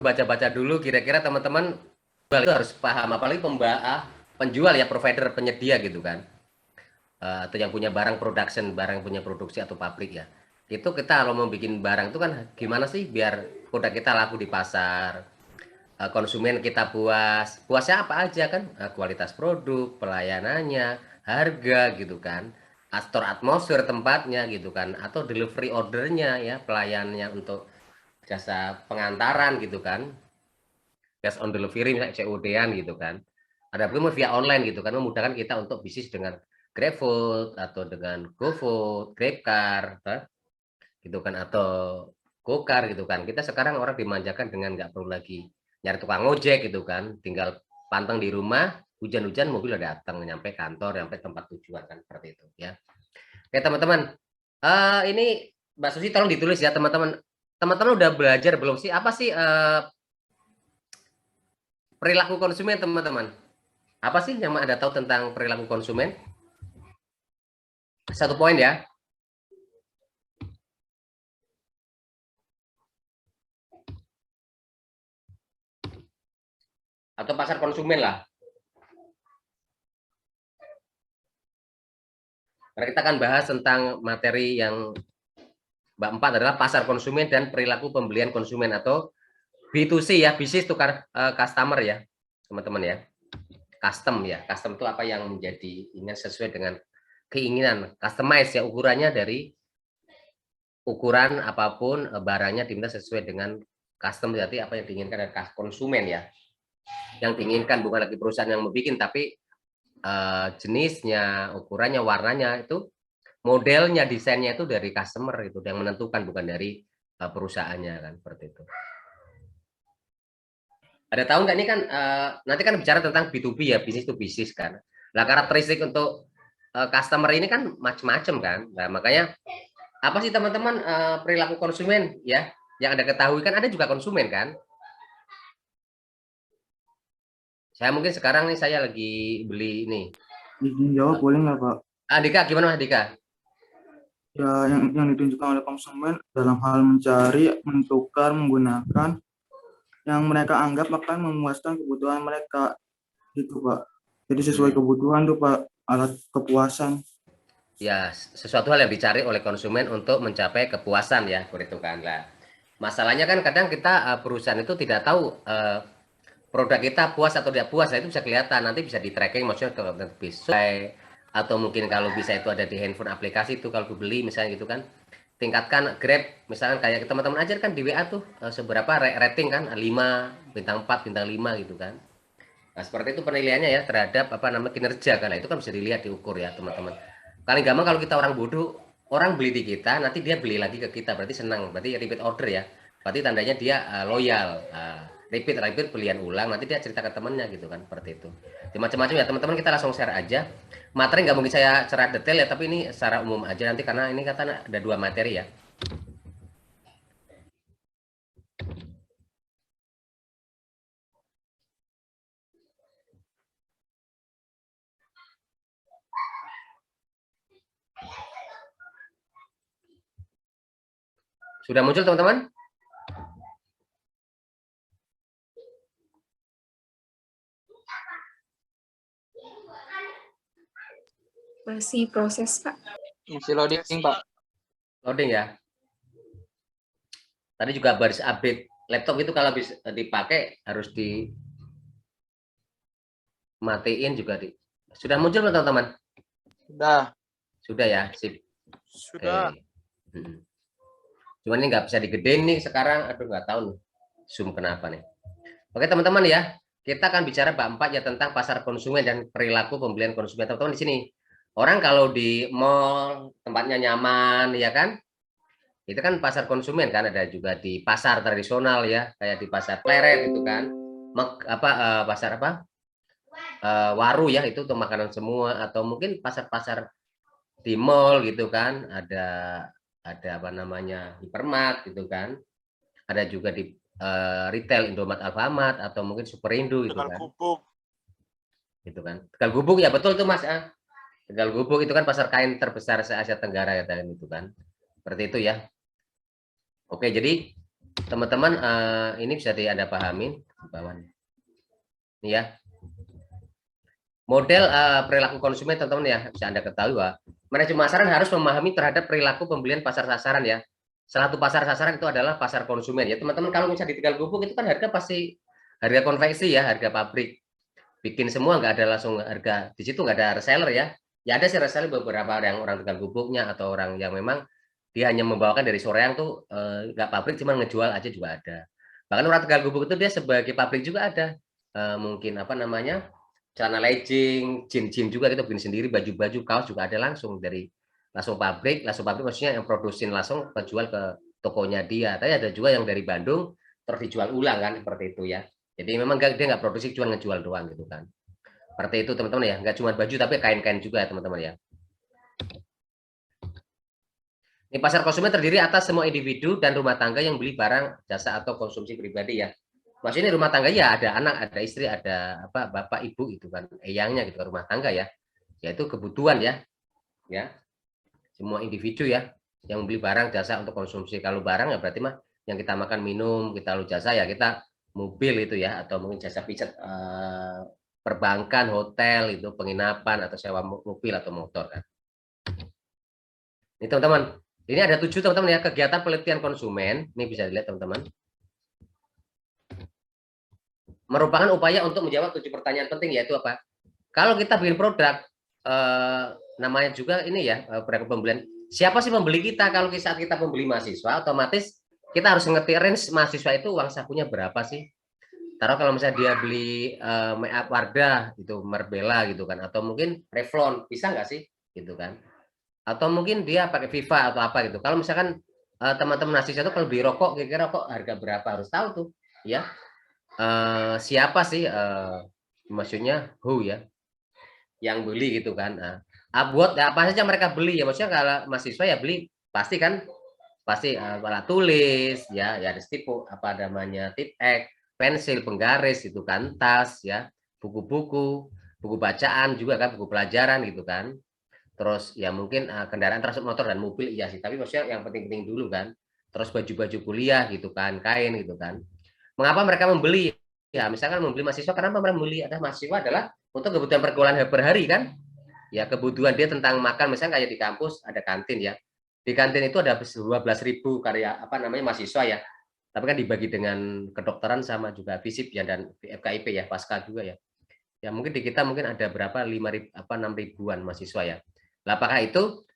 baca-baca dulu kira-kira teman-teman itu harus paham, apalagi penjual ya, provider, penyedia gitu kan, atau yang punya barang production, barang punya produksi atau pabrik ya. Itu kita kalau mau bikin barang itu kan gimana sih biar produk kita laku di pasar, konsumen kita puas. Puasnya apa aja kan? Kualitas produk, pelayanannya, harga gitu kan, atau atmosfer tempatnya gitu kan, atau delivery ordernya ya, pelayannya untuk jasa pengantaran gitu kan, cash on delivery misalnya COD-an gitu kan. Ada pun via online gitu kan, memudahkan kita untuk bisnis dengan GrabFood atau dengan GoFood, GrabCar, gitu kan, atau GoCar gitu kan. Kita sekarang orang dimanjakan dengan nggak perlu lagi nyari tukang ojek gitu kan, tinggal panteng di rumah, hujan-hujan mobil udah datang, nyampe kantor, nyampe tempat tujuan kan, seperti itu ya. Oke teman-teman, ini Mbak Susi tolong ditulis ya teman-teman. Teman-teman udah belajar belum sih apa sih perilaku konsumen teman-teman? Apa sih yang Anda tahu tentang perilaku konsumen? Satu poin ya. Atau pasar konsumen lah. Karena kita akan bahas tentang materi yang Mbak 4 adalah pasar konsumen dan perilaku pembelian konsumen atau B2C ya, bisnis tukar customer ya, teman-teman ya. Custom ya, custom itu apa yang menjadi ingin sesuai dengan keinginan, customize ya, ukurannya dari ukuran apapun barangnya diminta sesuai dengan custom, berarti apa yang diinginkan dari konsumen ya. Yang diinginkan bukan lagi perusahaan yang membuat, tapi jenisnya, ukurannya, warnanya itu, modelnya, desainnya itu dari customer itu yang menentukan, bukan dari perusahaannya kan, seperti itu. Ada tahu nggak ini kan nanti kan bicara tentang B2B ya, bisnis to bisnis kan. Nah karakteristik untuk customer ini kan macam-macam kan. Nah makanya apa sih teman-teman perilaku konsumen ya yang Anda ketahui, kan ada juga konsumen kan. Saya mungkin sekarang nih saya lagi beli ini. Izin jawab boleh nggak Pak? Dika gimana Mas Dika? Ya, yang ditunjukkan oleh konsumen dalam hal mencari, menukar, menggunakan yang mereka anggap akan memuaskan kebutuhan mereka, gitu Pak. Jadi sesuai kebutuhan tuh Pak, alat kepuasan. Ya, sesuatu hal yang dicari oleh konsumen untuk mencapai kepuasan ya, seperti itu kan lah. Masalahnya kan kadang kita perusahaan itu tidak tahu produk kita puas atau tidak puas. Nah, itu bisa kelihatan, nanti bisa di tracking, maksudnya kalau bisa, atau mungkin kalau bisa itu ada di handphone aplikasi itu kalau beli misalnya gitu kan. Tingkatkan Grab, misalkan kayak teman-teman aja kan di WA tuh seberapa rating kan, 5 bintang 4 bintang 5 gitu kan. Nah, seperti itu penilaiannya ya terhadap apa namanya kinerja kan. Nah, itu kan bisa dilihat diukur ya, teman-teman. Paling gampang kalau kita orang bodoh, orang beli di kita, nanti dia beli lagi ke kita, berarti senang, berarti repeat order ya. Berarti tandanya dia loyal. Repeat belian ulang, nanti dia cerita ke temennya gitu kan, seperti itu. Macam-macam ya teman-teman, kita langsung share aja. Materi nggak mungkin saya cerah detail ya, tapi ini secara umum aja nanti karena ini kata ada 2 materi ya. Sudah muncul teman-teman? Masih proses, Pak. Masih loading, Pak. Loading ya. Tadi juga baris update laptop itu kalau bisa dipakai harus dimatiin juga Sudah muncul teman-teman? Sudah. Sudah ya, sip. Sudah. Oke. Cuman ini nggak bisa digedein nih sekarang, aduh nggak tahu nih Zoom kenapa nih. Oke teman-teman ya, kita akan bicara bab 4 ya tentang pasar konsumen dan perilaku pembelian konsumen. Teman-teman di sini, orang kalau di mall tempatnya nyaman ya kan, itu kan pasar konsumen kan. Ada juga di pasar tradisional ya, kayak di pasar Pleret itu kan, pasar apa, waru ya, itu untuk makanan semua, atau mungkin pasar-pasar di mall gitu kan, ada apa namanya hipermart gitu kan, ada juga di retail Indomaret, Alfamart, atau mungkin Superindo gitu kan. Gitu kan. Tegal Gubuk ya betul tuh Mas. Tegal Gubuk itu kan pasar kain terbesar se Asia Tenggara ya itu kan. Seperti itu ya. Oke, jadi teman-teman ini bisa Anda pahamin di bawah ini ya. Model perilaku konsumen teman-teman ya, bisa Anda ketahui bahwa manajemen pasaran harus memahami terhadap perilaku pembelian pasar sasaran ya. Salah satu pasar sasaran itu adalah pasar konsumen ya teman-teman. Kalau misalnya di Tegal Gubuk itu kan harga pasti harga konveksi ya, harga pabrik. Bikin semua, nggak ada langsung harga di situ, nggak ada reseller ya. Ya ada sih reseller beberapa yang orang Tegal Gubuknya atau orang yang memang dia hanya membawakan dari Soreang tuh nggak pabrik, cuma ngejual aja juga ada. Bahkan orang Tegal Gubuk itu dia sebagai pabrik juga ada. Mungkin apa namanya, celana legging, jean juga kita bikin sendiri, baju-baju, kaos juga ada langsung dari langsung pabrik maksudnya yang produksi langsung penjual ke tokonya dia. Tapi ada juga yang dari Bandung terus dijual ulang kan, seperti itu ya. Jadi memang dia nggak produksi, cuma ngejual doang gitu kan. Seperti itu teman-teman ya, nggak cuma baju tapi kain-kain juga ya teman-teman ya. Ini pasar konsumen terdiri atas semua individu dan rumah tangga yang beli barang, jasa atau konsumsi pribadi ya. Maksudnya rumah tangga ya ada anak, ada istri, ada apa bapak, ibu gitu kan, eyangnya gitu kan, rumah tangga ya. Yaitu kebutuhan ya. Ya. Semua individu ya yang beli barang, jasa untuk konsumsi. Kalau barang ya berarti mah yang kita makan, minum, kita lalu jasa ya kita mobil itu ya, atau mungkin jasa pijat, perbankan, hotel itu, penginapan atau sewa mobil atau motor kan. Ini teman-teman, ini ada 7 teman-teman ya, kegiatan penelitian konsumen. Ini bisa dilihat teman-teman. Merupakan upaya untuk menjawab 7 pertanyaan penting, yaitu apa? Kalau kita bikin produk, namanya juga ini ya, produk pembelian. Siapa sih pembeli kita? Kalau saat kita membeli mahasiswa, otomatis kita harus ngerti range mahasiswa itu uang sakunya berapa sih? Taruh kalau misalnya dia beli make up Wardah gitu, Marbella gitu kan, atau mungkin Revlon, bisa nggak sih gitu kan? Atau mungkin dia pakai Viva atau apa gitu. Kalau misalkan teman-teman mahasiswa itu kalau beli rokok, kira-kira rokok harga berapa, harus tahu tuh ya. Siapa sih maksudnya who ya yang beli gitu kan. Buat ya, apa saja mereka beli ya, maksudnya kalau mahasiswa ya beli pasti kan, pasti alat tulis ya, ya ada tipu apa namanya, tip X, pensil, penggaris itu kan, tas ya, buku-buku, buku bacaan juga kan, buku pelajaran gitu kan. Terus ya mungkin kendaraan transport motor dan mobil iya sih, tapi maksudnya yang penting-penting dulu kan. Terus baju-baju kuliah gitu kan, kain gitu kan. Mengapa mereka membeli? Ya misalkan membeli mahasiswa, kenapa mereka membeli? Ada mahasiswa adalah untuk kebutuhan pergaulan per hari kan. Ya kebutuhan dia tentang makan, misalnya kayak di kampus ada kantin ya. Di kantin itu ada 12.000 karya apa namanya mahasiswa ya. Tapi kan dibagi dengan kedokteran sama juga FISIP ya dan FKIP ya, pasca juga ya. Ya mungkin di kita mungkin ada berapa 5.000 apa 6.000-an mahasiswa ya. Lah apakah itu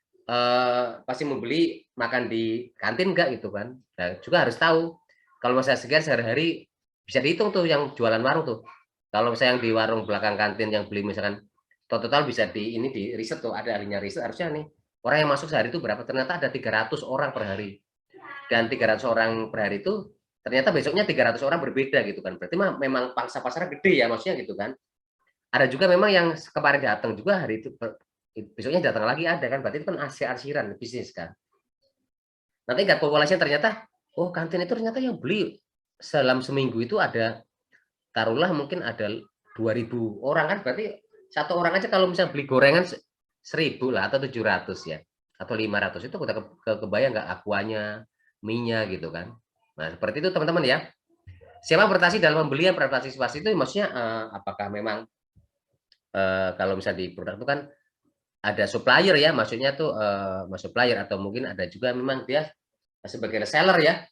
pasti membeli makan di kantin enggak gitu kan? Nah, juga harus tahu kalau misalnya sekian sehari-hari bisa dihitung tuh yang jualan warung tuh. Kalau misalnya yang di warung belakang kantin yang beli misalkan total bisa di ini di riset tuh, ada ahlinya riset harusnya nih. Orang yang masuk sehari itu berapa? Ternyata ada 300 orang per hari. Dan 300 orang per hari itu ternyata besoknya 300 orang berbeda gitu kan. Berarti memang pangsa pasarnya gede ya maksudnya gitu kan. Ada juga memang yang kemarin datang juga hari itu besoknya datang lagi ada kan, berarti itu kan arsiran bisnis kan. Nanti tingkat populasinya ternyata, oh kantin itu ternyata yang beli dalam seminggu itu ada, taruhlah mungkin ada 2.000 orang kan, berarti satu orang aja kalau misalnya beli gorengan 1.000 lah atau 700 ya, atau 500 itu udah kebayang nggak akuanya, mie-nya gitu kan. Nah seperti itu teman-teman ya. Siapa berpartisipasi dalam pembelian, partisipasi itu maksudnya apakah memang kalau misalnya di produk itu kan ada supplier ya, maksudnya tuh supplier atau mungkin ada juga memang dia sebagai reseller ya.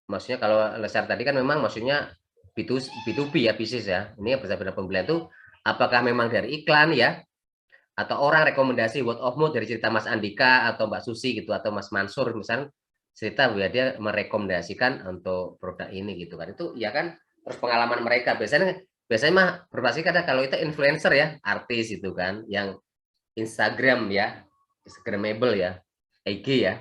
Maksudnya kalau reseller tadi kan memang maksudnya B2B ya, bisnis ya. Ini berdasarkan pembelian tuh apakah memang dari iklan ya, atau orang rekomendasi word of mouth dari cerita Mas Andika atau Mbak Susi gitu, atau Mas Mansur misal cerita bahwa dia merekomendasikan untuk produk ini gitu kan. Itu ya kan, terus pengalaman mereka biasanya mah berbasis kada kalau itu influencer ya, artis itu kan yang Instagram ya, Instagramable ya, IG ya,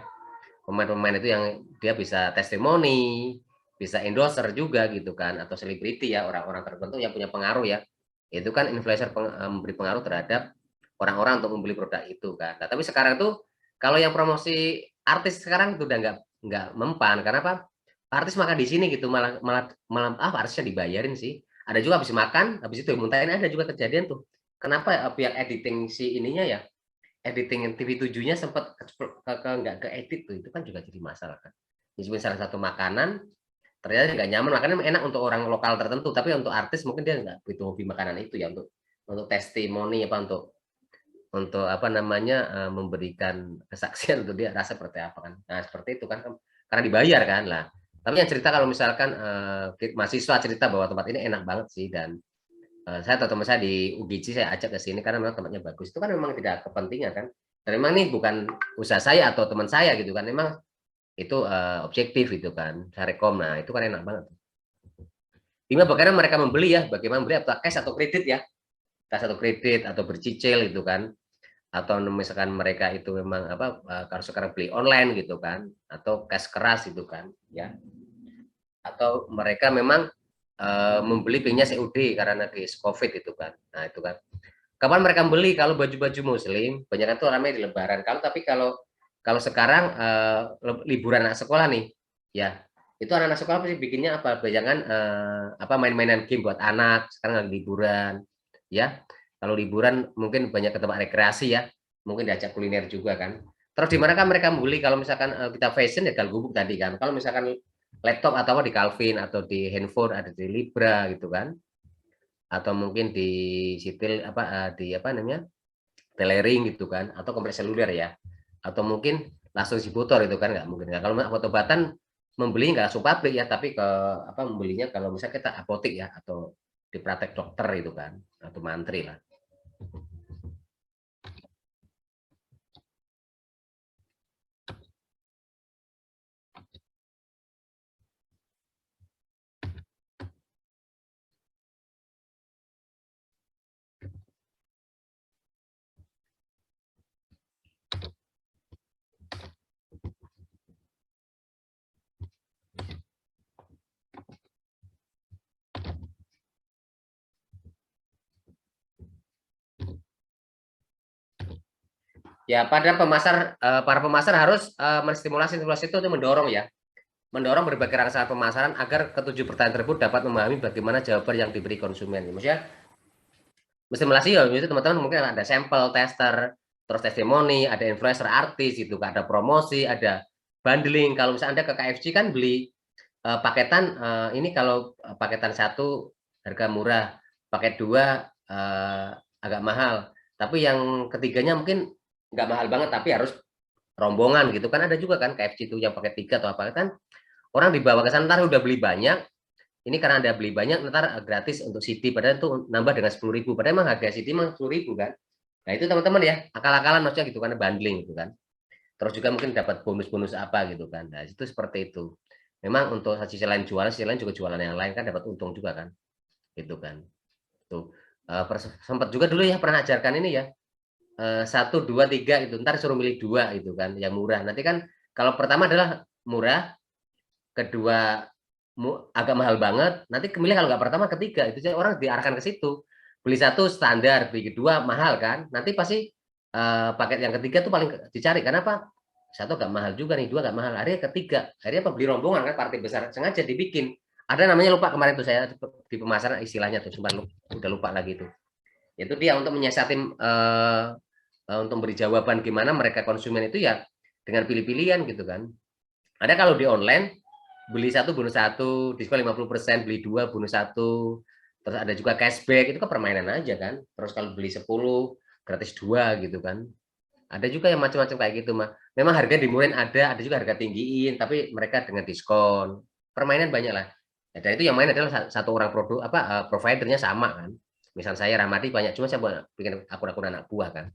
pemain-pemain itu yang dia bisa testimoni, bisa endorser juga gitu kan, atau selebriti ya, orang-orang tertentu yang punya pengaruh ya, itu kan influencer memberi pengaruh terhadap orang-orang untuk membeli produk itu kan. Nah, tapi sekarang tuh kalau yang promosi artis sekarang itu udah nggak mempan, karena apa? Artis makan di sini gitu, malah artisnya dibayarin sih. Ada juga habis makan, habis itu muntahin, ada juga kejadian tuh. Kenapa pihak editing si ininya ya, editing TV7-nya sempat nggak ke edit tuh, itu kan juga jadi masalah kan. Jadi salah satu makanan ternyata nggak nyaman, makanya enak untuk orang lokal tertentu, tapi untuk artis mungkin dia nggak begitu hobi makanan itu ya, untuk testimoni apa, untuk apa namanya, memberikan kesaksian untuk dia rasa seperti apa kan. Nah, seperti itu kan, karena dibayar kan. Lah, tapi yang cerita kalau misalkan mahasiswa cerita bahwa tempat ini enak banget sih, dan saya atau teman saya di UGC saya ajak ke sini karena memang tempatnya bagus. Itu kan memang tidak kepentingan kan. Dan memang ini bukan usaha saya atau teman saya gitu kan. Memang itu objektif itu kan. Saya rekom. Nah, itu kan enak banget. Gimana bagaimana mereka membeli ya? Bagaimana membeli, atau cash atau kredit ya? Cash atau kredit atau bercicil itu kan. Atau misalkan mereka itu memang apa, kalau sekarang beli online gitu kan, atau cash keras itu kan ya, atau mereka memang membeli pinknya COD karena lagi COVID itu kan. Nah, itu kan kapan mereka beli, kalau baju-baju muslim banyak kan tuh ramai di lebaran. Kalau sekarang liburan anak sekolah nih ya, itu anak-anak sekolah pasti bikinnya apa, jangan apa, main-mainan game buat anak sekarang lagi liburan ya. Kalau liburan mungkin banyak ke tempat rekreasi ya, mungkin diajak kuliner juga kan. Terus di mana kan mereka membeli, kalau misalkan kita fashion ya Gal Gubuk tadi kan. Kalau misalkan laptop atau di Calvin atau di handphone ada di Libra gitu kan. Atau mungkin di Sitil apa, di apa namanya, Telering gitu kan, atau kompleks seluler ya. Atau mungkin langsung distributor itu kan nggak mungkin. Nah, kalau obat-obatan membeli nggak langsung pabrik ya, tapi ke apa, membelinya kalau misalnya kita apotek ya, atau di praktek dokter itu kan, atau mantri lah. Ya, pada para pemasar harus menstimulasi itu untuk mendorong berbagai rangsangan pemasaran agar ketujuh pertanyaan tersebut dapat memahami bagaimana jawaban yang diberi konsumen. Maksudnya stimulasi ya, itu teman-teman mungkin ada sampel, tester, terus testimoni, ada influencer, artis gitu, ada promosi, ada bundling. Kalau misalnya Anda ke KFC kan beli paketan, ini kalau paketan satu harga murah, paket dua agak mahal, tapi yang ketiganya mungkin nggak mahal banget tapi harus rombongan gitu kan, ada juga kan KFC itu yang paket 3 atau apa kan, orang dibawa ke sana, ntar udah beli banyak, ini karena Anda beli banyak ntar gratis untuk CD, padahal itu nambah dengan 10.000, padahal emang harga CD emang 10.000 kan. Nah, itu teman-teman ya, akal-akalan maksudnya gitu kan, bundling gitu kan. Terus juga mungkin dapat bonus-bonus apa gitu kan. Nah, itu seperti itu. Memang untuk sisi lain jualan, sisi lain juga jualan yang lain kan dapat untung juga kan. Gitu kan. Tuh. Sempat juga dulu ya pernah ajarkan ini ya. 1, 2, 3 itu, ntar suruh milih 2 itu kan, yang murah. Nanti kan kalau pertama adalah murah, kedua agak mahal banget, nanti kemilih kalau nggak pertama, ketiga, itu orang diarahkan ke situ. Beli satu standar, beli kedua mahal kan, nanti pasti paket yang ketiga tuh paling dicari. Kenapa? Satu nggak mahal juga nih, dua nggak mahal, akhirnya ketiga, akhirnya apa, beli rombongan kan, partai besar sengaja dibikin. Ada namanya, lupa kemarin tuh saya di pemasaran istilahnya tuh, sumpah udah lupa lagi tuh. Itu dia untuk menyiasati, untuk beri jawaban gimana mereka konsumen itu ya dengan pilih-pilihan gitu kan. Ada kalau di online beli satu bonus satu, diskon 50%, beli dua bonus satu, terus ada juga cashback, itu kan permainan aja kan. Terus kalau beli 10 gratis 2 gitu kan. Ada juga yang macam-macam kayak gitu mah. Memang harga dimurahin, ada juga harga tinggiin, tapi mereka dengan diskon. Permainan banyak lah. Ya, dan itu yang main adalah satu orang produk apa, providernya sama kan. Misal saya Ramadi banyak, cuma saya bikin akun-akun anak buah kan.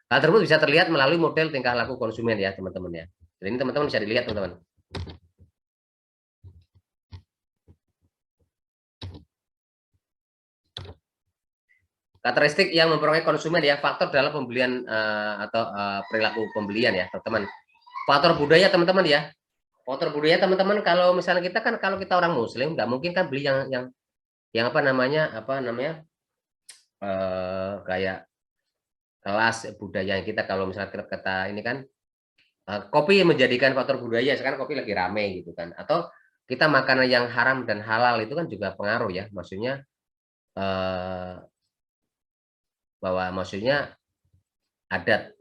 Hal tersebut bisa terlihat melalui model tingkah laku konsumen ya teman-teman ya. Jadi ini teman-teman bisa dilihat teman-teman. Karakteristik yang mempengaruhi konsumen ya, faktor dalam pembelian atau perilaku pembelian ya teman-teman. Faktor budaya teman-teman ya. Faktor budaya teman-teman, kalau misalnya kita kan, kalau kita orang muslim nggak mungkin kan beli yang apa namanya kayak kelas budaya kita. Kalau misalnya kita ini kan kopi menjadikan faktor budaya, sekarang kopi lagi rame gitu kan, atau kita makanan yang haram dan halal itu kan juga pengaruh ya, maksudnya bahwa maksudnya adat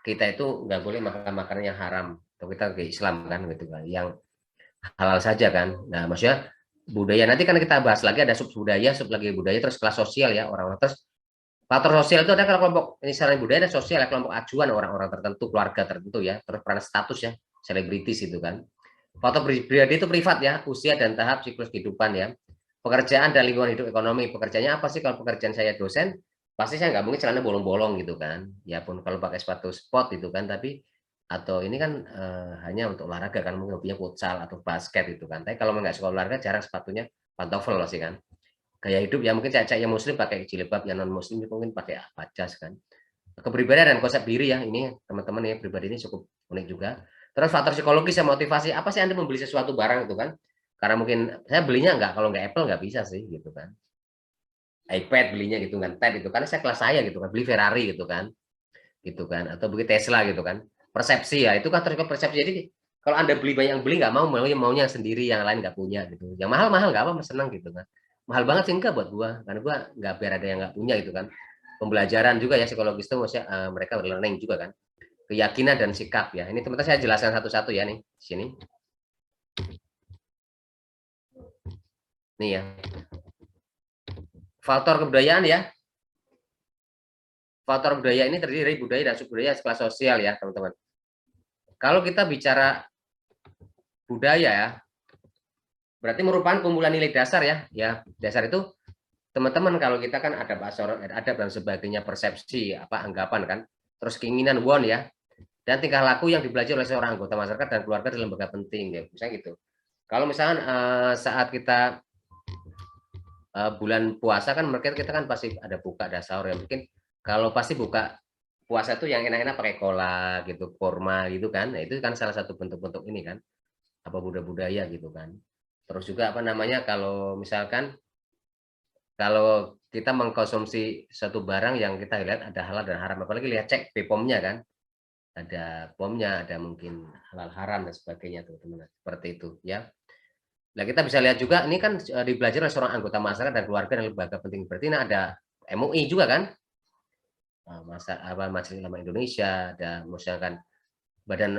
kita itu nggak boleh makan makanan yang haram, atau kita ke Islam kan gitu kan, yang halal saja kan. Nah, maksudnya budaya nanti kan kita bahas lagi ada sub budaya, sub lagi budaya, terus kelas sosial ya orang-orang. Terus faktor sosial itu ada kelompok ini selain budaya ada sosial ya, kelompok acuan orang-orang tertentu, keluarga tertentu ya, terus peran status ya, selebritis itu kan. Faktor pribadi itu privat ya, usia dan tahap siklus kehidupan ya. Pekerjaan dan lingkungan hidup ekonomi. Pekerjaannya apa sih? Kalau pekerjaan saya dosen, pasti saya nggak mungkin celana bolong-bolong gitu kan. Ya pun kalau pakai sepatu sport itu kan, tapi atau ini kan hanya untuk olahraga kan, mungkin hobinya futsal atau basket itu kan. Tapi kalau nggak suka olahraga, jarang sepatunya pantofel sih kan. Gaya hidup ya mungkin cewek yang muslim pakai jilbab, yang non muslim mungkin pakai apa jas kan. Kepribadian dan konsep diri ya, ini teman-teman ya, pribadi ini cukup unik juga. Terus faktor psikologis ya, motivasi apa sih Anda membeli sesuatu barang itu kan? Karena mungkin saya belinya nggak, kalau nggak Apple nggak bisa sih gitu kan. iPad belinya gitu kan, tab itu karena saya kelas saya gitu kan, beli Ferrari gitu kan, atau beli Tesla gitu kan. Persepsi ya, itu kan terus persepsi. Jadi kalau Anda beli banyak, beli nggak maunya sendiri, yang lain nggak punya gitu. Yang mahal-mahal nggak apa, senang gitu kan. Mahal banget sih enggak buat gua, karena gua nggak biar ada yang nggak punya gitu kan. Pembelajaran juga ya, psikologis itu maksudnya mereka learning juga kan. Keyakinan dan sikap ya. Ini teman-teman saya jelaskan satu-satu ya nih di sini. Nih ya. Faktor kebudayaan ya. Faktor budaya ini terdiri dari budaya dan subbudaya kelas sosial ya, teman-teman. Kalau kita bicara budaya ya, berarti merupakan kumpulan nilai dasar ya. Ya, dasar itu teman-teman kalau kita kan ada bahasa adab dan sebagainya, persepsi, apa anggapan kan, terus keinginan ya, dan tingkah laku yang dibelajar oleh seorang anggota masyarakat dan keluarga di lembaga penting ya, misalnya gitu. Kalau misalkan saat kita bulan puasa kan mereka kita kan pasti ada buka, ada sahur ya, mungkin kalau pasti buka puasa itu yang enak-enak pakai kolak gitu, kurma gitu kan. Nah, itu kan salah satu bentuk-bentuk ini kan, apa budaya gitu kan. Terus juga apa namanya, kalau misalkan kalau kita mengkonsumsi satu barang yang kita lihat ada halal dan haram, apalagi lihat cek BPOM-nya kan, ada POM-nya, ada mungkin halal haram dan sebagainya teman-teman, seperti itu ya. Nah, kita bisa lihat juga ini kan dibelajar oleh seorang anggota masyarakat dan keluarga dan lembaga penting. Berarti ini ada MUI juga kan, Majelis Ulama Indonesia, ada misalkan badan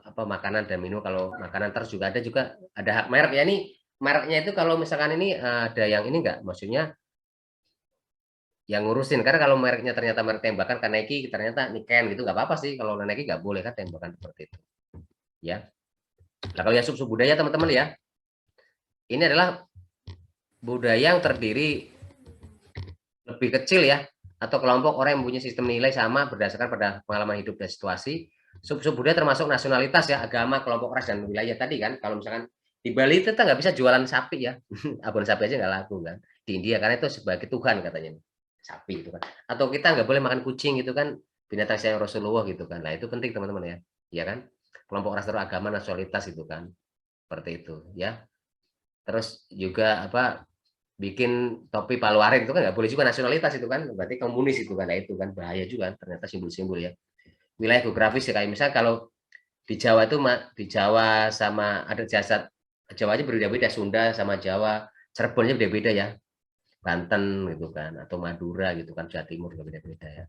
apa makanan dan minum, kalau makanan terus juga ada hak merek ya. Ini mereknya itu kalau misalkan ini ada yang ini enggak, maksudnya yang ngurusin, karena kalau mereknya ternyata merek tembakan kan Nike, ternyata Niken gitu nggak apa-apa sih, kalau Nike nggak boleh kan tembakan seperti itu ya. Nah, kalau yang sub budaya teman-teman ya, ini adalah budaya yang terdiri lebih kecil ya, atau kelompok orang yang mempunyai sistem nilai sama berdasarkan pada pengalaman hidup dan situasi. Sub budaya termasuk nasionalitas ya, agama, kelompok ras dan wilayah tadi kan. Kalau misalkan di Bali itu kita nggak bisa jualan sapi ya, abon sapi aja nggak laku kan. Di India karena itu sebagai Tuhan katanya, sapi itu kan. Atau kita nggak boleh makan kucing gitu kan, binatang sayang Rasulullah gitu kan. Nah itu penting teman-teman ya, ya kan. Kelompok ras atau agama, nasionalitas itu kan, seperti itu ya. Terus juga apa, bikin topi Palu Arit itu kan nggak boleh juga, nasionalitas itu kan, berarti komunis itu kan. Nah itu kan bahaya juga ternyata simbol-simbol ya. Wilayah geografis ya, kayak misalnya kalau di Jawa itu di Jawa sama ada jasad Jawa aja berbeda-beda, Sunda sama Jawa, Cirebonnya beda-beda ya, Banten gitu kan, atau Madura gitu kan, Jawa Timur juga beda-beda ya.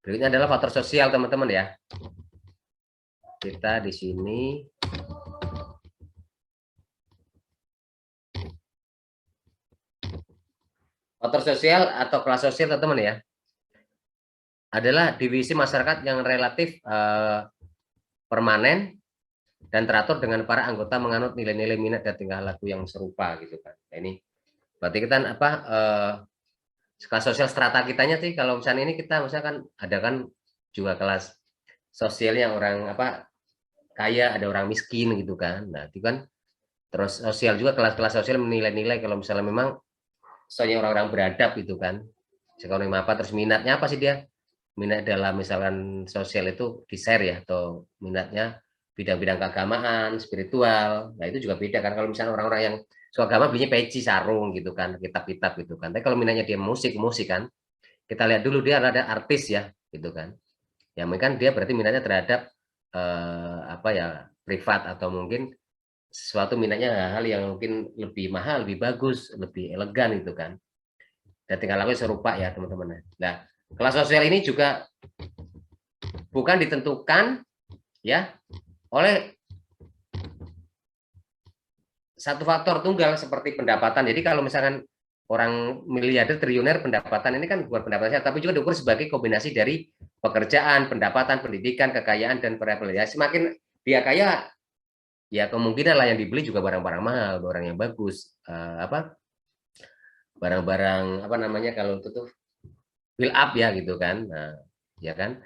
Berikutnya adalah faktor sosial teman-teman ya. Kita di sini faktor sosial atau kelas sosial teman-teman ya, adalah divisi masyarakat yang relatif permanen dan teratur dengan para anggota menganut nilai-nilai minat dan tingkah laku yang serupa gitu kan. Nah, ini berarti kita apa kelas sosial strata kitanya sih, kalau misalnya ini kita misalkan ada kan juga kelas sosial yang orang apa kaya, ada orang miskin gitu kan. Nah, itu kan terus sosial juga, kelas-kelas sosial menilai-nilai kalau misalnya memang soalnya orang-orang beradab gitu kan. Sekolah apa, terus minatnya apa sih dia? Minat dalam misalkan sosial itu di-share ya, atau minatnya bidang-bidang keagamaan, spiritual. Nah, itu juga beda kan. Kalau misalnya orang-orang yang suka agama belinya peci, sarung gitu kan, kitab-kitab gitu kan. Tapi kalau minatnya dia musik kan, kita lihat dulu dia ada artis ya, gitu kan. Ya mungkin dia berarti minatnya terhadap apa ya, privat, atau mungkin sesuatu minatnya hal-hal yang mungkin lebih mahal, lebih bagus, lebih elegan itu kan. Dan tinggal lakunya serupa ya teman-teman. Nah, kelas sosial ini juga bukan ditentukan ya oleh satu faktor tunggal seperti pendapatan. Jadi kalau misalkan orang miliarder triliuner pendapatan ini kan bukan pendapatannya, tapi juga diukur sebagai kombinasi dari pekerjaan, pendapatan, pendidikan, kekayaan, dan variabel. Ya, semakin dia kaya, ya kemungkinan lah yang dibeli juga barang-barang mahal, barang yang bagus, barang-barang apa namanya kalau itu tuh build up ya gitu kan. Nah, ya kan.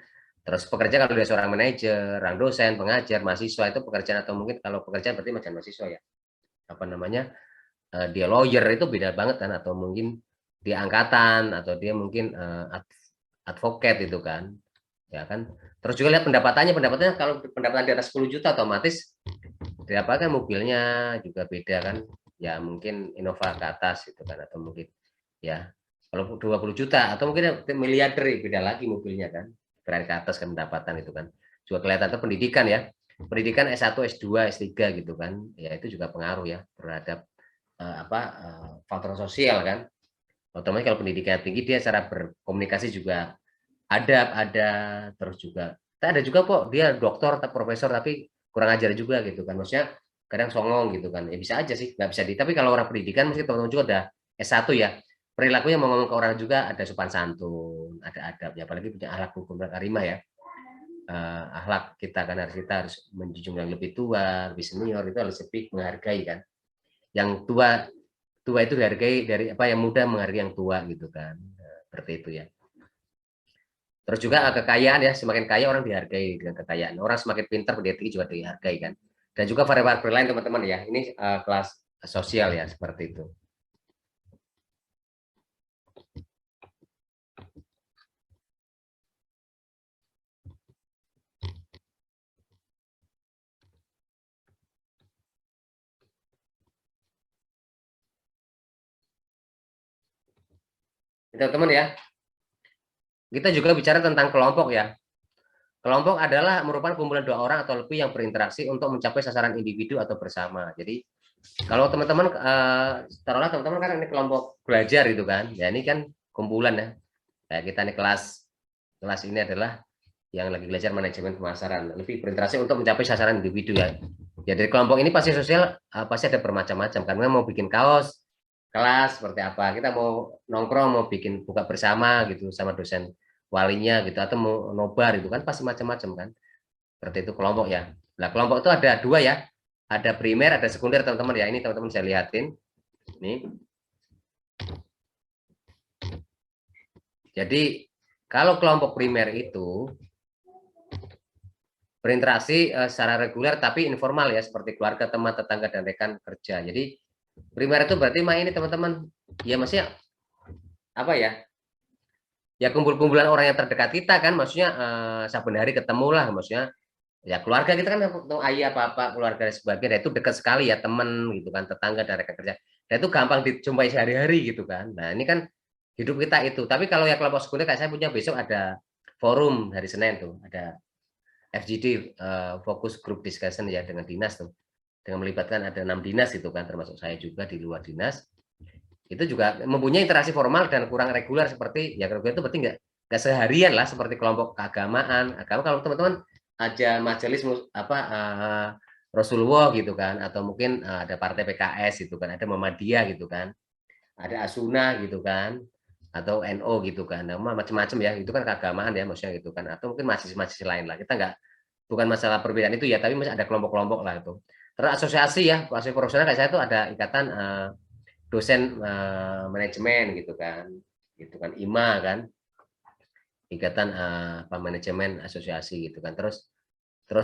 Terus pekerja kalau dia seorang manajer, orang dosen, pengajar, mahasiswa itu pekerjaan atau mungkin kalau pekerjaan berarti macam mahasiswa ya. Apa namanya? Dia lawyer itu beda banget kan atau mungkin dia angkatan atau dia mungkin advokat itu kan. Ya kan. Terus juga lihat pendapatannya kalau pendapatan di atas 10 juta otomatis didapatkan mobilnya juga beda kan. Ya mungkin Innova ke atas gitu kan atau mungkin ya kalau 20 juta atau mungkin miliarder beda lagi mobilnya kan. Berani ke atas kan pendapatan itu kan. Juga kelihatan itu pendidikan ya. Pendidikan S1, S2, S3 gitu kan. Ya itu juga pengaruh ya terhadap faktor sosial kan. Otomatis kalau pendidikan tinggi dia cara berkomunikasi juga ada terus juga ada juga kok dia doktor atau profesor tapi kurang ajar juga gitu kan. Maksudnya kadang songong gitu kan. Ya bisa aja sih, nggak bisa tapi kalau orang pendidikan mesti teman-teman juga ada S1 ya. Perilakunya mau ngomong ke orang juga ada sopan santun, ada adab ya, apalagi punya akhlak hukum dan karima ya. Akhlak kita kan kita harus menjunjung yang lebih tua, lebih senior itu harus lebih menghargai kan. Yang tua itu dihargai dari apa yang muda menghargai yang tua gitu kan. Seperti itu ya. Terus juga kekayaan ya, semakin kaya orang dihargai dengan kekayaan. Orang semakin pintar, pendidikan tinggi juga dihargai kan. Dan juga variabel lain teman-teman ya. Ini kelas sosial ya, seperti itu. Teman-teman ya. Kita juga bicara tentang kelompok ya. Kelompok adalah merupakan kumpulan dua orang atau lebih yang berinteraksi untuk mencapai sasaran individu atau bersama. Jadi kalau teman-teman taruhlah teman-teman kan ini kelompok belajar gitu kan. Ya ini kan kumpulan ya. Kayak kita nih kelas ini adalah yang lagi belajar manajemen pemasaran, lebih berinteraksi untuk mencapai sasaran individu ya. Ya dari kelompok ini pasti sosial pasti ada bermacam-macam. Karena mau bikin kaos kelas seperti apa, kita mau nongkrong mau bikin buka bersama gitu sama dosen walinya gitu atau mau nobar itu kan pasti macam-macam kan. Seperti itu kelompok ya. Nah kelompok itu ada dua ya, ada primer ada sekunder teman-teman ya. Ini teman-teman saya lihatin ini. Jadi kalau kelompok primer itu berinteraksi secara reguler tapi informal ya seperti keluarga, teman, tetangga dan rekan kerja. Jadi primer itu berarti ini teman-teman ya maksudnya apa ya? Ya kumpul-kumpulan orang yang terdekat kita kan maksudnya saben hari ketemu lah maksudnya ya keluarga kita kan ayah, bapak, keluarga dan sebagainya itu dekat sekali ya teman gitu kan, tetangga dan rekan kerja. Dan itu gampang dijumpai sehari-hari gitu kan. Nah, ini kan hidup kita itu. Tapi kalau ya kelompok sekunder kayak saya punya besok ada forum hari Senin tuh, ada FGD fokus group discussion ya dengan dinas tuh. Dengan melibatkan ada 6 dinas gitu kan termasuk saya juga di luar dinas. Itu juga mempunyai interaksi formal dan kurang reguler seperti ya reguler itu berarti nggak seharian lah seperti kelompok keagamaan. Agama kalau teman-teman ada majelis Rasulullah gitu kan atau mungkin ada partai PKS gitu kan, ada Muhammadiyah gitu kan, ada Asuna gitu kan atau NO gitu kan, nah, macam-macam ya itu kan keagamaan ya maksudnya gitu kan atau mungkin mahasiswa lain lah kita nggak bukan masalah perbedaan itu ya tapi masih ada kelompok-kelompok lah itu. Terus asosiasi ya asosiasi profesional kayak saya itu ada ikatan dosen manajemen gitu kan IMA kan ikatan manajemen asosiasi gitu kan terus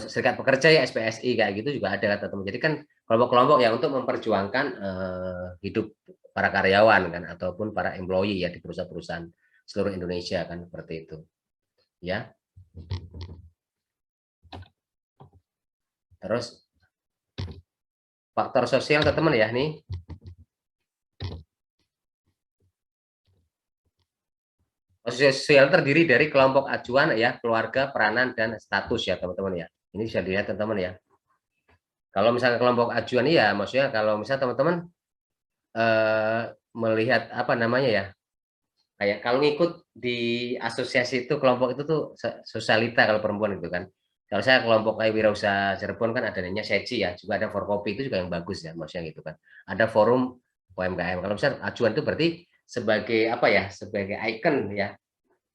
serikat pekerja ya SPSI kayak gitu juga ada teman-teman. Jadi kan kelompok-kelompok ya untuk memperjuangkan hidup para karyawan kan ataupun para employee ya di perusahaan-perusahaan seluruh Indonesia kan seperti itu. Ya. Terus faktor sosial teman-teman ya nih. Sosial terdiri dari kelompok acuan ya, keluarga, peranan dan status ya teman-teman ya. Ini bisa dilihat teman-teman ya. Kalau misalnya kelompok acuan ya, maksudnya kalau misalnya teman-teman melihat apa namanya ya, kayak kalau ngikut di asosiasi itu kelompok itu tuh sosialita kalau perempuan itu kan. Kalau saya kelompok kayak Wirausaha Cirebon kan ada namanya SECI ya, juga ada Forkopi itu juga yang bagus ya, maksudnya gitu kan. Ada forum UMKM. Kalau misalnya acuan itu berarti sebagai apa ya, sebagai ikon ya,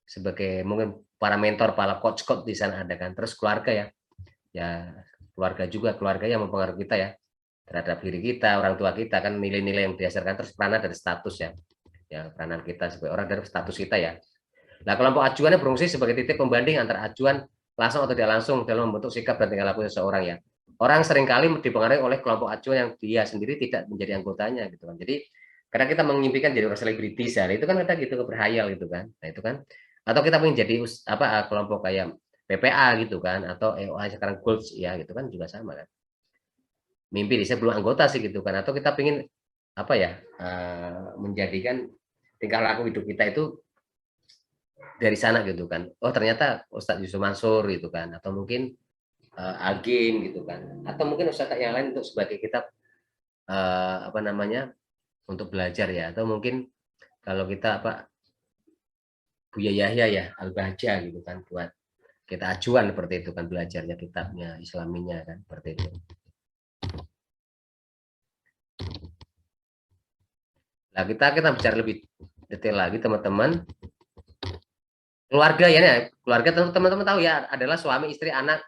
sebagai mungkin para mentor, para coach-coach di sana ada kan. Terus keluarga ya, ya keluarga juga, keluarga yang mempengaruhi kita ya terhadap diri kita, orang tua kita kan nilai-nilai yang berdasarkan terus peranan dari status ya peranan kita sebagai orang dari status kita ya. Nah, kelompok acuannya berfungsi sebagai titik pembanding antara acuan langsung atau tidak langsung dalam membentuk sikap dan tingkah laku seseorang ya. Orang seringkali dipengaruhi oleh kelompok acuan yang dia sendiri tidak menjadi anggotanya gitu kan. Jadi karena kita mengimpikan jadi orang selebritis ya, itu kan kita gitu berhayal gitu kan. Nah, itu kan atau kita ingin jadi apa kelompok kayak PPA gitu kan atau EOA sekarang Goals ya gitu kan juga sama kan. Mimpi saya belum anggota sih gitu kan atau kita ingin apa ya menjadikan tingkah laku hidup kita itu dari sana gitu kan. Oh ternyata Ustadz Yusuf Mansur gitu kan atau mungkin Agim gitu kan atau mungkin ustadz yang lain untuk sebagai kita apa namanya untuk belajar ya atau mungkin kalau kita apa Buya Yahya ya Al-Bahja gitu kan buat kita acuan seperti itu kan belajarnya kitabnya Islaminya kan seperti itu. Nah kita bicara lebih detail lagi teman-teman. Keluarga ya, keluarga teman-teman tahu ya adalah suami, istri, anak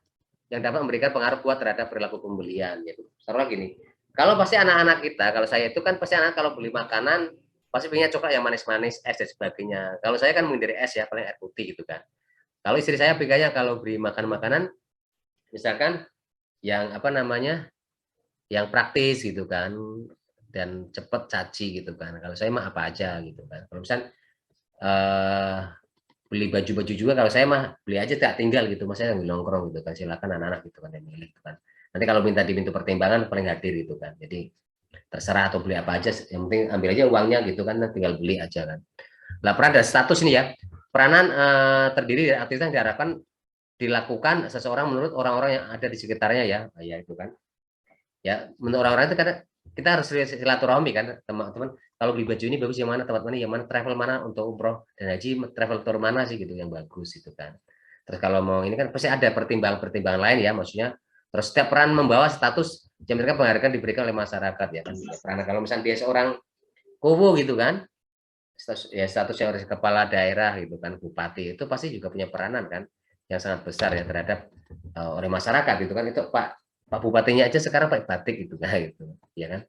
yang dapat memberikan pengaruh kuat terhadap perilaku pembelian. Gitu. Taruh gini, kalau pasti anak-anak kita, kalau saya itu kan pasti anak kalau beli makanan pasti punya coklat yang manis-manis, es dan sebagainya. Kalau saya kan menghindari es ya, paling air putih gitu kan. Kalau istri saya pikirnya kalau beli makanan-makanan, misalkan yang apa namanya, yang praktis gitu kan, dan cepet caci gitu kan. Kalau saya mah apa aja gitu kan. Kalau misalkan beli baju-baju juga kalau saya mah beli aja tak tinggal gitu mas saya nongkrong gitu kan silakan anak-anak gitu kan yang milih gitu kan nanti kalau minta diminta pertimbangan paling hadir gitu kan jadi terserah atau beli apa aja yang penting ambil aja uangnya gitu kan tinggal beli aja kan lah peran dan status ini ya peranan terdiri dari aktivitas yang diharapkan dilakukan seseorang menurut orang-orang yang ada di sekitarnya ya itu kan ya menurut orang-orang itu karena kita harus silaturahmi kan teman-teman kalau beli baju ini bagus yang mana tempat mana yang mana travel mana untuk umroh dan haji travel tour mana sih gitu yang bagus itu kan terus kalau mau ini kan pasti ada pertimbangan-pertimbangan lain ya maksudnya terus setiap peran membawa status yang mereka penghargaan diberikan oleh masyarakat ya kan karena kalau misalnya dia seorang kuwu gitu kan status yang kepala daerah gitu kan bupati itu pasti juga punya peranan kan yang sangat besar ya terhadap oleh masyarakat gitu kan itu Pak Bupatinya aja sekarang pakai batik gitu kan gitu ya kan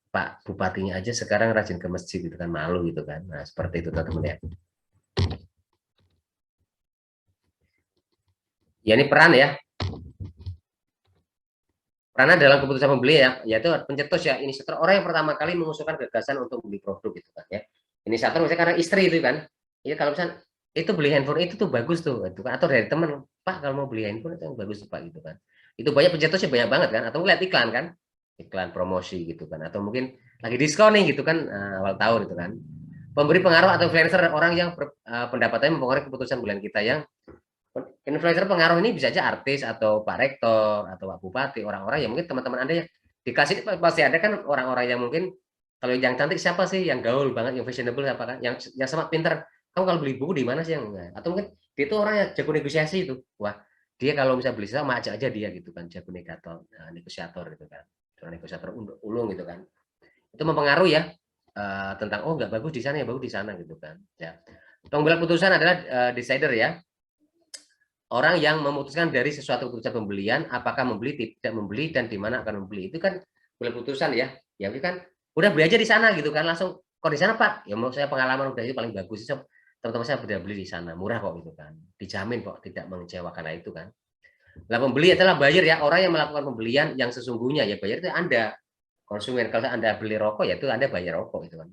Pak Bupatinya aja sekarang rajin ke masjid gitu kan malu gitu kan nah seperti itu teman-teman ya ini peran ya peranan dalam keputusan pembeli ya yaitu pencetus ya inisiator orang yang pertama kali mengusulkan gagasan untuk beli produk gitu kan ya inisiator misalnya karena istri itu kan ya kalau misalnya itu beli handphone itu tuh bagus tuh gitu kan atau dari teman Pak kalau mau beli handphone itu yang bagus tuh Pak gitu kan itu banyak pencetusnya banyak banget kan atau ngeliat iklan kan iklan promosi gitu kan atau mungkin lagi diskon nih gitu kan awal tahun itu kan pemberi pengaruh atau influencer orang yang pendapatannya mempengaruhi keputusan bulan kita yang influencer pengaruh ini bisa aja artis atau Pak Rektor atau Pak Bupati orang-orang yang mungkin teman-teman Anda yang dikasih pasti ada kan orang-orang yang mungkin kalau yang cantik siapa sih yang gaul banget yang fashionable apa kan yang sama pinter kamu kalau beli buku di mana sih yang atau mungkin dia itu orang yang jago negosiasi itu wah dia kalau bisa beli sama ajak aja dia gitu kan jago negosiator gitu kan negosiator ulung gitu kan itu mempengaruhi ya tentang oh nggak bagus di sana ya bagus di sana gitu kan ya pengambil putusan adalah decider ya orang yang memutuskan dari sesuatu keputusan pembelian apakah membeli tidak membeli dan di mana akan membeli itu kan boleh putusan ya kan udah beli aja di sana gitu kan langsung kok di sana Pak ya mau saya pengalaman udah itu paling bagus so, teman-teman saya sudah beli di sana murah kok gitu kan dijamin kok tidak mengecewakan itu kan lah pembeli adalah buyer ya orang yang melakukan pembelian yang sesungguhnya ya buyer itu Anda konsumen kalau Anda beli rokok ya itu Anda bayar rokok itu kan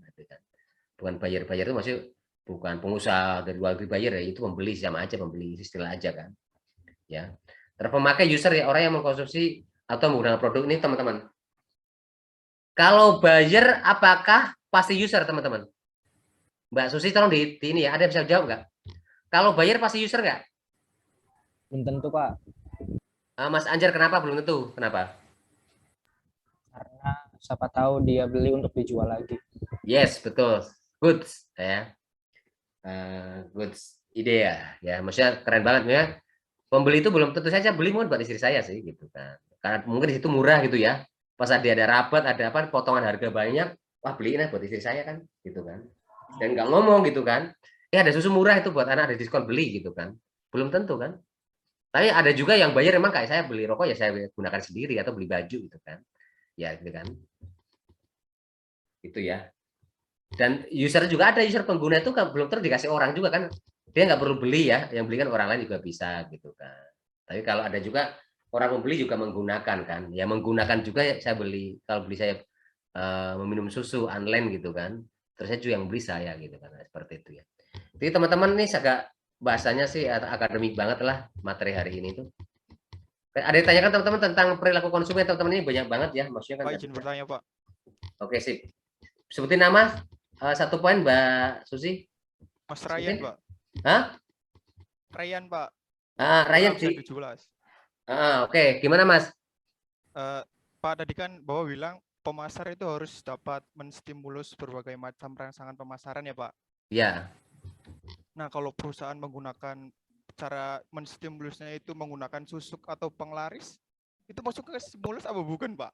bukan buyer itu maksudnya bukan pengusaha dari luar negeri bayar ya itu pembeli sama aja pembeli istilah aja kan ya terpemakai user ya orang yang mengkonsumsi atau menggunakan produk ini teman-teman kalau buyer apakah pasti user teman-teman Mbak Susi tolong di ini ya ada bisa jawab nggak kalau buyer pasti user nggak belum tentu Pak Mas Anjar kenapa belum tentu kenapa karena siapa tahu dia beli untuk dijual lagi yes betul good ya good ide ya maksudnya keren banget ya Pembeli itu belum tentu saja beli buat istri saya sih gitu kan. Karena mungkin di situ murah gitu ya. Pas ada rabat, ada apa potongan harga banyak, wah beliin lah buat istri saya kan gitu kan. Dan nggak ngomong gitu kan. Ada susu murah itu buat anak, ada diskon beli gitu kan. Belum tentu kan. Tapi ada juga yang bayar emang kayak saya beli rokok ya saya gunakan sendiri atau beli baju gitu kan. Ya gitu kan. Itu ya. Dan user juga ada user pengguna itu kan belum tentu dikasih orang juga kan. Dia nggak perlu beli ya, yang beli kan orang lain juga bisa gitu kan. Tapi kalau ada juga orang membeli juga menggunakan kan. Ya menggunakan juga ya, saya beli. Kalau beli saya meminum susu online gitu kan. Terus saya juga yang beli saya gitu kan. Seperti itu ya. Jadi teman-teman nih agak bahasanya sih akademik banget lah materi hari ini tuh. Ada yang tanyakan teman-teman tentang perilaku konsumen, teman-teman ini banyak banget ya, maksudnya kan. Pak, izin bertanya, Pak. Oke sip. Sebutin nama satu poin Mbak Susi. Mas Ryan, Sebutin. Pak. Hah? Ryan, Pak. Ryan Absen sih. 17. Oke. Gimana Mas? Pak tadi kan Bapak bilang pemasar itu harus dapat menstimulus berbagai macam rangsangan pemasaran ya, Pak. Ya. Nah, kalau perusahaan menggunakan cara menstimulusnya itu menggunakan susuk atau penglaris, itu masuk ke stimulus apa bukan, Pak?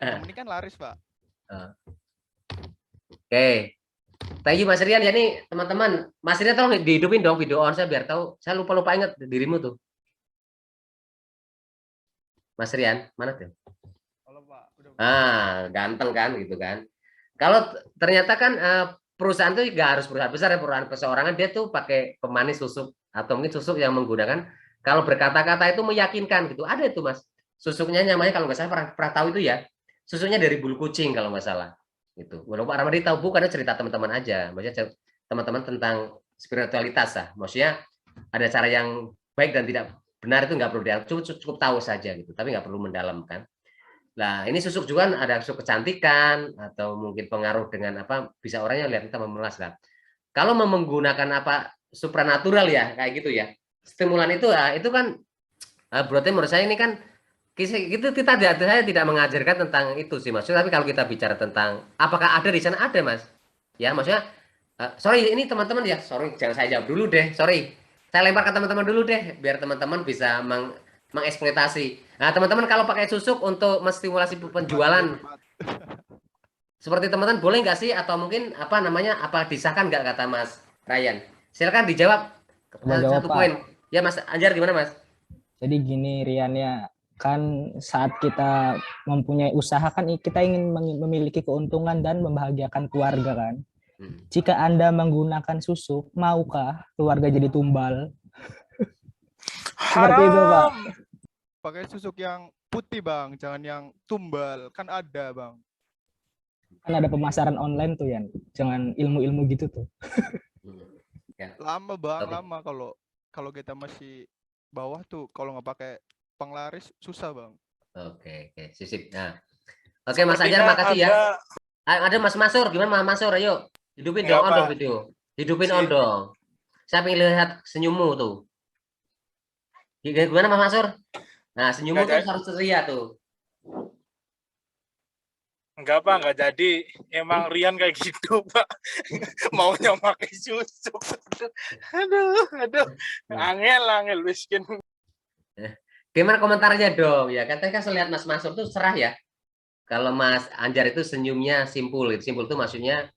Yang ini kan laris, Pak. Oke. Thank you Mas Rian ya nih teman-teman. Mas Rian tolong dihidupin dong video on saya biar tahu. Saya lupa ingat dirimu tuh. Mas Rian, mana tuh? Halo, Pak. Ganteng kan gitu kan. Kalau ternyata kan perusahaan itu nggak harus perusahaan besar ya, perusahaan perseorangan dia tuh pakai pemanis susuk atau mungkin susuk yang menggunakan kalau berkata-kata itu meyakinkan gitu. Ada itu Mas. Susuknya namanya kalau nggak salah pernah tahu itu ya. Susunya dari bulu kucing kalau nggak salah. Itu. Walaupun Pak Ramadi tahu bukan cerita teman-teman aja. Maksudnya teman-teman tentang spiritualitas lah. Maksudnya ada cara yang baik dan tidak benar itu nggak perlu cukup tahu saja gitu. Tapi nggak perlu mendalamkan. Nah, ini susuk juga ada susuk kecantikan atau mungkin pengaruh dengan apa bisa orangnya lihat kita memelas lah. Kalau menggunakan apa supranatural ya kayak gitu ya. Stimulan itu kan berarti menurut saya ini kan saya tidak mengajarkan tentang itu sih Mas. Tapi kalau kita bicara tentang apakah ada di sana ada Mas. Ya, maksudnya sorry ini teman-teman ya, sorry jangan saya jawab dulu deh. Sorry. Saya lempar ke teman-teman dulu deh biar teman-teman bisa mengeksploitasi. Nah, teman-teman kalau pakai susuk untuk menstimulasi penjualan seperti teman-teman boleh nggak sih atau mungkin apa namanya apa disahkan nggak kata Mas Ryan? Silakan dijawab Jawab, satu Pak. poin. Ya Mas Anjar gimana Mas? Jadi gini Rian ya, kan saat kita mempunyai usaha kan kita ingin memiliki keuntungan dan membahagiakan keluarga kan. Jika Anda menggunakan susuk, maukah keluarga jadi tumbal? Seperti itu, Pak. Pakai susuk yang putih, Bang, jangan yang tumbal. Kan ada, Bang. Kan ada pemasaran online tuh ya. Jangan ilmu-ilmu gitu tuh. Lama, Bang, lama kalau kita masih bawah tuh kalau nggak pakai penglaris susah, Bang. Oke, sisip. Nah. Oke, Mas Anjar makasih ya. Ada Mas Masur, gimana Mas Masur? Ayo, hidupin dong on dong video. Hidupin on dong. Saya pengen lihat senyummu tuh. Gimana Mas Masur? Nah, senyummu tuh harus ceria tuh. Enggak Pak, enggak jadi. Emang Rian kayak gitu Pak. Maunya pakai susuk. Aduh. Angel miskin. Gimana komentarnya dong? Ya, katanya kan saya lihat Mas Masur tuh serah ya. Kalau Mas Anjar itu senyumnya simpul. Simpul itu maksudnya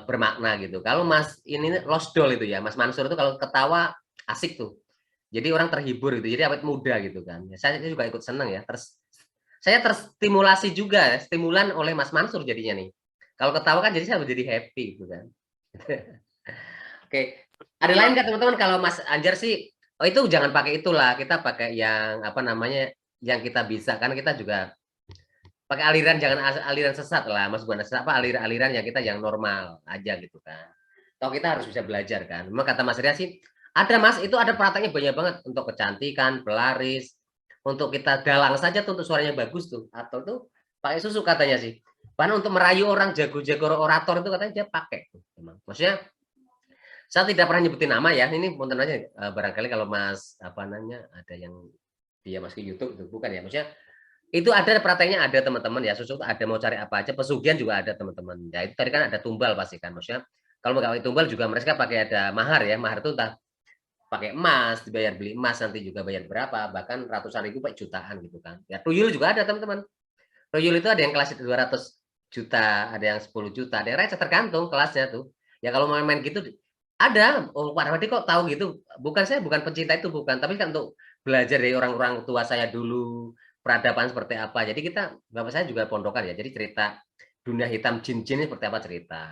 bermakna gitu. Kalau Mas ini lost doll itu ya, Mas Mansur itu kalau ketawa asik tuh. Jadi orang terhibur gitu. Jadi awet muda gitu kan. Ya, saya juga ikut seneng ya. Saya terstimulasi juga, stimulan oleh Mas Mansur jadinya nih. Kalau ketawa kan jadi saya menjadi happy gitu kan. Oke. Ada lain nggak teman-teman kalau Mas Anjar sih, oh itu jangan pakai itulah. Kita pakai yang apa namanya, yang kita bisa. Karena kita juga pakai aliran, jangan aliran sesat lah. Mas bukan sesat, apa aliran yang kita yang normal aja gitu kan. Toh kita harus bisa belajar kan. Memang kata Mas Ria sih, ada Mas, itu ada prakteknya banyak banget untuk kecantikan, pelaris, untuk kita dalang saja tuh untuk suaranya bagus tuh, atau tuh pakai susu katanya sih. Bahkan untuk merayu orang jago-jago orator itu katanya dia pakai. Maksudnya saya tidak pernah nyebutin nama ya. Ini punten aja barangkali kalau Mas apa namanya ada yang dia masuk YouTube itu bukan ya. Maksudnya itu ada prakteknya ada teman-teman ya. Susu ada mau cari apa aja, pesugihan juga ada teman-teman. Ya itu tadi kan ada tumbal pasti kan. Maksudnya kalau nggak pakai tumbal juga mereka pakai ada mahar ya. Mahar itu entah pakai emas, dibayar beli emas, nanti juga bayar berapa, bahkan ratusan ribu, Pak, jutaan gitu kan. Ya, tuyul juga ada, teman-teman. Tuyul itu ada yang kelas 200 juta, ada yang 10 juta, ada yang receh, tergantung kelasnya tuh. Ya kalau main-main gitu ada. Oh, Pak Rahmadi kok tahu gitu? Bukan, saya bukan pencinta itu, bukan, tapi kan untuk belajar dari orang-orang tua saya dulu, peradaban seperti apa. Jadi kita, bapak saya juga pondokan ya. Jadi cerita dunia hitam jin-jin ini seperti apa cerita.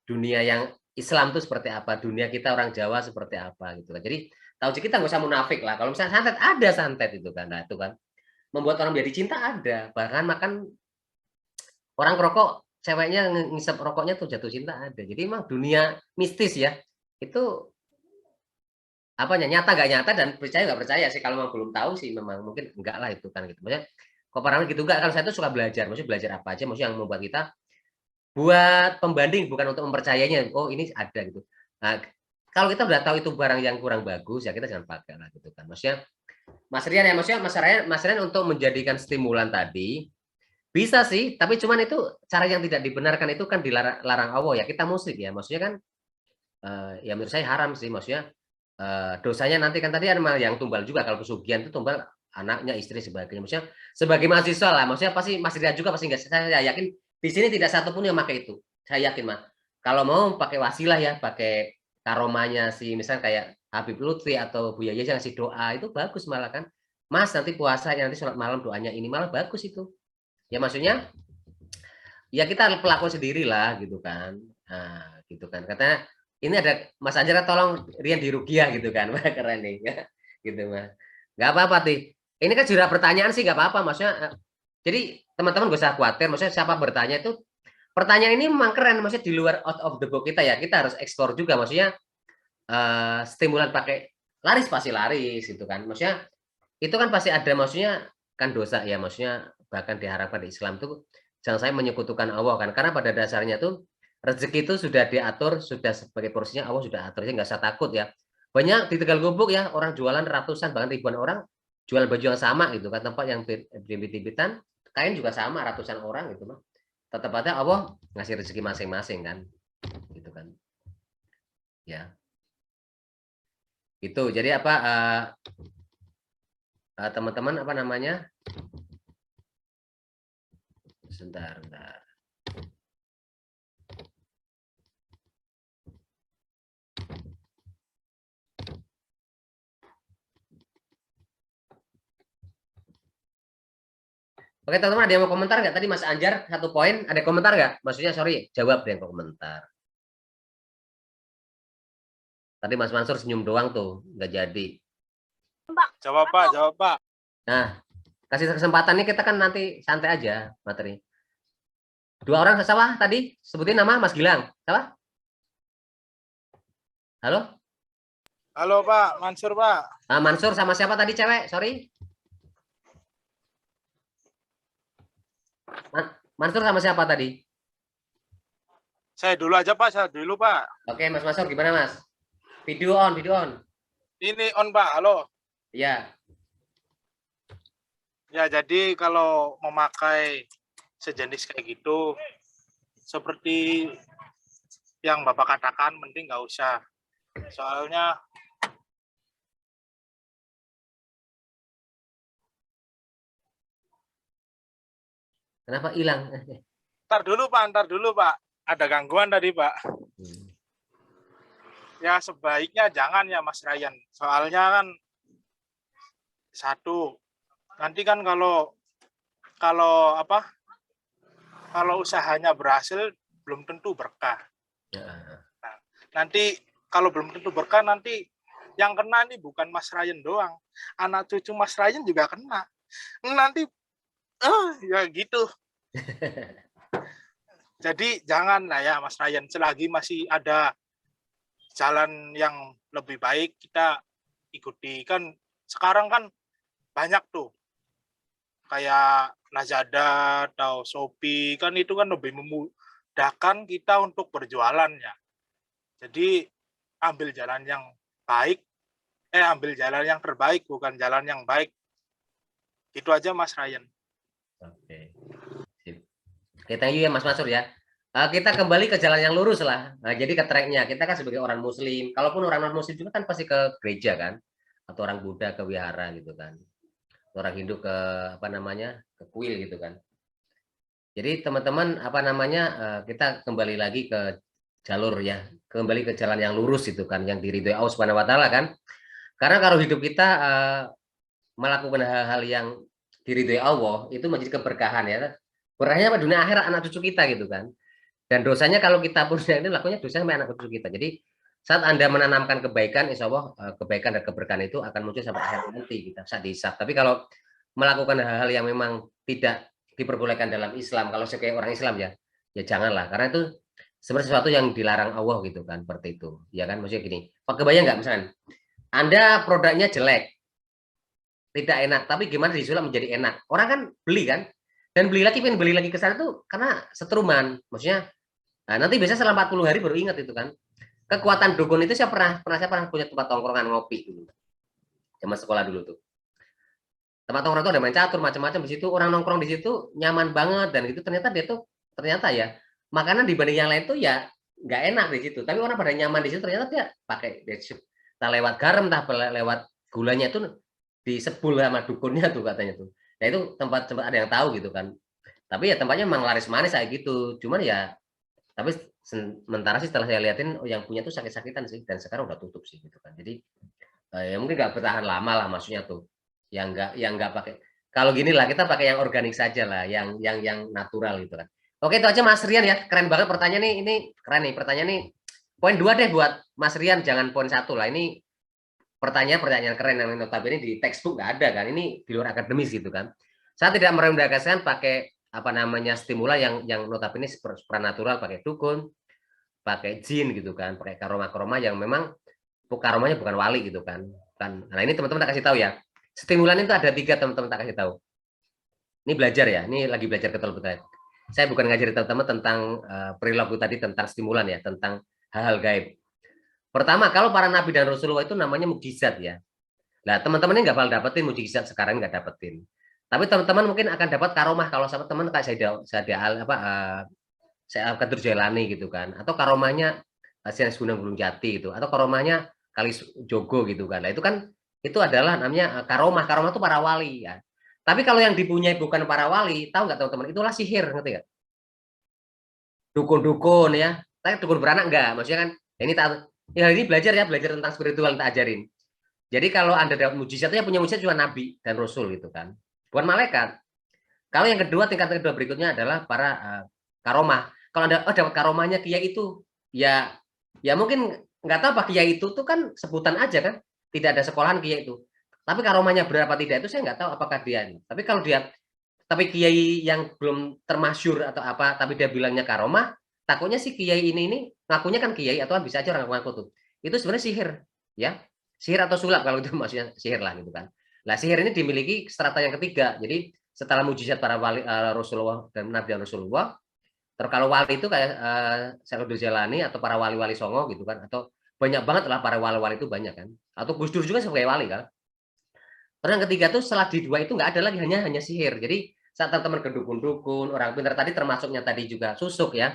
Dunia yang Islam itu seperti apa, dunia kita orang Jawa seperti apa gitu kan. Jadi tahu kita nggak usah munafik lah. Kalau misalnya santet, ada santet itu kan. Nah, itu kan membuat orang menjadi cinta ada. Bahkan makan orang perokok, ceweknya ngisap rokoknya tuh jatuh cinta ada. Jadi memang dunia mistis ya. Itu apanya, nyata nggak nyata dan percaya nggak percaya sih. Kalau memang belum tahu sih memang mungkin enggak lah itu kan gitu. Maksudnya kok parah gitu enggak, kalau saya tuh suka belajar. Maksudnya belajar apa aja, maksudnya yang membuat kita buat pembanding, bukan untuk mempercayainya. Oh, ini ada gitu. Nah, kalau kita udah tahu itu barang yang kurang bagus, ya kita jangan pakai lah gitu kan. Maksudnya Mas Rian ya, maksudnya Mas Rian untuk menjadikan stimulan tadi bisa sih, tapi cuman itu cara yang tidak dibenarkan, itu kan dilarang Allah ya. Kita musik ya, maksudnya kan ya menurut saya haram sih, maksudnya dosanya nanti kan tadi ada yang tumbal juga, kalau pesugihan itu tumbal anaknya, istri, sebagainya. Maksudnya sebagai mahasiswa lah, maksudnya pasti Mas Rian juga pasti nggak, saya yakin di sini tidak satupun yang pakai itu. Saya yakin mah. Kalau mau pakai wasilah ya, pakai karomanya si misalnya kayak Habib Lutfi atau Buya Yahya yang ngasih doa, itu bagus malah kan. Mas nanti puasa, nanti sholat malam doanya ini, malah bagus itu. Ya maksudnya ya kita pelaku sendiri lah gitu kan. Nah, gitu kan. Katanya ini ada Mas Anjara, tolong Rian di Rukiah gitu kan. Wah, keren nih. Gitu mah. Nggak apa-apa sih. Ini kan sudah pertanyaan sih nggak apa-apa, maksudnya. Jadi teman-teman gak usah khawatir, maksudnya siapa bertanya itu, pertanyaan ini memang keren, maksudnya di luar out of the box kita ya, kita harus explore juga, maksudnya stimulan pakai laris pasti laris gitu kan, maksudnya itu kan pasti ada, maksudnya kan dosa ya, maksudnya bahkan diharapkan di Islam tuh jangan saya menyekutukan Allah kan, karena pada dasarnya tuh rezeki itu sudah diatur, sudah sebagai porsinya Allah sudah atur, jadi nggak usah takut ya. Banyak di Tegal Gubuk ya, orang jualan ratusan bahkan ribuan orang jual baju yang sama gitu kan, tempat yang bibit-bibitan kain juga sama ratusan orang gitu mah, tetap ada Allah ngasih rezeki masing-masing kan, gitu kan ya. Itu jadi apa, teman-teman apa namanya, sebentar. Oke teman-teman, ada yang mau komentar nggak? Tadi Mas Anjar satu poin, ada komentar nggak? Maksudnya sorry, jawab deh yang komentar. Tadi Mas Mansur senyum doang tuh, nggak jadi. Jawab Pak, jawab Pak. Nah, kasih kesempatan nih, kita kan nanti santai aja materi. Dua orang siapa tadi? Sebutin nama Mas Gilang. Siapa? Halo? Halo Pak, Mansur Pak. Mansur sama siapa tadi cewek? Sorry. Mansur sama siapa tadi? Saya dulu aja Pak, saya dulu Pak. Oke, Mas Mansur gimana Mas? Video on, video on. Ini on Pak, halo. Iya. Ya jadi kalau memakai sejenis kayak gitu, seperti yang Bapak katakan, mending nggak usah. Soalnya Kenapa hilang? ntar dulu Pak. Ada gangguan tadi Pak. Ya sebaiknya jangan ya Mas Ryan. Soalnya kan satu, nanti kan kalau usahanya berhasil belum tentu berkah. Nah, nanti kalau belum tentu berkah, nanti yang kena nih bukan Mas Ryan doang, anak cucu Mas Ryan juga kena. Nanti ya gitu. Jadi jangan lah ya Mas Ryan, selagi masih ada jalan yang lebih baik kita ikuti. Kan sekarang kan banyak tuh kayak Lazada atau Shopee, kan itu kan lebih memudahkan kita untuk berjualannya. Jadi ambil jalan yang baik, ambil jalan yang terbaik, bukan jalan yang baik. Gitu aja Mas Ryan. Oke. Sip. Oke, thank you ya Mas Mansur ya. Kita kembali ke jalan yang lurus lah. Nah, jadi ke tracknya. Kita kan sebagai orang Muslim, kalaupun orang non Muslim juga kan pasti ke gereja kan, atau orang Buddha ke wihara gitu kan, orang Hindu ke apa namanya ke kuil gitu kan. Jadi teman-teman apa namanya kita kembali lagi ke jalur ya, kembali ke jalan yang lurus itu kan, yang diridhoi Allah Subhanahu Wa Taala kan. Karena kalau hidup kita melakukan hal-hal yang diridhoi Allah itu menjadi keberkahan ya. Berkahnya apa dunia akhirat anak cucu kita gitu kan. Dan dosanya kalau kita pun ini lakunya dosa sama anak cucu kita. Jadi saat Anda menanamkan kebaikan, insya Allah kebaikan dan keberkahan itu akan muncul sampai akhir nanti kita saat dihisab. Tapi kalau melakukan hal-hal yang memang tidak diperbolehkan dalam Islam, kalau sebagai orang Islam ya, ya janganlah. Karena itu sebenarnya sesuatu yang dilarang Allah gitu kan, seperti itu. Ya kan, maksudnya gini. Pak kebayang nggak misalnya, Anda produknya jelek, tidak enak, tapi gimana disulap menjadi enak? Orang kan beli kan, dan beli lagi, pengen beli lagi ke sana tuh karena setruman, maksudnya. Nah, nanti biasanya selama 40 hari baru ingat itu kan. Kekuatan dukun itu saya pernah punya tempat tongkrongan ngopi dulu. Zaman sekolah dulu tuh. Tempat tongkrong itu ada main catur macam-macam di situ, orang nongkrong di situ nyaman banget dan itu ternyata dia tuh ya makanan dibanding yang lain tuh ya nggak enak di situ. Tapi orang pada nyaman di situ ternyata dia pakai tak lewat garam tak lewat gulanya itu disebul sama dukunnya tuh katanya tuh. Nah itu tempat ada yang tahu gitu kan. Tapi ya tempatnya memang laris manis kayak gitu. Cuman ya tapi sementara sih setelah saya liatin yang punya tuh sakit-sakitan sih dan sekarang udah tutup sih gitu kan. Jadi ya mungkin nggak bertahan lama lah maksudnya tuh. Yang nggak pakai. Kalau gini lah kita pakai yang organik saja lah, yang natural gitu kan. Oke itu aja Mas Rian ya, keren banget pertanyaan nih. Ini keren nih pertanyaan nih. Poin 2 deh buat Mas Rian, jangan poin 1 lah. Ini pertanyaan keren yang notabene di textbook nggak ada kan. Ini di luar akademis gitu kan. Saya tidak merendahkan pakai apa namanya stimulan yang notabene supranatural, pakai dukun, pakai jin gitu kan, pakai karoma yang memang karomanya bukan wali gitu kan. Nah ini teman-teman tak kasih tahu ya. Stimulan itu ada 3 teman-teman tak kasih tahu. Ini belajar ya, ini lagi belajar betul-betul. Saya bukan ngajarin teman-teman tentang perilaku tadi tentang stimulan ya, tentang hal-hal gaib. Pertama, kalau para nabi dan Rasulullah itu namanya mukjizat ya. Nah teman-teman ini nggak bakal dapetin mukjizat sekarang, nggak dapetin. Tapi teman-teman mungkin akan dapat karomah kalau sama teman kayak saya Qadir Jailani gitu kan, atau karomahnya Syekh Gunung Jati gitu, atau karomahnya Kali Jogo gitu kan. Nah itu kan itu adalah namanya karomah itu para wali ya. Tapi kalau yang dipunyai bukan para wali, tahu nggak teman-teman? Itulah sihir, ngerti nggak? Dukun-dukun ya, tapi dukun beranak enggak, maksudnya kan ini belajar tentang spiritual tak ajarin. Jadi kalau Anda dapat mujizat, yang punya mujizat cuma nabi dan rasul gitu kan. Bukan malaikat. Kalau yang kedua, tingkat kedua berikutnya adalah para karomah. Kalau Anda dapat karomahnya kiai itu, ya mungkin nggak tahu apa kiai itu tuh kan sebutan aja kan, tidak ada sekolahan kiai itu. Tapi karomahnya berapa tidak itu saya nggak tahu apakah dia ini. Tapi kiai yang belum termasyur atau apa, tapi dia bilangnya karomah, takutnya si kiai ini ngakunya kan kiai atau bisa aja orang ngaku tuh. Itu sebenarnya sihir, ya. Sihir atau sulap kalau itu maksudnya sihir lah gitu kan. Nah, sihir ini dimiliki strata yang ketiga. Jadi setelah mujizat para wali Rasulullah dan Nabi Rasulullah, terus kalau wali itu kayak Syekh Jailani atau para wali-wali Songo gitu kan, atau banyak banget lah para wali-wali itu banyak kan. Atau Gus Dur juga sebagai wali kan. Terus yang ketiga tuh setelah di 2 itu nggak ada lagi hanya sihir. Jadi saat teman-teman ke dukun-dukun, orang pintar tadi termasuknya tadi juga susuk ya.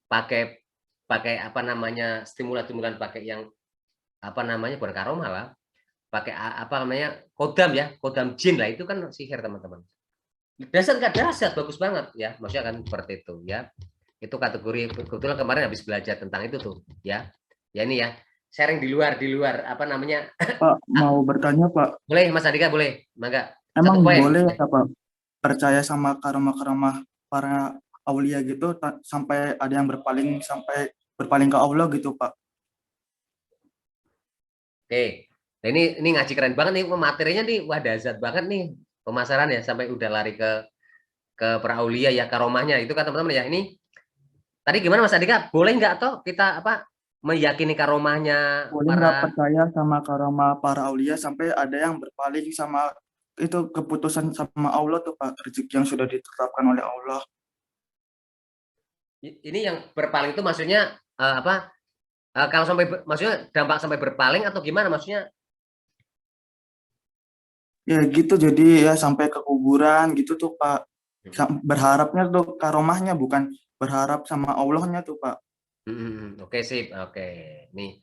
Pakai apa namanya stimulan pakai yang apa namanya bukan karomah lah. Pakai apa namanya kodam jin lah, itu kan sihir teman-teman. Dasar nggak dasar, bagus banget ya, maksudnya kan seperti itu ya. Itu kategori, kebetulan kemarin habis belajar tentang itu tuh ya. Ya ini ya, sharing di luar apa namanya. Pak, mau bertanya Pak. Boleh Mas Andika, boleh, mangga. Emang boleh ya Pak percaya sama karomah para aulia gitu sampai ada yang berpaling ke Allah gitu Pak? Oke. Nah ini ngaji keren banget nih, materinya nih wah dahsyat banget nih pemasaran ya, sampai udah lari ke para aulia ya, karomahnya itu kan teman-teman ya. Ini tadi gimana Mas Andika, boleh nggak atau kita meyakini karomahnya? Boleh nggak percaya sama karomah para aulia sampai ada yang berpaling sama itu keputusan sama Allah tuh Pak, rezeki yang sudah ditetapkan oleh Allah. Ini yang berpaling itu maksudnya kalau sampai maksudnya dampak sampai berpaling atau gimana maksudnya? Ya gitu, jadi ya sampai ke kuburan gitu tuh Pak. Berharapnya tuh karomahnya bukan berharap sama Allahnya tuh Pak. Oke sip, oke. Nih,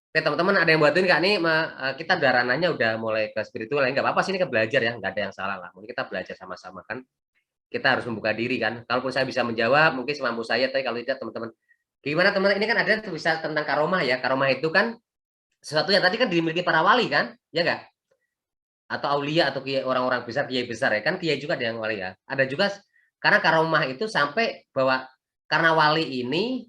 oke teman-teman ada yang bantuin nggak nih? Kita udah ranahnya udah mulai ke spiritual ya, nggak apa-apa sih ini ke belajar ya, nggak ada yang salah lah. Mungkin kita belajar sama-sama kan. Kita harus membuka diri kan. Kalaupun saya bisa menjawab, mungkin semampu saya, tapi kalau tidak teman-teman, gimana teman? Ini kan ada tulisan tentang karomah ya. Karomah itu kan sesuatu yang tadi kan dimiliki para wali kan, ya nggak? Atau aulia atau orang-orang besar, kiai besar ya kan, kiai juga ada yang wali ya. Ada juga karena karomah itu sampai bahwa karena wali ini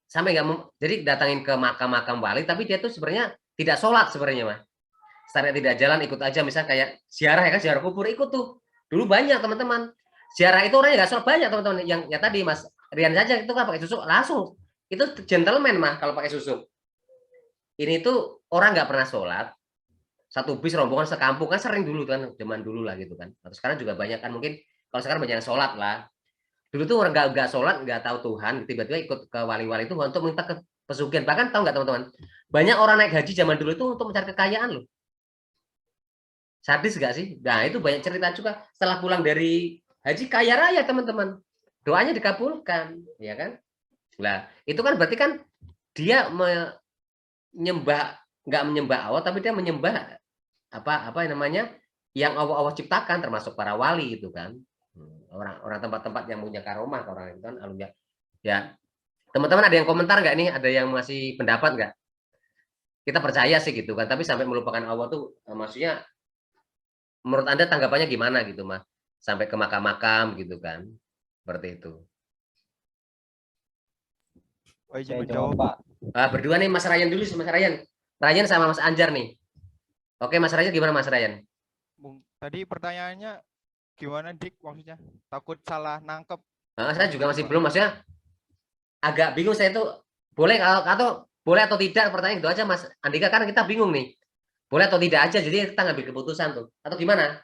sampai nggak jadi datangin ke makam-makam wali, tapi dia tuh sebenarnya tidak sholat sebenarnya mah. Secara tidak jalan ikut aja, misalnya kayak ziarah ya kan, ziarah kubur ikut tuh. Dulu banyak teman-teman. Ziarah itu orangnya nggak sholat banyak teman-teman. Yang ya tadi Mas Rian saja itu kan pakai susuk langsung. Itu gentleman mah kalau pakai susuk. Ini tuh orang nggak pernah sholat. Satu bis rombongan sekampung kan sering dulu kan, zaman dulu lah gitu kan. Atau sekarang juga banyak kan, mungkin kalau sekarang banyak yang sholat lah. Dulu tuh orang nggak sholat, nggak tahu Tuhan, tiba-tiba ikut ke wali-wali itu untuk minta ke pesugihan. Bahkan tahu nggak teman-teman, banyak orang naik haji zaman dulu itu untuk mencari kekayaan loh. Sadis nggak sih? Nah itu banyak cerita juga. Setelah pulang dari haji kaya raya teman-teman, doanya dikabulkan, ya kan? Nah itu kan berarti kan dia menyembah, nggak menyembah Allah, tapi dia menyembah apa namanya yang Allah ciptakan, termasuk para wali itu kan. Orang-orang tempat-tempat yang punya karomah, orang itu kan alumni ya. Teman-teman ada yang komentar nggak nih? Ada yang masih pendapat nggak? Kita percaya sih gitu kan, tapi sampai melupakan Allah tuh maksudnya menurut Anda tanggapannya gimana gitu Mas? Sampai ke makam-makam gitu kan. Seperti itu. Pak izin Saya menjawab, jawab, Pak. Pak. Berdua nih Mas Ryan dulu sih, Mas Ryan. Ryan sama Mas Anjar nih. Oke Mas Ryan gimana Mas Ryan? Tadi pertanyaannya gimana Dik maksudnya? Takut salah nangkep. Saya juga masih Pak. belum, maksudnya agak bingung saya tuh boleh atau boleh atau tidak, pertanyaan itu aja Mas Andika, kan kita bingung nih. Boleh atau tidak aja, jadi kita ngambil keputusan tuh. Atau gimana?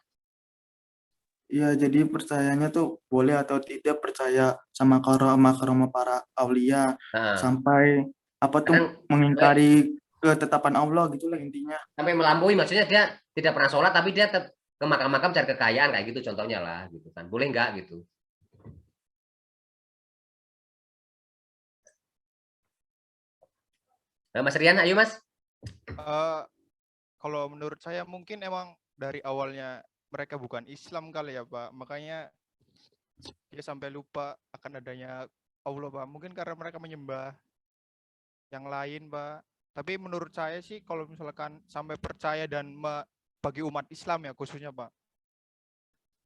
Iya, jadi percayanya tuh boleh atau tidak percaya sama karomah para aulia Nah, sampai apa tuh kadang mengingkari ketetapan Allah gitulah intinya. sampai melampaui, maksudnya dia tidak pernah sholat tapi dia ke makam-makam cari kekayaan kayak gitu contohnya lah gitu kan. Boleh nggak gitu? Nah, Mas Rian, ayo Mas. Kalau menurut saya mungkin emang dari awalnya mereka bukan Islam kali ya Pak, makanya dia sampai lupa akan adanya Allah Pak. Mungkin karena mereka menyembah yang lain Pak. Tapi menurut saya sih kalau misalkan sampai percaya dan bagi umat Islam ya khususnya Pak,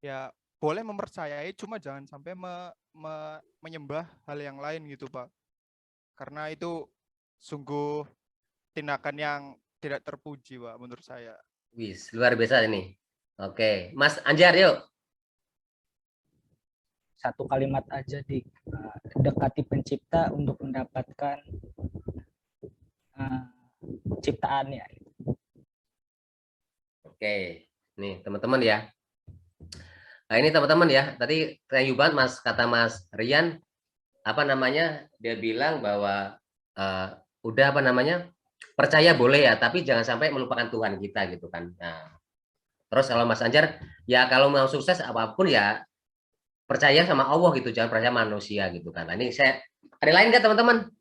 ya boleh mempercayai, cuma jangan sampai menyembah hal yang lain gitu Pak. Karena itu sungguh tindakan yang tidak terpuji Pak menurut saya. Wis, luar biasa ini. Oke, Mas Anjar yuk. Satu kalimat aja, Dik. Dekati pencipta untuk mendapatkan ciptaannya. Oke, nih teman-teman ya. Nah ini teman-teman ya, tadi thank you banget Mas, kata Mas Rian, apa namanya, dia bilang bahwa udah apa namanya, percaya boleh ya, tapi jangan sampai melupakan Tuhan kita gitu kan. Nah, terus kalau Mas Anjar, ya kalau mau sukses apapun ya percaya sama Allah gitu, jangan percaya manusia gitu kan. Nah ini saya, ada lain nggak teman-teman?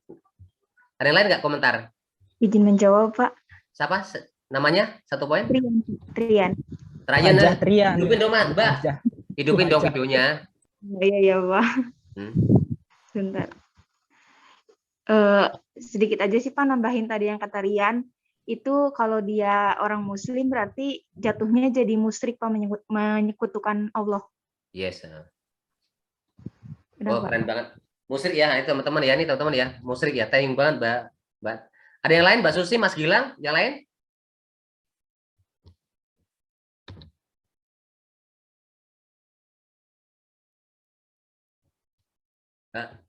Ada yang lain nggak komentar? Izin menjawab, Pak. Siapa namanya? Satu poin? Trian. Trian, Trian. hidupin dong Mbak. Hidupin dong videonya. Iya, Pak. Sebentar. Sedikit aja sih Pak, nambahin tadi yang kata Rian. Itu kalau dia orang muslim berarti jatuhnya jadi musyrik Pak, menyekutukan Allah. Yes. Udah, Oh, Pak. keren banget. Musyrik ya, itu teman-teman ya, ini teman-teman ya. Musyrik ya, thank banget Mbak. Ada yang lain, Mbak Susi, Mas Gilang, yang lain? Nah.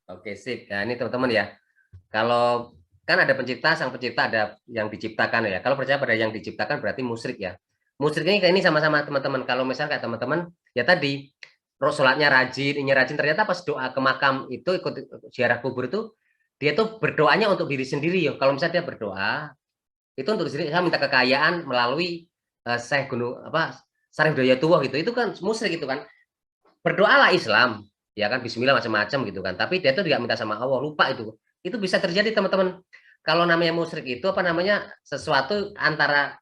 Oke, sip. Nah, ini teman-teman ya. Kalau kan ada pencipta, sang pencipta, ada yang diciptakan ya. Kalau percaya pada yang diciptakan berarti musyrik ya. Musyriknya kayak ini sama-sama teman-teman. Kalau misalnya kayak teman-teman ya tadi sholatnya rajin, ini rajin, ternyata pas doa ke makam itu ikut ziarah kubur itu dia tuh berdoanya untuk diri sendiri ya. Kalau misalnya dia berdoa itu untuk diri sendiri, saya minta kekayaan melalui Syekh Gunung apa Syarif Hidayatullah gitu. Itu kan musyrik gitu kan. Berdoalah Islam, ya kan bismillah macam-macam gitu kan. Tapi dia tuh tidak minta sama Allah, lupa itu. Itu bisa terjadi teman-teman. Kalau namanya musyrik itu apa namanya? Sesuatu antara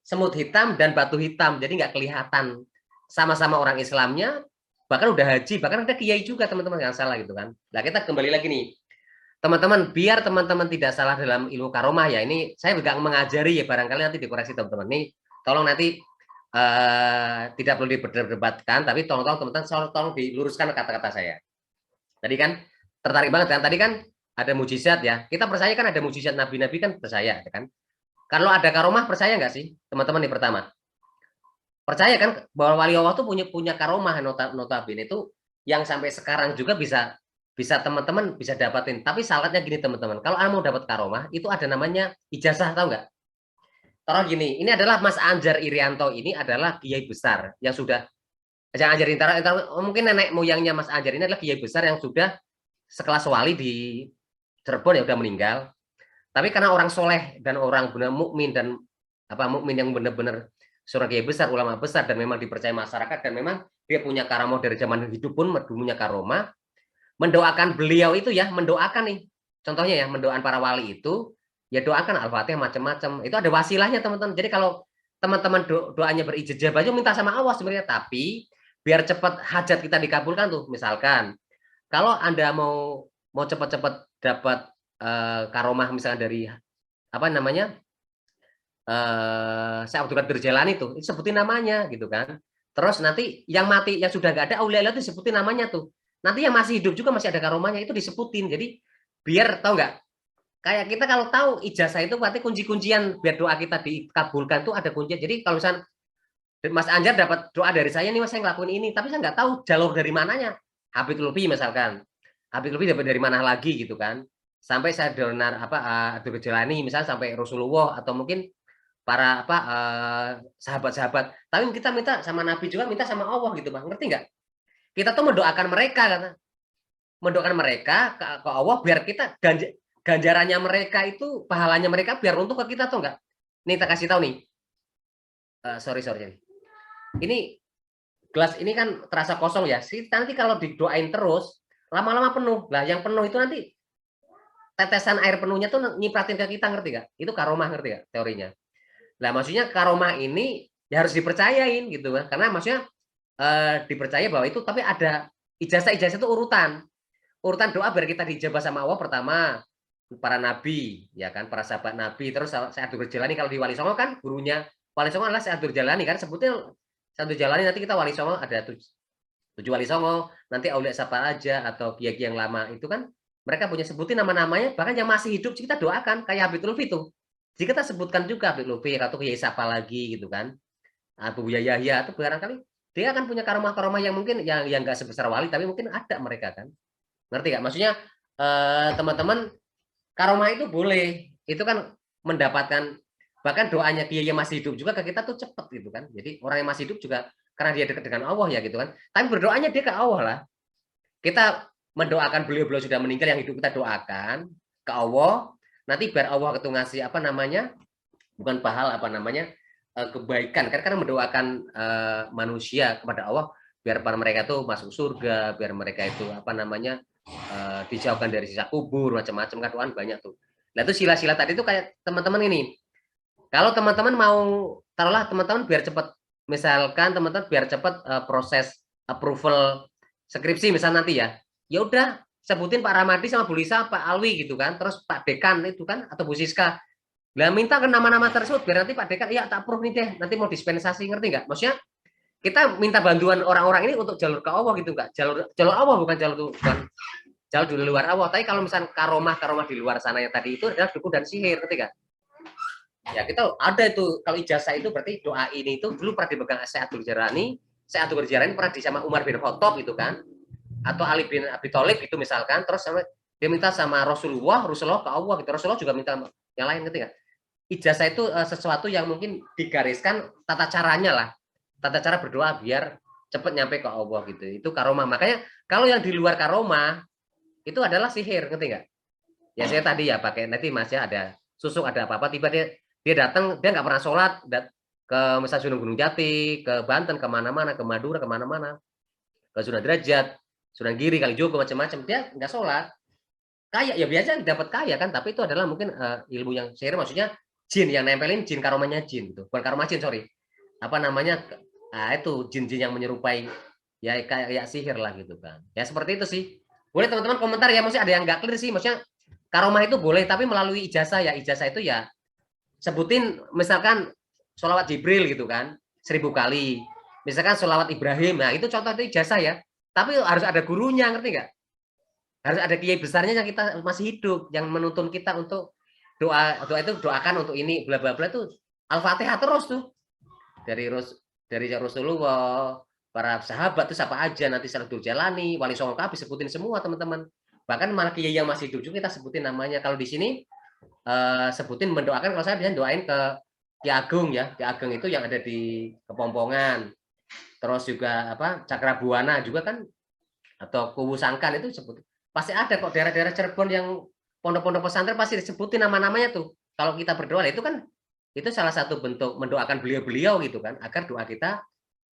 semut hitam dan batu hitam, jadi nggak kelihatan. Sama-sama orang Islamnya, bahkan udah haji, bahkan ada kiai juga teman-teman, yang salah gitu kan. Nah kita kembali lagi nih, teman-teman, biar teman-teman tidak salah dalam ilmu karomah ya, ini saya juga mengajari ya, barangkali nanti dikoreksi teman-teman. Nih tolong nanti tidak perlu diperdebatkan, tapi tolong teman-teman tolong diluruskan kata-kata saya. Tadi kan tertarik banget kan, tadi kan ada mujizat ya, kita percaya kan ada mujizat nabi-nabi kan, percaya kan. Kalau ada karomah percaya nggak sih teman-teman? Nih pertama, percaya kan bahwa wali Allah tuh punya karomah, notabene itu yang sampai sekarang juga bisa teman-teman bisa dapatin. Tapi syaratnya gini teman-teman, kalau mau dapat karomah itu ada namanya ijazah, tahu nggak? Taruh gini, ini adalah Mas Anjar Irianto, ini adalah kiai besar yang sudah, yang Anjar mungkin nenek moyangnya Mas Anjar ini adalah kiai besar yang sudah sekelas wali di Cirebon, ya udah meninggal. Tapi karena orang soleh dan orang benar mukmin dan apa mukmin yang benar-benar seorang kiai besar, ulama besar, dan memang dipercaya masyarakat, dan memang dia punya karomah dari zaman hidup pun punya karomah, mendoakan beliau itu ya, mendoakan nih, contohnya ya, mendoakan para wali itu, ya doakan Al-Fatihah macam-macam. Itu ada wasilahnya teman-teman. Jadi kalau teman-teman doanya berijazah aja minta sama Allah sebenarnya, tapi biar cepat hajat kita dikabulkan tuh. Misalkan kalau Anda mau cepat-cepat dapat karomah misalnya dari apa namanya? Syekh Abdul Qadir Jailani itu sebutin namanya gitu kan. Terus nanti yang mati, yang sudah nggak ada aulia itu disebutin namanya tuh. Nanti yang masih hidup juga masih ada karomahnya itu disebutin. Jadi biar tahu nggak? Kayak kita kalau tahu ijazah itu berarti kunci-kuncian biar doa kita dikabulkan tuh ada kuncinya. Jadi kalau misalnya Mas Anjar dapat doa dari saya nih, Mas saya ngelakuin ini, tapi saya nggak tahu jalur dari mananya. Habib Lutfi misalkan, Habib Lutfi dapat dari mana lagi gitu kan? Sampai saya donar apa Abdul Jalani misalnya sampai Rasulullah atau mungkin para apa sahabat-sahabat. Tapi kita minta sama Nabi juga, minta sama Allah gitu, Bang. Ngerti nggak? Kita tuh mendoakan mereka kata. Mendoakan mereka ke Allah biar kita ganjarannya mereka itu, pahalanya mereka biar untuk ke kita tuh enggak. Nih kita kasih tahu nih. Sorry. Ini gelas ini kan terasa kosong ya. Nanti kalau didoain terus, lama-lama penuh. Lah yang penuh itu nanti tetesan air penuhnya tuh nyipratin ke kita, ngerti nggak? Itu karomah, ngerti nggak teorinya? Lah maksudnya karomah ini ya harus dipercayain gitu kan. Karena maksudnya dipercaya bahwa itu, tapi ada ijazah-ijazah itu urutan doa biar kita dijabah sama Allah. Pertama para nabi ya kan, para sahabat nabi, terus Syekh Abdul Jalani. Kalau di Wali Songo kan gurunya Wali Songo adalah Syekh Abdul Jalani kan, sebutnya Syekh Abdul Jalani. Nanti kita Wali Songo ada 7 Wali Songo, nanti aulia siapa aja atau kiai yang lama itu kan mereka punya sebutin nama-namanya, bahkan yang masih hidup kita doakan kayak Habib Lutfi itu. Jika kita sebutkan juga Habib Lutfi atau kiai siapa lagi gitu kan, Abu Yahya itu barangkali dia akan punya karomah-karomah yang mungkin yang nggak sebesar wali, tapi mungkin ada mereka kan. Ngerti nggak? Maksudnya teman-teman, karomah itu boleh, itu kan mendapatkan, bahkan doanya dia yang masih hidup juga ke kita tuh cepet gitu kan. Jadi orang yang masih hidup juga karena dia dekat dengan Allah ya gitu kan. Tapi berdoanya dia ke Allah lah. Kita mendoakan beliau sudah meninggal, yang hidup kita doakan ke Allah. Nanti biar Allah itu ngasih apa namanya, bukan pahala apa namanya, kebaikan. Karena mendoakan manusia kepada Allah biar para mereka tuh masuk surga, biar mereka itu apa namanya, dijauhkan dari siksa kubur, macam-macam kan doaan banyak tuh. Nah itu sila-sila tadi itu kayak teman-teman ini. Kalau teman-teman mau, taruhlah teman-teman biar cepat, misalkan teman-teman biar cepat proses approval skripsi misalnya nanti ya udah sebutin Pak Ramadi sama Bu Lisa, Pak Alwi gitu kan, terus Pak Dekan itu kan, atau Bu Siska. Lah minta ke nama-nama tersebut biar nanti Pak Dekan ya tak approve nih deh, nanti mau dispensasi, ngerti nggak? Maksudnya kita minta bantuan orang-orang ini untuk jalur ke Allah gitu, nggak? Jalur Allah, bukan jalur di luar Allah. Tapi kalau misalnya karomah di luar sana yang tadi itu adalah dukun dan sihir, ngerti nggak? Ya kita ada itu, kalau ijazah itu berarti doa ini itu dulu pernah dipegang Syekh Abdul Jalani. Syekh Abdul Jalani pernah sama Umar bin Khattab gitu kan, atau Ali bin Abi Thalib itu misalkan, terus dia minta sama Rasulullah ke Allah gitu. Rasulullah juga minta yang lain, ngerti nggak? ijazah itu sesuatu yang mungkin digariskan tata caranya lah, tata cara berdoa biar cepat nyampe ke Allah gitu. Itu karomah. Makanya kalau yang di luar karomah itu adalah sihir, ngerti nggak? Ya saya tadi ya pakai nanti Mas ya ada susuk ada apa-apa tiba dia datang dia nggak pernah sholat ke misalnya Gunung Jati, ke Banten, kemana-mana, ke Madura, kemana-mana, ke Sunan Derajat, Sunan Giri, Kalijogo macam-macam dia nggak sholat. Kaya ya biasa dapat kaya kan, tapi itu adalah mungkin ilmu yang sihir maksudnya jin yang nempelin jin karomahnya jin gitu. Bukan karomah jin sorry. Apa namanya? Itu jin-jin yang menyerupai ya kayak sihir lah gitu kan. Ya seperti itu sih. Boleh teman-teman komentar ya, maksudnya ada yang nggak clear sih, maksudnya karomah itu boleh tapi melalui ijazah ya. Ijazah itu ya sebutin misalkan sholawat Jibril gitu kan 1000 kali. Misalkan sholawat Ibrahim. Nah, itu contoh itu ijazah ya. Tapi harus ada gurunya, ngerti nggak? Harus ada kiai besarnya yang kita masih hidup yang menuntun kita untuk doa itu doakan untuk ini bla bla bla itu Al-Fatihah terus tuh. Dari Rasulullah, para sahabat itu siapa aja nanti Salatul Jalani, Wali Songo Kapi sebutin semua teman-teman. Bahkan malah kiai yang masih hidup juga kita sebutin namanya. Kalau di sini sebutin mendoakan, kalau saya biasanya doain ke Ki Ageng ya. Ki Ageng itu yang ada di Kepompongan. Terus juga apa Cakrabuana juga kan atau Kuwu Sangkan itu sebutin. Pasti ada kok daerah-daerah Cirebon yang pondok-pondok pesantren pasti disebutin nama-namanya tuh. Kalau kita berdoa itu kan itu salah satu bentuk mendoakan beliau-beliau gitu kan agar doa kita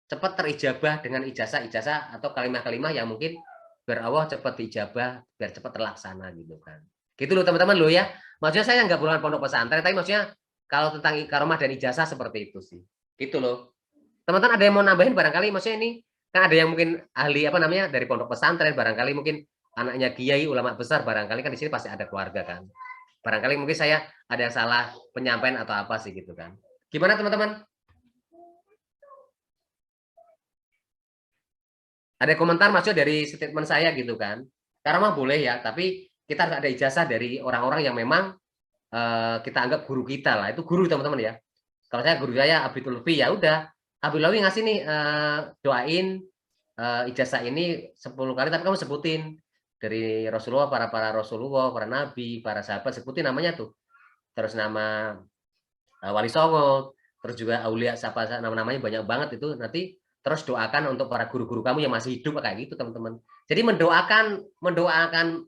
cepat terijabah dengan ijazah-ijazah atau kalimat-kalimat yang mungkin biar Allah cepat diijabah, biar cepat terlaksana gitu kan. Gitu loh teman-teman loh ya. Maksudnya saya nggak berulang pondok pesantren, tapi maksudnya kalau tentang karomah dan ijazah seperti itu sih. Gitu loh. Teman-teman ada yang mau nambahin barangkali maksudnya ini kan ada yang mungkin ahli apa namanya dari pondok pesantren barangkali mungkin anaknya kiai ulama besar barangkali kan di sini pasti ada keluarga kan. Barangkali mungkin saya ada yang salah penyampaian atau apa sih gitu kan. Gimana teman-teman? Ada komentar maksudnya dari statement saya gitu kan. Karena mah boleh ya, tapi kita harus ada ijazah dari orang-orang yang memang kita anggap guru kita lah. Itu guru teman-teman ya. Kalau saya guru saya Abidul Lutfi ya udah. Abidul Lutfi ngasih nih doain ijazah ini 10 kali tapi kamu sebutin dari Rasulullah, para Rasulullah, para nabi, para sahabat sebutin namanya tuh. Terus nama Wali Songo, terus juga aulia siapa nama-namanya banyak banget itu nanti terus doakan untuk para guru-guru kamu yang masih hidup kayak gitu teman-teman. Jadi mendoakan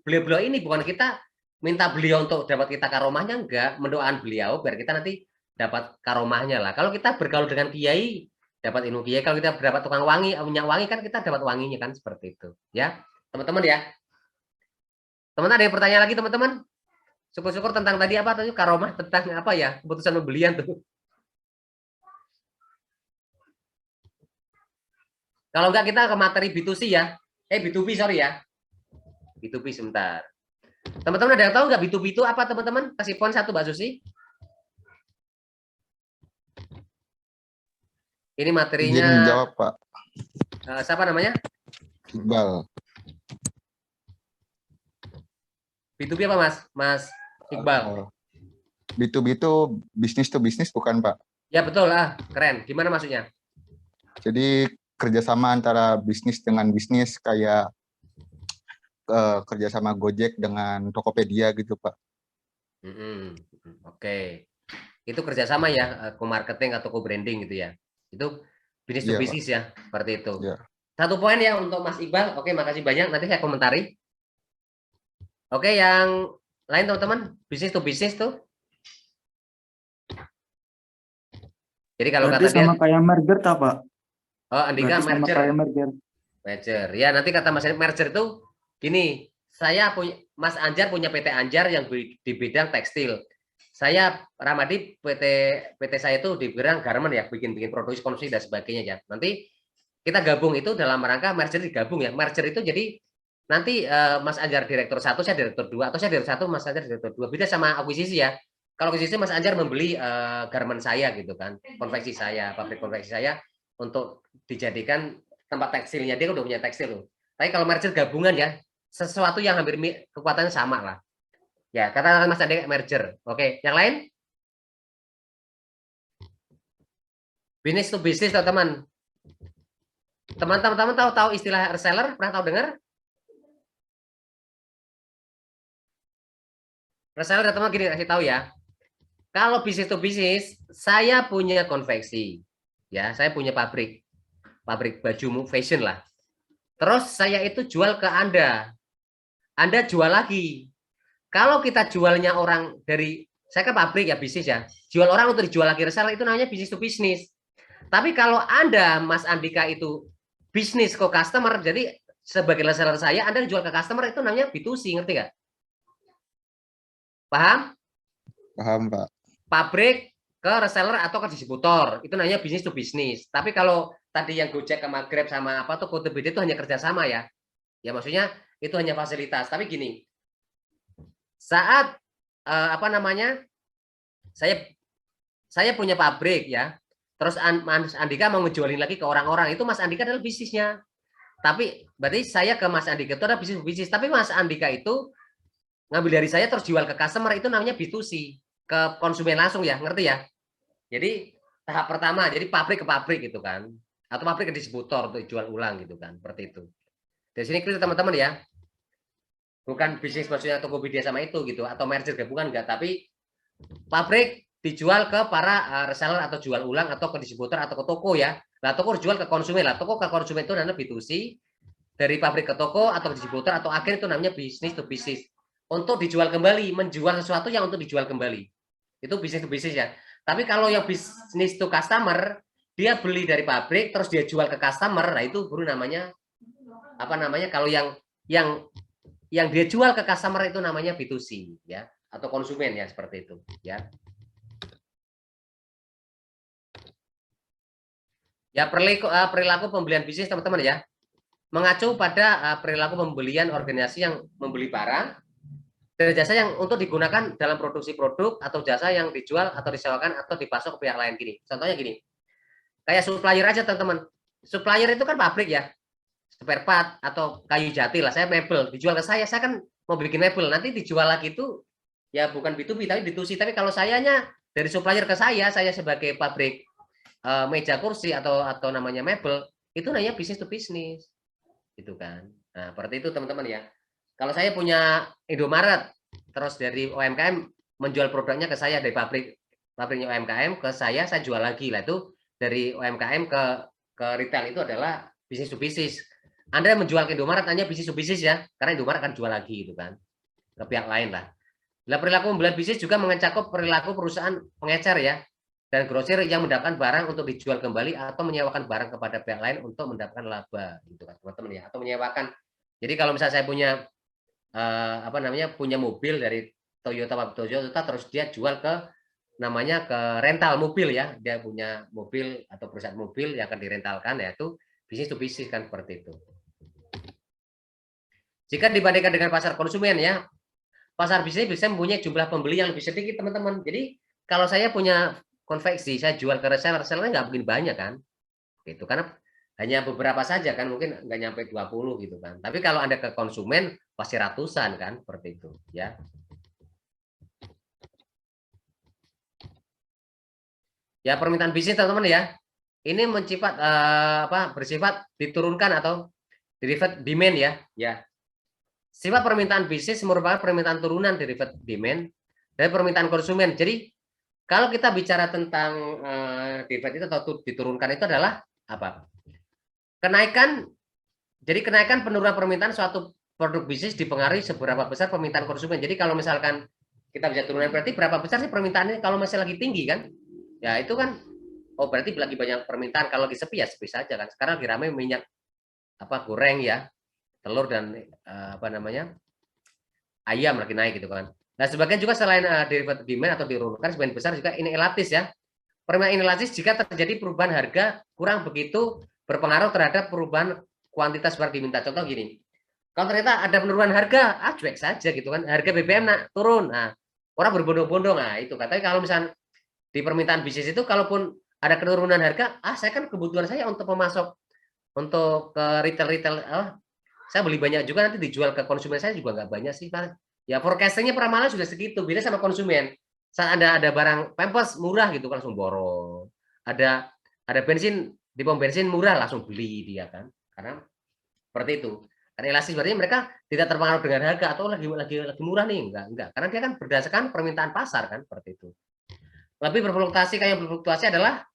beliau-beliau ini bukan kita minta beliau untuk dapat kita karomahnya enggak, mendoakan beliau biar kita nanti dapat karomahnya lah. Kalau kita bergaul dengan kiai dapat ilmu kiai, kalau kita dapat tukang wangi, minyak wangi kan kita dapat wanginya kan seperti itu. Ya, teman-teman ya. Teman-teman ada yang pertanyaan lagi teman-teman? Syukur-syukur tentang tadi apa tadi karomah tentang apa ya keputusan pembelian tuh. Kalau enggak kita ke materi B2C ya. B2B sorry ya. B2B sebentar. Teman-teman ada yang tahu nggak B2B itu apa teman-teman? Kasih poin satu Mbak Susi. Ini materinya. Izin jawab Pak. Siapa namanya? Iqbal. B2B apa Mas? Mas Iqbal. B2B itu bisnis to bisnis bukan Pak? Ya betul keren. Gimana maksudnya? Jadi kerjasama antara bisnis dengan bisnis kayak kerjasama Gojek dengan Tokopedia gitu Pak. Oke. Itu kerjasama ya, co-marketing atau co-branding gitu ya. Itu bisnis to bisnis ya, seperti itu. Ya. Satu poin ya untuk Mas Iqbal. Oke, makasih banyak. Nanti saya komentari. Oke, yang lain teman-teman, bisnis to bisnis tuh. Jadi kalau kata sama dia kayak merger tak Pak? Oh, Andika merger. Kayak merger. Merger. Ya, nanti kata Mas merger itu gini, saya punya Mas Anjar punya PT Anjar yang di bidang tekstil. Saya Ramadi PT saya itu di bidang garment ya, bikin produksi konsumsi dan sebagainya ya. Nanti kita gabung itu dalam rangka merger digabung ya. Merger itu jadi nanti Mas Anjar direktur 1, saya direktur 2 atau saya direktur 1, Mas Anjar direktur 2. Beda sama akuisisi ya. Kalau akuisisi Mas Anjar membeli garment saya gitu kan, konveksi saya, pabrik konveksi saya untuk dijadikan tempat tekstilnya, dia udah punya tekstil loh. Tapi kalau merger gabungan ya, sesuatu yang hampir kekuatannya sama lah. Ya, kata Mas Ade merger. Oke, yang lain? Business to business teman-teman. Teman-teman tahu istilah reseller? Pernah tahu dengar? Reseller teman gini kasih tahu ya. Kalau bisnis to bisnis, saya punya konveksi, ya, saya punya pabrik baju fashion lah. Terus saya itu jual ke Anda jual lagi. Kalau kita jualnya orang dari, saya kan pabrik ya bisnis ya, jual orang untuk dijual lagi reseller itu namanya bisnis to bisnis. Tapi kalau Anda, Mas Andika itu bisnis ke customer, jadi sebagai reseller saya, Anda dijual ke customer itu namanya B2C, ngerti nggak? Paham? Paham, Pak. Pabrik ke reseller atau ke distributor itu namanya bisnis to bisnis. Tapi kalau tadi yang Gojek sama Grab sama apa tuh Kode BD itu hanya kerjasama ya. Ya maksudnya itu hanya fasilitas. Tapi gini, saat apa namanya, saya punya pabrik ya. Terus Mas Andika mau ngejualin lagi ke orang-orang, itu Mas Andika adalah bisnisnya. Tapi berarti saya ke Mas Andika itu adalah bisnis. Tapi Mas Andika itu ngambil dari saya terus jual ke customer itu namanya B2C. Ke konsumen langsung ya, ngerti ya? Jadi tahap pertama, jadi pabrik ke pabrik gitu kan, atau pabrik ke distributor untuk jual ulang gitu kan, seperti itu. Dari sini clear teman-teman ya, bukan bisnis maksudnya Tokopedia sama itu gitu, atau merger gabungan enggak, tapi pabrik dijual ke para reseller atau jual ulang atau ke distributor atau ke toko ya. Lah toko jual ke konsumen lah, toko ke konsumen itu namanya B2C, dari pabrik ke toko atau ke distributor atau akhir itu namanya bisnis to bisnis. Untuk dijual kembali, menjual sesuatu yang untuk dijual kembali. Itu bisnis to bisnis ya. Tapi kalau yang bisnis to customer, dia beli dari pabrik terus dia jual ke customer, nah itu baru namanya apa namanya, kalau yang dia jual ke customer itu namanya B2C ya, atau konsumen ya, seperti itu ya. Ya perilaku pembelian bisnis teman-teman ya. Mengacu pada perilaku pembelian organisasi yang membeli barang dan jasa yang untuk digunakan dalam produksi produk atau jasa yang dijual atau disewakan atau dipasok ke pihak lain gini. Contohnya gini, kayak supplier aja teman-teman. Supplier itu kan pabrik ya, spare part atau kayu jati lah. Saya mebel dijual ke saya kan mau bikin mebel, nanti dijual lagi itu ya bukan B2B tapi B2C. Tapi kalau sayanya dari supplier ke saya sebagai pabrik meja kursi atau namanya mebel, itu namanya bisnis to bisnis, gitu kan. Nah seperti itu teman-teman ya. Kalau saya punya Indomaret, terus dari UMKM menjual produknya ke saya dari pabriknya UMKM ke saya jual lagi lah, itu dari UMKM ke retail itu adalah bisnis to bisnis. Anda menjual ke Indomaret hanya bisnis to bisnis ya, karena Indomaret akan jual lagi gitu kan ke pihak lain lah. Nah, perilaku pembelian bisnis juga mencakup perilaku perusahaan pengecer ya dan grosir yang mendapatkan barang untuk dijual kembali atau menyewakan barang kepada pihak lain untuk mendapatkan laba gitu kan teman-teman ya, atau menyewakan. Jadi kalau misalnya saya punya apa namanya, punya mobil dari Toyota terus dia jual ke namanya ke rental mobil ya, dia punya mobil atau perusahaan mobil yang akan direntalkan, yaitu bisnis to bisnis kan, seperti itu. Jika dibandingkan dengan pasar konsumen ya, pasar bisnis bisa mempunyai jumlah pembeli yang lebih sedikit teman-teman. Jadi kalau saya punya konveksi, saya jual ke resellernya nggak mungkin banyak kan, gitu, karena hanya beberapa saja kan, mungkin nggak nyampe 20 gitu kan. Tapi kalau Anda ke konsumen pasti ratusan kan, seperti itu ya. Ya permintaan bisnis teman-teman ya. Ini bersifat diturunkan atau derivative demand ya. Ya. Sifat permintaan bisnis merupakan permintaan turunan derivative demand dari permintaan konsumen. Jadi kalau kita bicara tentang derivative atau diturunkan itu adalah apa? Kenaikan penurunan permintaan suatu produk bisnis dipengaruhi seberapa besar permintaan konsumen. Jadi kalau misalkan kita bisa turunan, berarti berapa besar sih permintaannya kalau masih lagi tinggi kan? Ya itu kan, oh berarti lagi banyak permintaan. Kalau lagi sepi ya sepi saja kan. Sekarang lagi ramai minyak goreng ya, telur dan ayam lagi naik gitu kan. Nah sebagian juga selain derivative demand atau diturunkan, sebagian besar juga inelastis ya. Permintaan inelastis jika terjadi perubahan harga kurang begitu berpengaruh terhadap perubahan kuantitas seperti diminta. Contoh gini, kalau ternyata ada penurunan harga, cuek saja gitu kan, harga BBM turun, nah orang berbondong-bondong, nah itu katanya. Kalau misalnya di permintaan bisnis itu, kalaupun ada penurunan harga, saya kan kebutuhan saya untuk memasok untuk ke retail, saya beli banyak juga, nanti dijual ke konsumen saya juga nggak banyak sih Pak. Ya forecastingnya peramalan sudah segitu, beda sama konsumen. Saat ada barang Pampers murah gitu kan langsung borong, ada bensin di pom bensin murah langsung beli dia kan, karena seperti itu. Karena elastis berarti mereka tidak terpengaruh dengan harga atau lagi murah nih, enggak, karena dia kan berdasarkan permintaan pasar kan, seperti itu. lebih berfluktuasi. Kayak yang berfluktuasi adalah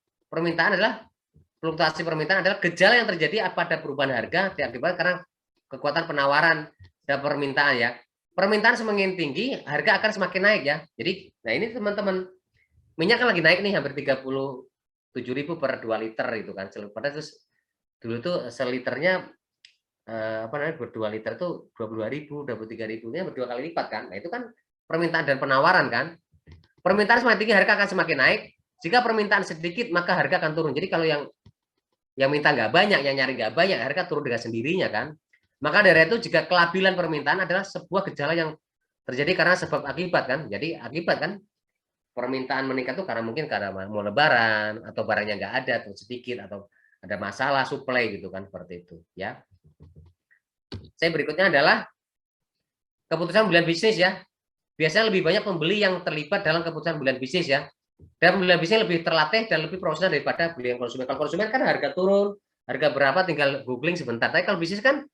fluktuasi permintaan adalah gejala yang terjadi pada perubahan harga diakibatkan karena kekuatan penawaran dan permintaan ya. Permintaan semakin tinggi, harga akan semakin naik ya. Jadi, nah ini teman-teman, minyak kan lagi naik nih hampir 37.000 per 2 liter itu kan. Padahal terus dulu tuh seliternya apa namanya berdua liter tuh 22.000, 23.000, ini berdua kali lipat kan. Nah itu kan permintaan dan penawaran kan. Permintaan semakin tinggi, harga akan semakin naik. Jika permintaan sedikit, maka harga akan turun. Jadi kalau yang minta nggak banyak, yang nyari nggak banyak, harga turun dengan sendirinya kan. Maka dari itu jika kelabilan permintaan adalah sebuah gejala yang terjadi karena sebab akibat kan. Jadi akibat kan permintaan meningkat tuh karena mungkin karena mau lebaran atau barangnya nggak ada atau sedikit atau ada masalah supply gitu kan, seperti itu ya. Saya berikutnya adalah keputusan pembelian bisnis ya. Biasanya lebih banyak pembeli yang terlibat dalam keputusan pembelian bisnis ya. Dan pembelian bisnis lebih terlatih dan lebih profesional daripada pembelian konsumen. Kalau konsumen kan harga turun, harga berapa tinggal googling sebentar. Tapi kalau bisnis kan,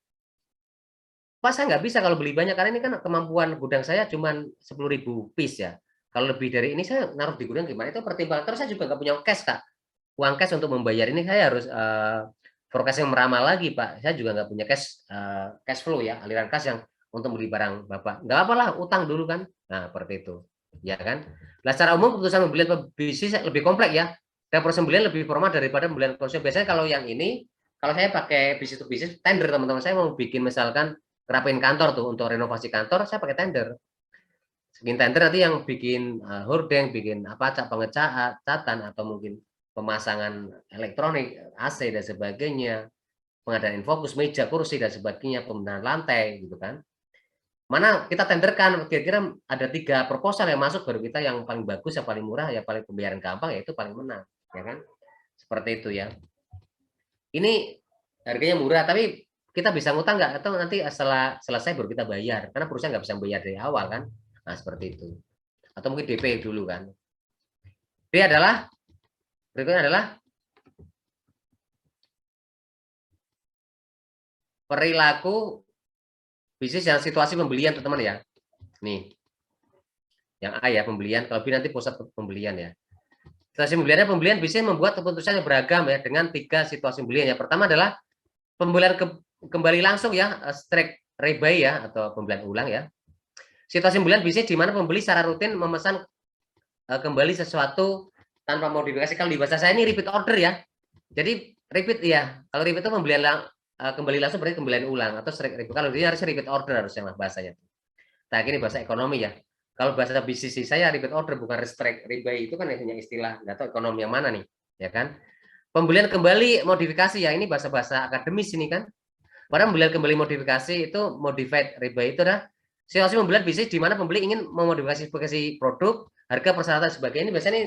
pas saya nggak bisa kalau beli banyak karena ini kan kemampuan gudang saya cuma 10.000 piece ya. Kalau lebih dari ini saya naruh di gudang gimana? Itu pertimbangan. Terus saya juga nggak punya cash Kak. Uang cash untuk membayar ini saya harus forecast yang meramal lagi Pak. Saya juga nggak punya cash flow ya, aliran cash yang untuk beli barang Bapak. Nggak apa-apa lah, utang dulu kan. Nah, seperti itu. Ya kan? Nah, secara umum keputusan pembelian bisnis lebih kompleks ya. Dan proses pembelian lebih formal daripada pembelian konsumen. Biasanya kalau yang ini, kalau saya pakai bisnis to bisnis, tender teman-teman. Saya mau bikin misalkan ngerapain kantor tuh untuk renovasi kantor, saya pakai tender. Bikin tender nanti yang bikin hordeng, bikin apa pengecatan atau mungkin pemasangan elektronik, AC dan sebagainya, pengadaan infokus, meja, kursi dan sebagainya, pembenahan lantai gitu kan. Mana kita tenderkan, kira-kira ada 3 proposal yang masuk, baru kita yang paling bagus, yang paling murah, yang paling pembayaran gampang, ya itu paling menang, ya kan? Seperti itu ya. Ini harganya murah, tapi kita bisa ngutang nggak? Atau nanti setelah selesai baru kita bayar, karena perusahaan nggak bisa bayar dari awal kan? Nah seperti itu. Atau mungkin DP dulu kan. Berikutnya adalah perilaku bisnis yang situasi pembelian teman-teman ya. Nih, yang A ya pembelian, kalau B nanti pusat pembelian ya. Situasi pembelian bisnis membuat keputusan yang beragam ya dengan 3 situasi pembelian. Yang pertama adalah pembelian kembali langsung ya, straight rebuy ya atau pembelian ulang ya. Situasi pembelian bisnis di mana pembeli secara rutin memesan kembali sesuatu tanpa modifikasi. Kalau di bahasa saya ini repeat order ya. Jadi repeat ya. Kalau repeat itu pembelian kembali langsung berarti pembelian ulang atau straight rebuy. Kalau ini harus repeat order harusnya bahasanya. Nah, ini bahasa ekonomi ya. Kalau bahasa bisnis saya repeat order bukan straight rebuy, itu kan hanya istilah, nggak tahu ekonomi yang mana nih, ya kan? Pembelian kembali modifikasi ya, ini bahasa-bahasa akademis ini kan. Padahal pembelian kembali modifikasi itu modified rebuy itu adalah situasi pembelian bisnis di mana pembeli ingin memodifikasi produk, harga, persyaratan sebagainya. Ini biasanya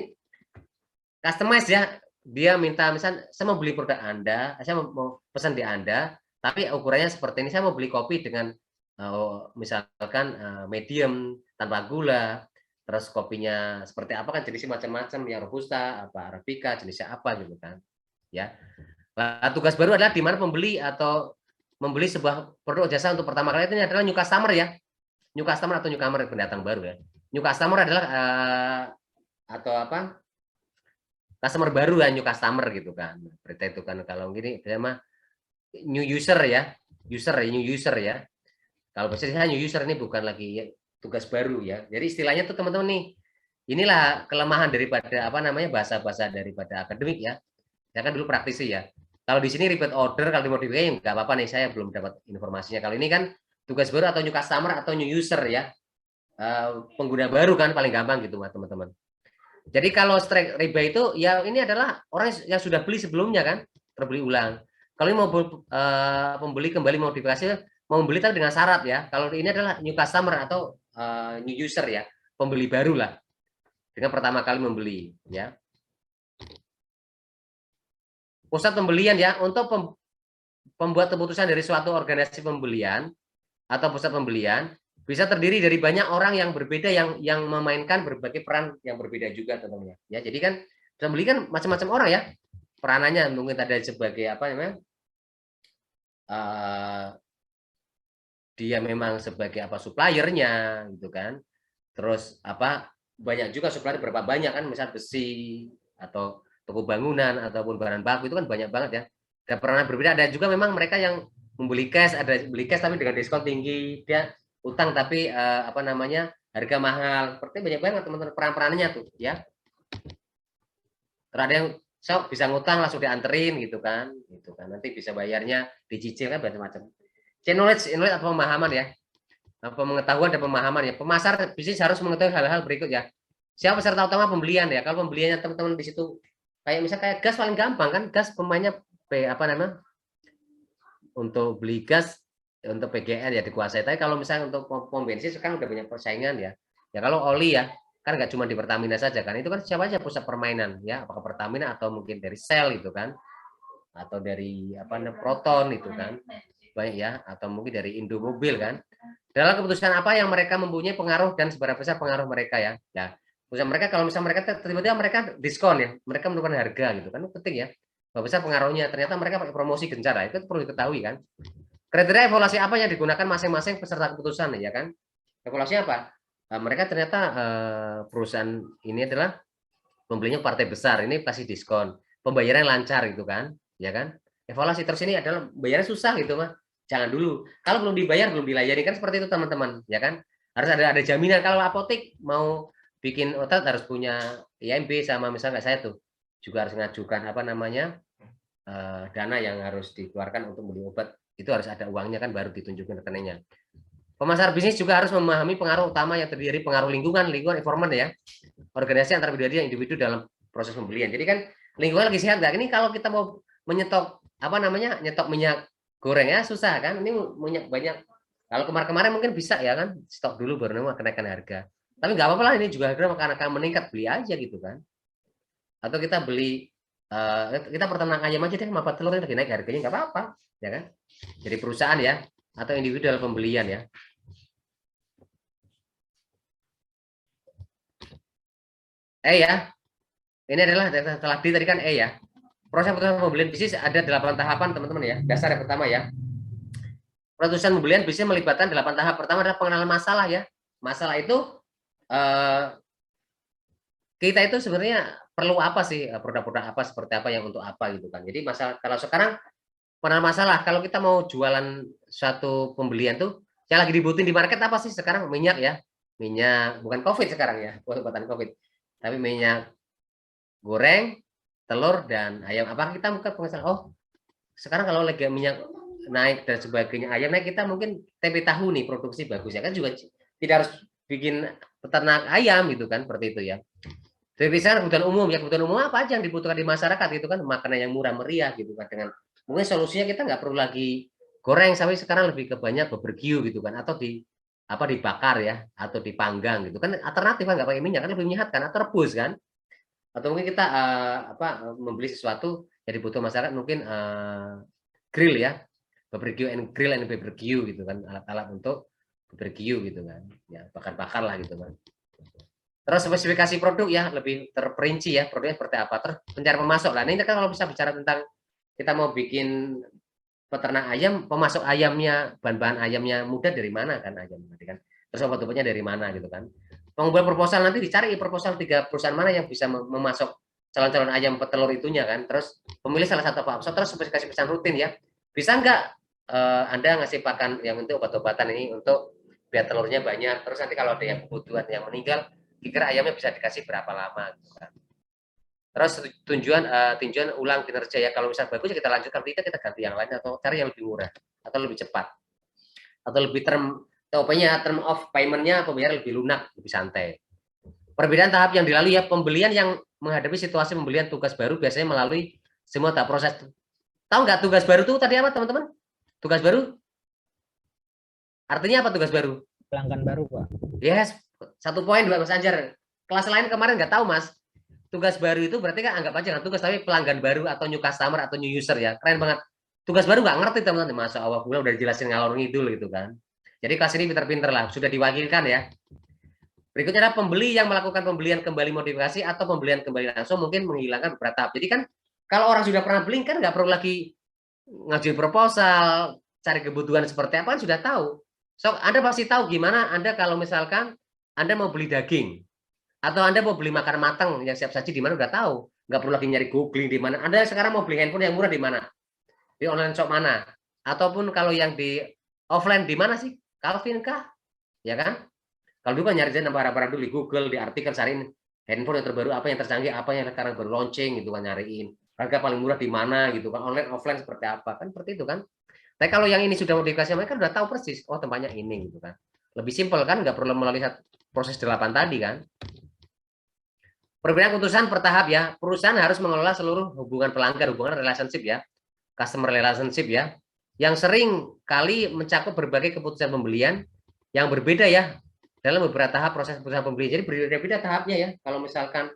customize ya. Dia minta misalnya saya mau beli produk Anda, saya mau pesan di Anda, tapi ukurannya seperti ini. Saya mau beli kopi dengan misalkan medium tanpa gula, terus kopinya seperti apa kan jenisnya macam-macam, yang robusta, apa arabica, jenisnya apa gitu kan. Ya. Nah, tugas baru adalah di mana pembeli atau membeli sebuah produk jasa untuk pertama kali itu adalah new customer ya. New customer atau newcomer pendatang baru ya. New customer adalah atau apa? Customer baru ya, new customer gitu kan. Berita itu kan kalau gini sama new user ya. New user ya. Kalau biasanya new user ini bukan lagi ya, tugas baru ya. Jadi istilahnya tuh teman-teman nih. Inilah kelemahan daripada apa namanya bahasa-bahasa daripada akademik ya. Saya kan dulu praktisi ya. Kalau di sini repeat order, kalau dimodifikasi nggak apa-apa nih, saya belum dapat informasinya. Kalau ini kan tugas baru atau new customer atau new user ya, pengguna baru kan paling gampang gitu teman-teman. Jadi kalau strike rebuy itu ya ini adalah orang yang sudah beli sebelumnya kan, terbeli ulang. Kalau ini mau pembeli kembali modifikasi, mau membeli tapi dengan syarat ya. Kalau ini adalah new customer atau new user ya, pembeli baru lah, dengan pertama kali membeli ya. Pusat pembelian ya, untuk pembuat keputusan dari suatu organisasi pembelian atau pusat pembelian bisa terdiri dari banyak orang yang berbeda yang memainkan berbagai peran yang berbeda juga tentunya. Ya, jadi kan pembeli kan macam-macam orang ya. Peranannya mungkin ada sebagai apa namanya? Dia memang sebagai apa suppliernya gitu kan. Terus apa banyak juga supplier berapa banyak kan, misal besi atau toko bangunan ataupun barang baku itu kan banyak banget ya. Dan pernah berbeda, ada juga memang mereka yang membeli cash, ada beli cash tapi dengan diskon tinggi, dia utang tapi apa namanya harga mahal. Seperti banyak banget teman-teman peran-perannya tuh ya. Terus ada yang bisa ngutang langsung dianterin gitu kan. Nanti bisa bayarnya dicicil kan macam-macam. Knowledge atau pemahaman ya. Pengetahuan dan pemahaman ya. Pemasar bisnis harus mengetahui hal-hal berikut ya. Siapa peserta utama pembelian ya? Kalau pembeliannya teman-teman di situ kayak misalnya kayak gas paling gampang kan, gas pemainnya apa namanya? Untuk beli gas untuk PGN ya dikuasai. Tapi kalau misalnya untuk pom bensin sekarang udah banyak persaingan ya. Ya kalau oli ya kan nggak cuma di Pertamina saja kan, itu kan siapa aja pusat permainan ya, apakah Pertamina atau mungkin dari Shell itu kan, atau dari apa namanya Proton itu kan, banyak ya, atau mungkin dari Indomobil kan. Dalam keputusan apa yang mereka mempunyai pengaruh dan seberapa besar pengaruh mereka ya. Ya, keputusan mereka kalau misalnya mereka tiba-tiba mereka diskon ya, mereka menurunkan harga gitu kan, penting ya. Berapa besar pengaruhnya? Ternyata mereka pakai promosi gencar ya, itu perlu diketahui kan. Kriteria evaluasi apa yang digunakan masing-masing peserta keputusan ya kan? Evaluasinya apa? Mereka ternyata perusahaan ini adalah pembelinya partai besar, ini pasti diskon, pembayaran lancar gitu kan, ya kan? Evaluasi terus ini adalah bayarnya susah gitu mah. Jangan dulu. Kalau belum dibayar, belum dilayani kan seperti itu teman-teman, ya kan? Harus ada jaminan. Kalau apotek mau bikin obat harus punya IMB sama misalnya saya tuh juga harus mengajukan apa namanya dana yang harus dikeluarkan untuk beli obat. Itu harus ada uangnya kan baru ditunjukin rekeningnya. Pemasar bisnis juga harus memahami pengaruh utama yang terdiri pengaruh lingkungan informan ya. Organisasi antar individu dalam proses pembelian. Jadi kan lingkungan lagi sehat nggak? Ini kalau kita mau menyetok apa namanya nyetok minyak goreng ya susah kan, ini minyak banyak. Kalau kemarin-kemarin mungkin bisa ya kan, stok dulu baru nanti kenaikan harga. Tapi nggak apa-apa lah, ini juga harga akan meningkat, beli aja gitu kan. Atau kita beli kita peternak ayam aja deh, apa telurnya lagi naik harganya nggak apa-apa, ya kan? Jadi perusahaan ya atau individual pembelian ya. Ya, ini adalah setelah D tadi kan ya. Proses pembelian bisnis ada 8 tahapan teman-teman ya. Dasar yang pertama ya. Perusahaan pembelian bisnis melibatkan 8 tahap. Pertama adalah pengenalan masalah ya. Masalah itu kita itu sebenarnya perlu apa sih, produk-produk apa seperti apa yang untuk apa gitu kan. Jadi masalah kalau sekarang pengenalan masalah, kalau kita mau jualan suatu pembelian tuh yang lagi dibutuhin di market apa sih sekarang? Minyak ya. Minyak bukan Covid sekarang ya, bukan Covid. Tapi minyak goreng, telur dan ayam. Apakah kita bukan pengesahan? Oh, sekarang kalau lagi minyak naik dan sebagainya, ayam naik, kita mungkin tempe tahu nih produksi bagus ya kan, juga tidak harus bikin peternak ayam gitu kan, seperti itu ya. Jadi misalnya kebutuhan umum ya, kebutuhan umum apa aja yang dibutuhkan di masyarakat gitu kan, makanan yang murah meriah gitu kan, dengan mungkin solusinya kita nggak perlu lagi goreng, sampai sekarang lebih ke banyak barbecue gitu kan, atau dibakar ya, atau dipanggang gitu kan, alternatif kan, nggak pakai minyak kan, lebih menyehatkan, atau rebus kan. Atau mungkin kita membeli sesuatu yang dibutuhkan masyarakat, mungkin grill ya, barbecue and grill and barbecue gitu kan, alat-alat untuk barbecue gitu kan, ya bakar-bakar lah gitu kan. Terus spesifikasi produk ya lebih terperinci ya, produknya seperti apa, terus pencari pemasok lah. Nah ini kan kalau bisa bicara tentang kita mau bikin peternak ayam, pemasok ayamnya, bahan-bahan ayamnya mudah dari mana kan ayam tadi kan, terus obat-obatnya dari mana gitu kan. Pengumpulan proposal nanti dicari proposal 3 perusahaan mana yang bisa memasok calon-calon ayam petelur itunya kan. Terus pemilih salah satu apa, terus spesifikasi pesan rutin ya. Bisa nggak Anda ngasih pakan yang untuk obat-obatan ini untuk biar telurnya banyak. Terus nanti kalau ada yang kebutuhan yang meninggal, kira ayamnya bisa dikasih berapa lama gitu kan. Terus tinjauan ulang kinerja ya, kalau misalnya bagus kita lanjutkan, tidak kita ganti yang lain atau cari yang lebih murah atau lebih cepat atau lebih term of payment-nya, pembayaran lebih lunak, lebih santai. Perbedaan tahap yang dilalui ya, pembelian yang menghadapi situasi pembelian tugas baru biasanya melalui semua tahap proses. Tahu nggak tugas baru itu tadi apa teman-teman? Tugas baru artinya apa tugas baru? Pelanggan baru, Pak. Yes, 1 poin 2 Mas Anjar. Kelas lain kemarin nggak tahu Mas. Tugas baru itu berarti kan anggap aja nggak tugas, tapi pelanggan baru atau new customer atau new user ya. Keren banget. Tugas baru nggak ngerti teman-teman, masa awal bulan udah dijelasin ngalor ngidul gitu kan. Jadi kelas ini pinter-pinter lah, sudah diwakilkan ya. Berikutnya adalah pembeli yang melakukan pembelian kembali modifikasi atau pembelian kembali langsung, mungkin menghilangkan beberapa tahap. Jadi kan kalau orang sudah pernah beli kan nggak perlu lagi ngajuin proposal, cari kebutuhan seperti apa kan sudah tahu. So Anda pasti tahu gimana Anda kalau misalkan Anda mau beli daging. Atau Anda mau beli makanan matang yang siap saji di mana udah tahu, nggak perlu lagi nyari googling di mana. Anda sekarang mau beli handphone yang murah di mana? Di online shop mana? Ataupun kalau yang di offline di mana sih? Calvin kah? Ya kan? Kalau dulu kan nyari barang-barang dulu di Google, di artikel cariin handphone yang terbaru, apa yang tercanggih, apa yang sekarang baru launching gitu kan, nyariin. Harga paling murah di mana gitu kan, online offline seperti apa kan, seperti itu kan. Tapi kalau yang ini sudah modifikasi mereka udah tahu persis, oh tempatnya ini gitu kan. Lebih simpel kan, nggak perlu melalui proses 8 tadi kan. Perbedaan keputusan bertahap ya. Perusahaan harus mengelola seluruh hubungan pelanggan, hubungan relationship ya, customer relationship ya, yang sering kali mencakup berbagai keputusan pembelian yang berbeda ya dalam beberapa tahap proses keputusan pembelian. Jadi berbeda-beda tahapnya ya. Kalau misalkan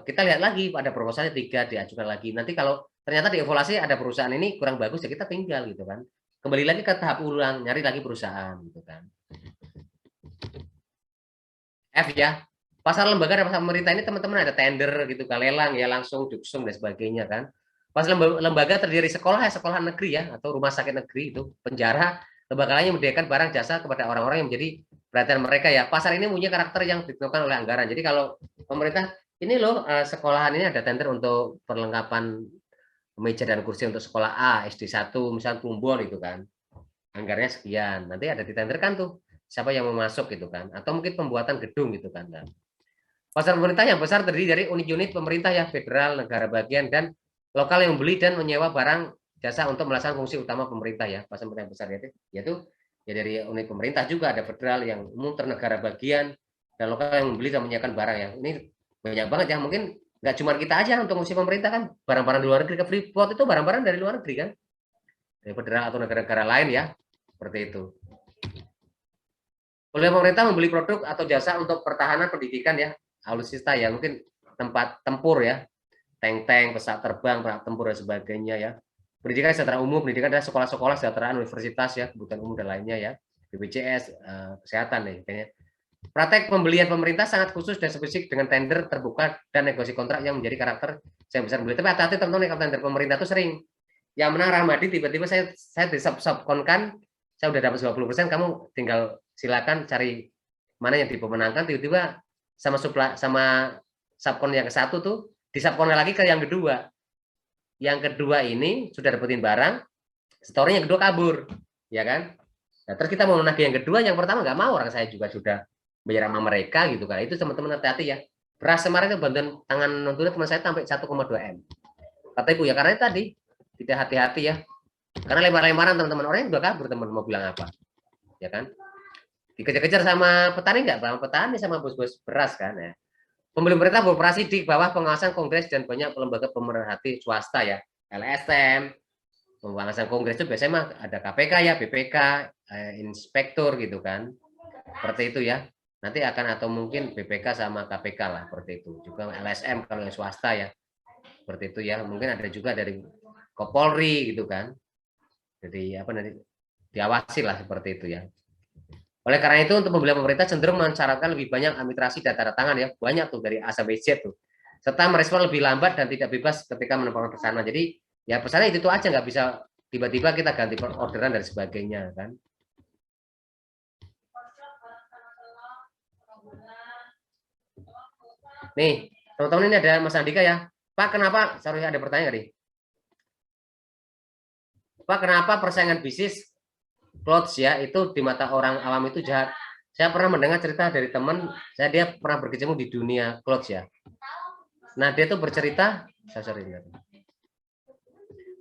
kita lihat lagi pada proposalnya 3 diajukan lagi. Nanti kalau ternyata dievaluasi ada perusahaan ini kurang bagus ya kita tinggal gitu kan. Kembali lagi ke tahap ulang, nyari lagi perusahaan gitu kan. F ya. Pasar lembaga dan pasar pemerintah ini teman-teman ada tender gitu kan, lelang ya langsung diusung dan sebagainya kan. Pasar lembaga terdiri sekolah ya, sekolah negeri ya atau rumah sakit negeri itu, penjara, lembaga lain yang menyediakan barang jasa kepada orang-orang yang menjadi perhatian mereka ya. Pasar ini punya karakter yang ditentukan oleh anggaran. Jadi kalau pemerintah ini loh sekolahan ini ada tender untuk perlengkapan meja dan kursi untuk sekolah A, SD 1 misalnya Plumbon itu kan. Anggarannya sekian. Nanti ada ditenderkan tuh siapa yang mau masuk gitu kan. Atau mungkin pembuatan gedung gitu kan. Pasar pemerintah yang besar terdiri dari unit-unit pemerintah ya, federal, negara bagian, dan lokal yang membeli dan menyewa barang jasa untuk melaksanakan fungsi utama pemerintah ya. Pasar pemerintah besar yaitu ya dari unit pemerintah juga ada federal yang umum, negara bagian, dan lokal yang membeli dan menyiapkan barang ya. Ini banyak banget ya, mungkin nggak cuma kita aja untuk fungsi pemerintah kan, barang-barang di luar negeri ke Freeport itu barang-barang dari luar negeri kan, dari federal atau negara-negara lain ya, seperti itu. Oleh pemerintah membeli produk atau jasa untuk pertahanan pendidikan ya, alutsista ya, mungkin tempat tempur ya, tank-tank, pesawat terbang, pesawat tempur dan sebagainya ya. Pendidikan secara umum, pendidikan adalah sekolah-sekolah, kesejahteraan, universitas ya, kebutuhan umum dan lainnya ya, BPJS, kesehatan nih kayaknya. Praktek pembelian pemerintah sangat khusus dan spesifik dengan tender terbuka dan negosiasi kontrak yang menjadi karakter saya besar beli. Tapi hati-hati teman-teman, kalau tender pemerintah itu sering yang menang Rahmadi, tiba-tiba saya disubkonkan, saya udah dapat 20%, kamu tinggal silakan cari mana yang dipemenangkan, tiba-tiba sama subkon yang ke satu tuh disubkon lagi ke yang kedua. Yang kedua ini sudah dapetin barang, story yang kedua kabur, ya kan? Nah, terus kita mau menagih yang kedua, yang pertama nggak mau, orang saya juga sudah bayar sama mereka gitu kan. Itu teman-teman hati-hati ya. Beras kemarin itu bantuan tangan non tunai teman saya sampai 1,2 M. Kata ibu ya karena tadi tidak hati-hati ya. Karena lempar-lemparan teman-teman, orang yang udah kabur, teman mau bilang apa, ya kan? Dikejar-kejar sama petani nggak? Sama petani sama bos-bos beras kan ya. Pembeli pemerintah beroperasi di bawah pengawasan Kongres dan banyak lembaga pemerhati swasta ya, LSM, pengawasan Kongres itu biasanya mah ada KPK ya, BPK, inspektur gitu kan, seperti itu ya. Nanti akan atau mungkin BPK sama KPK lah seperti itu. Juga LSM kalau yang swasta ya, seperti itu ya. Mungkin ada juga dari Kapolri gitu kan. Jadi apa nanti diawasi lah seperti itu ya. Oleh karena itu untuk pembelian pemerintah cenderung mensyaratkan lebih banyak administrasi dan tanda tangan ya, banyak tuh dari A sampai Z tuh. Serta merespon lebih lambat dan tidak bebas ketika menempatkan pesanan. Jadi ya pesannya itu aja, nggak bisa tiba-tiba kita ganti orderan dan sebagainya kan. Nih teman-teman, ini ada Mas Andika ya. Pak kenapa, sorry ada pertanyaan nih. Pak kenapa persaingan bisnis clothes ya itu di mata orang awam itu jahat? Saya pernah mendengar cerita dari teman saya, dia pernah berkecimpung di dunia clothes ya. Nah dia tuh bercerita,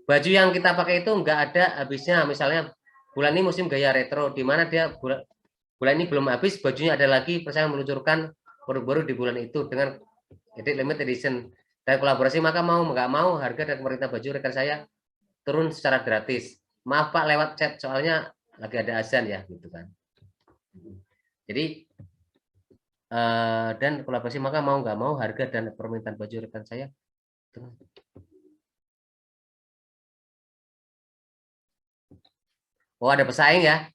baju yang kita pakai itu nggak ada habisnya. Misalnya bulan ini musim gaya retro, di mana dia bulan ini belum habis bajunya ada lagi, persaingan meluncurkan produk baru di bulan itu dengan edit limited edition dan kolaborasi, maka mau nggak mau harga dan pemerintah baju rekan saya turun secara gratis. Maaf Pak lewat chat soalnya lagi ada azan ya gitu kan. Jadi dan kolaborasi maka mau nggak mau harga dan permintaan baju rekan saya. Oh ada pesaing ya,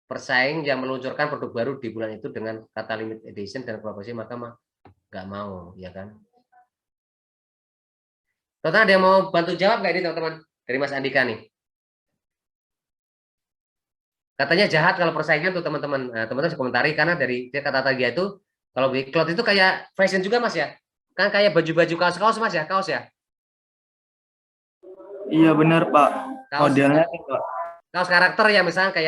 persaing yang meluncurkan produk baru di bulan itu dengan kata limit edition dan kolaborasi maka nggak mau ya kan. Total ada yang mau bantu jawab nggak ini teman-teman dari Mas Andika nih? Katanya jahat kalau persaingan tuh teman-teman. Teman-teman komentari karena dari kata tadi itu Kalau beli cloth itu kayak fashion juga Mas ya? Kan kayak baju-baju kaos-kaos Mas ya, kaos ya? Iya benar Pak. Kaos Modelnya nih, Pak. kaos karakter ya,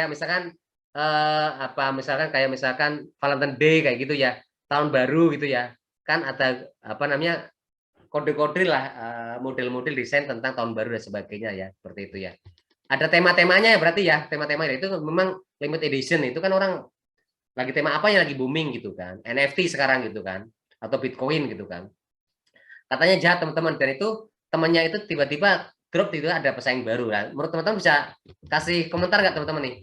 misalkan apa misalkan kayak misalkan Valentine Day kayak gitu ya, tahun baru gitu ya. Kan ada apa namanya kode-kode lah, model-model desain tentang tahun baru dan sebagainya ya, seperti itu ya. Ada tema-temanya ya berarti ya, tema-temanya itu memang limited edition, itu kan orang lagi tema apa yang lagi booming gitu kan, NFT sekarang gitu kan, atau Bitcoin gitu kan. Katanya jahat teman-teman, dan itu temannya itu tiba-tiba drop itu ada pesaing baru. Nah, menurut teman-teman bisa kasih komentar nggak teman-teman nih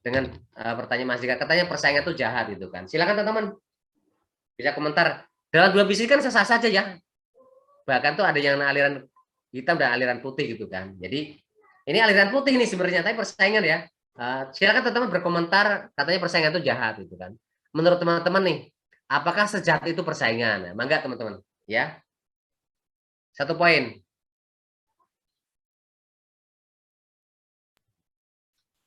dengan pertanyaan Mas Dika, katanya persaingan itu jahat gitu kan. Silakan teman-teman bisa komentar. Dalam dua bisnis kan sah-sah saja ya. Bahkan tuh ada yang aliran hitam dan aliran putih gitu kan. Jadi ini aliran putih nih sebenarnya, tapi persaingan ya. Silakan teman-teman berkomentar, katanya persaingan itu jahat gitu kan. Menurut teman-teman nih, apakah sejahat itu persaingan? Nah, mangga teman-teman ya. 1 poin.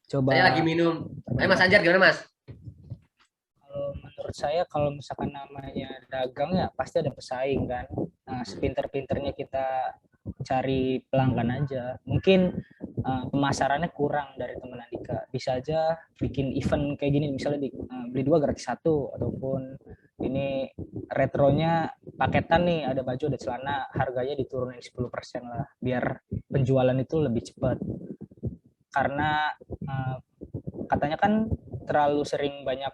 Coba. Saya lagi minum. Ayo Mas Anjar gimana Mas? Kalau menurut saya kalau misalkan namanya dagang ya pasti ada pesaing kan. Nah, sepinter-pinternya kita cari pelanggan aja. Mungkin pemasarannya kurang dari teman Andika. Bisa aja bikin event kayak gini, misalnya beli 2 gratis 1, ataupun ini retronya paketan nih, ada baju ada celana, harganya diturunin 10% lah, biar penjualan itu lebih cepat. Karena katanya kan terlalu sering banyak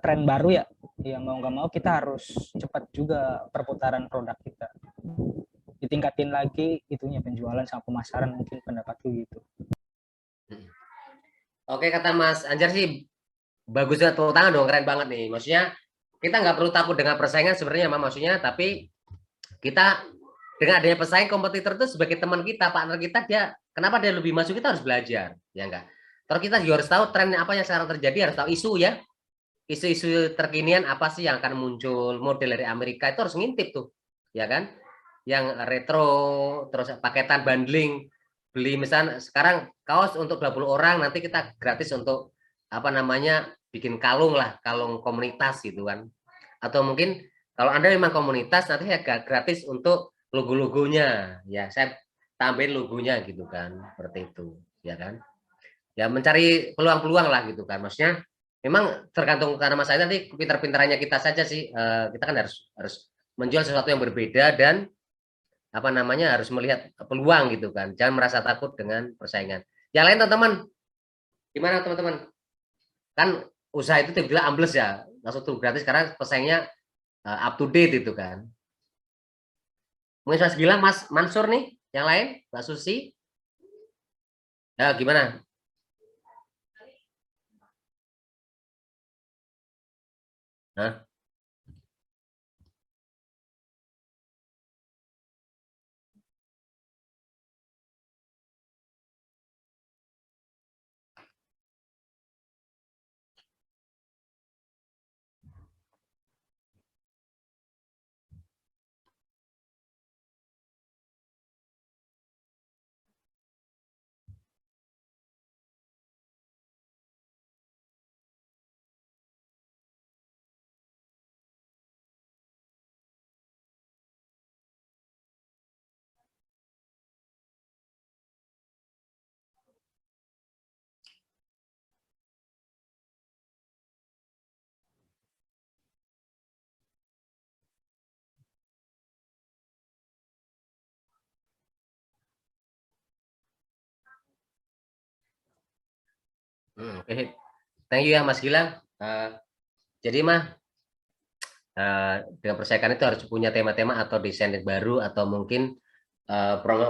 tren baru ya, ya mau nggak mau kita harus cepat juga perputaran produk kita, ditingkatin lagi itunya penjualan sama pemasaran, mungkin pendapatku gitu. Oke, kata Mas Anjar sih bagus banget, tepuk tangan dong, keren banget nih. Maksudnya kita nggak perlu takut dengan persaingan sebenarnya, maksudnya, tapi kita dengan adanya pesaing, kompetitor itu sebagai teman kita, partner kita, dia kenapa dia lebih masuk, kita harus belajar, ya enggak? Terus kita juga harus tahu tren apa yang sekarang terjadi, harus tahu isu ya, isu-isu terkinian apa sih yang akan muncul, model dari Amerika itu harus ngintip tuh, ya kan? Yang retro, terus paketan bundling, beli misalnya sekarang kaos untuk 20 orang, nanti kita gratis untuk apa namanya bikin kalung lah, kalung komunitas gitu kan. Atau mungkin kalau Anda memang komunitas, nanti saya gratis untuk logo-logonya, ya saya tambahin logonya gitu kan, seperti itu, ya kan? Ya mencari peluang-peluang lah gitu kan, maksudnya memang tergantung, karena Mas saya nanti pintar-pintarannya kita saja sih, kita kan harus menjual sesuatu yang berbeda dan apa namanya harus melihat peluang gitu kan, jangan merasa takut dengan persaingan. Yang lain teman-teman, gimana teman-teman? Kan usaha itu tiba-tiba ambles ya, langsung tuh gratis karena pesaingnya up to date itu kan. Mungkin Mas Gilang, Mas Mansur nih, yang lain, Mbak Susi, ya gimana? Hah? Oke. Thank you ya Mas Gilang. Jadi mah dengan persaingan itu harus punya tema-tema atau desain baru, atau mungkin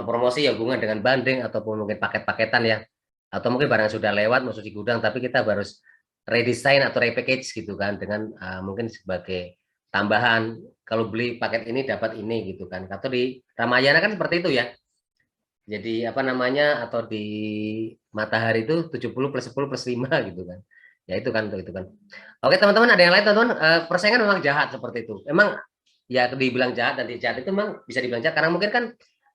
promosi yang hubungan dengan banding, ataupun mungkin paket-paketan ya, atau mungkin barang sudah lewat masuk di gudang, tapi kita harus redesign atau repackage gitu kan, dengan mungkin sebagai tambahan, kalau beli paket ini dapat ini gitu kan, atau di Ramayana kan seperti itu ya. Jadi apa namanya, atau di Matahari itu 70 plus 10 plus 5 gitu kan. Ya itu kan, itu kan. Oke teman-teman, ada yang lain teman-teman, persaingan memang jahat seperti itu. Emang ya dibilang jahat dan jahat itu memang bisa dibilang jahat, karena mungkin kan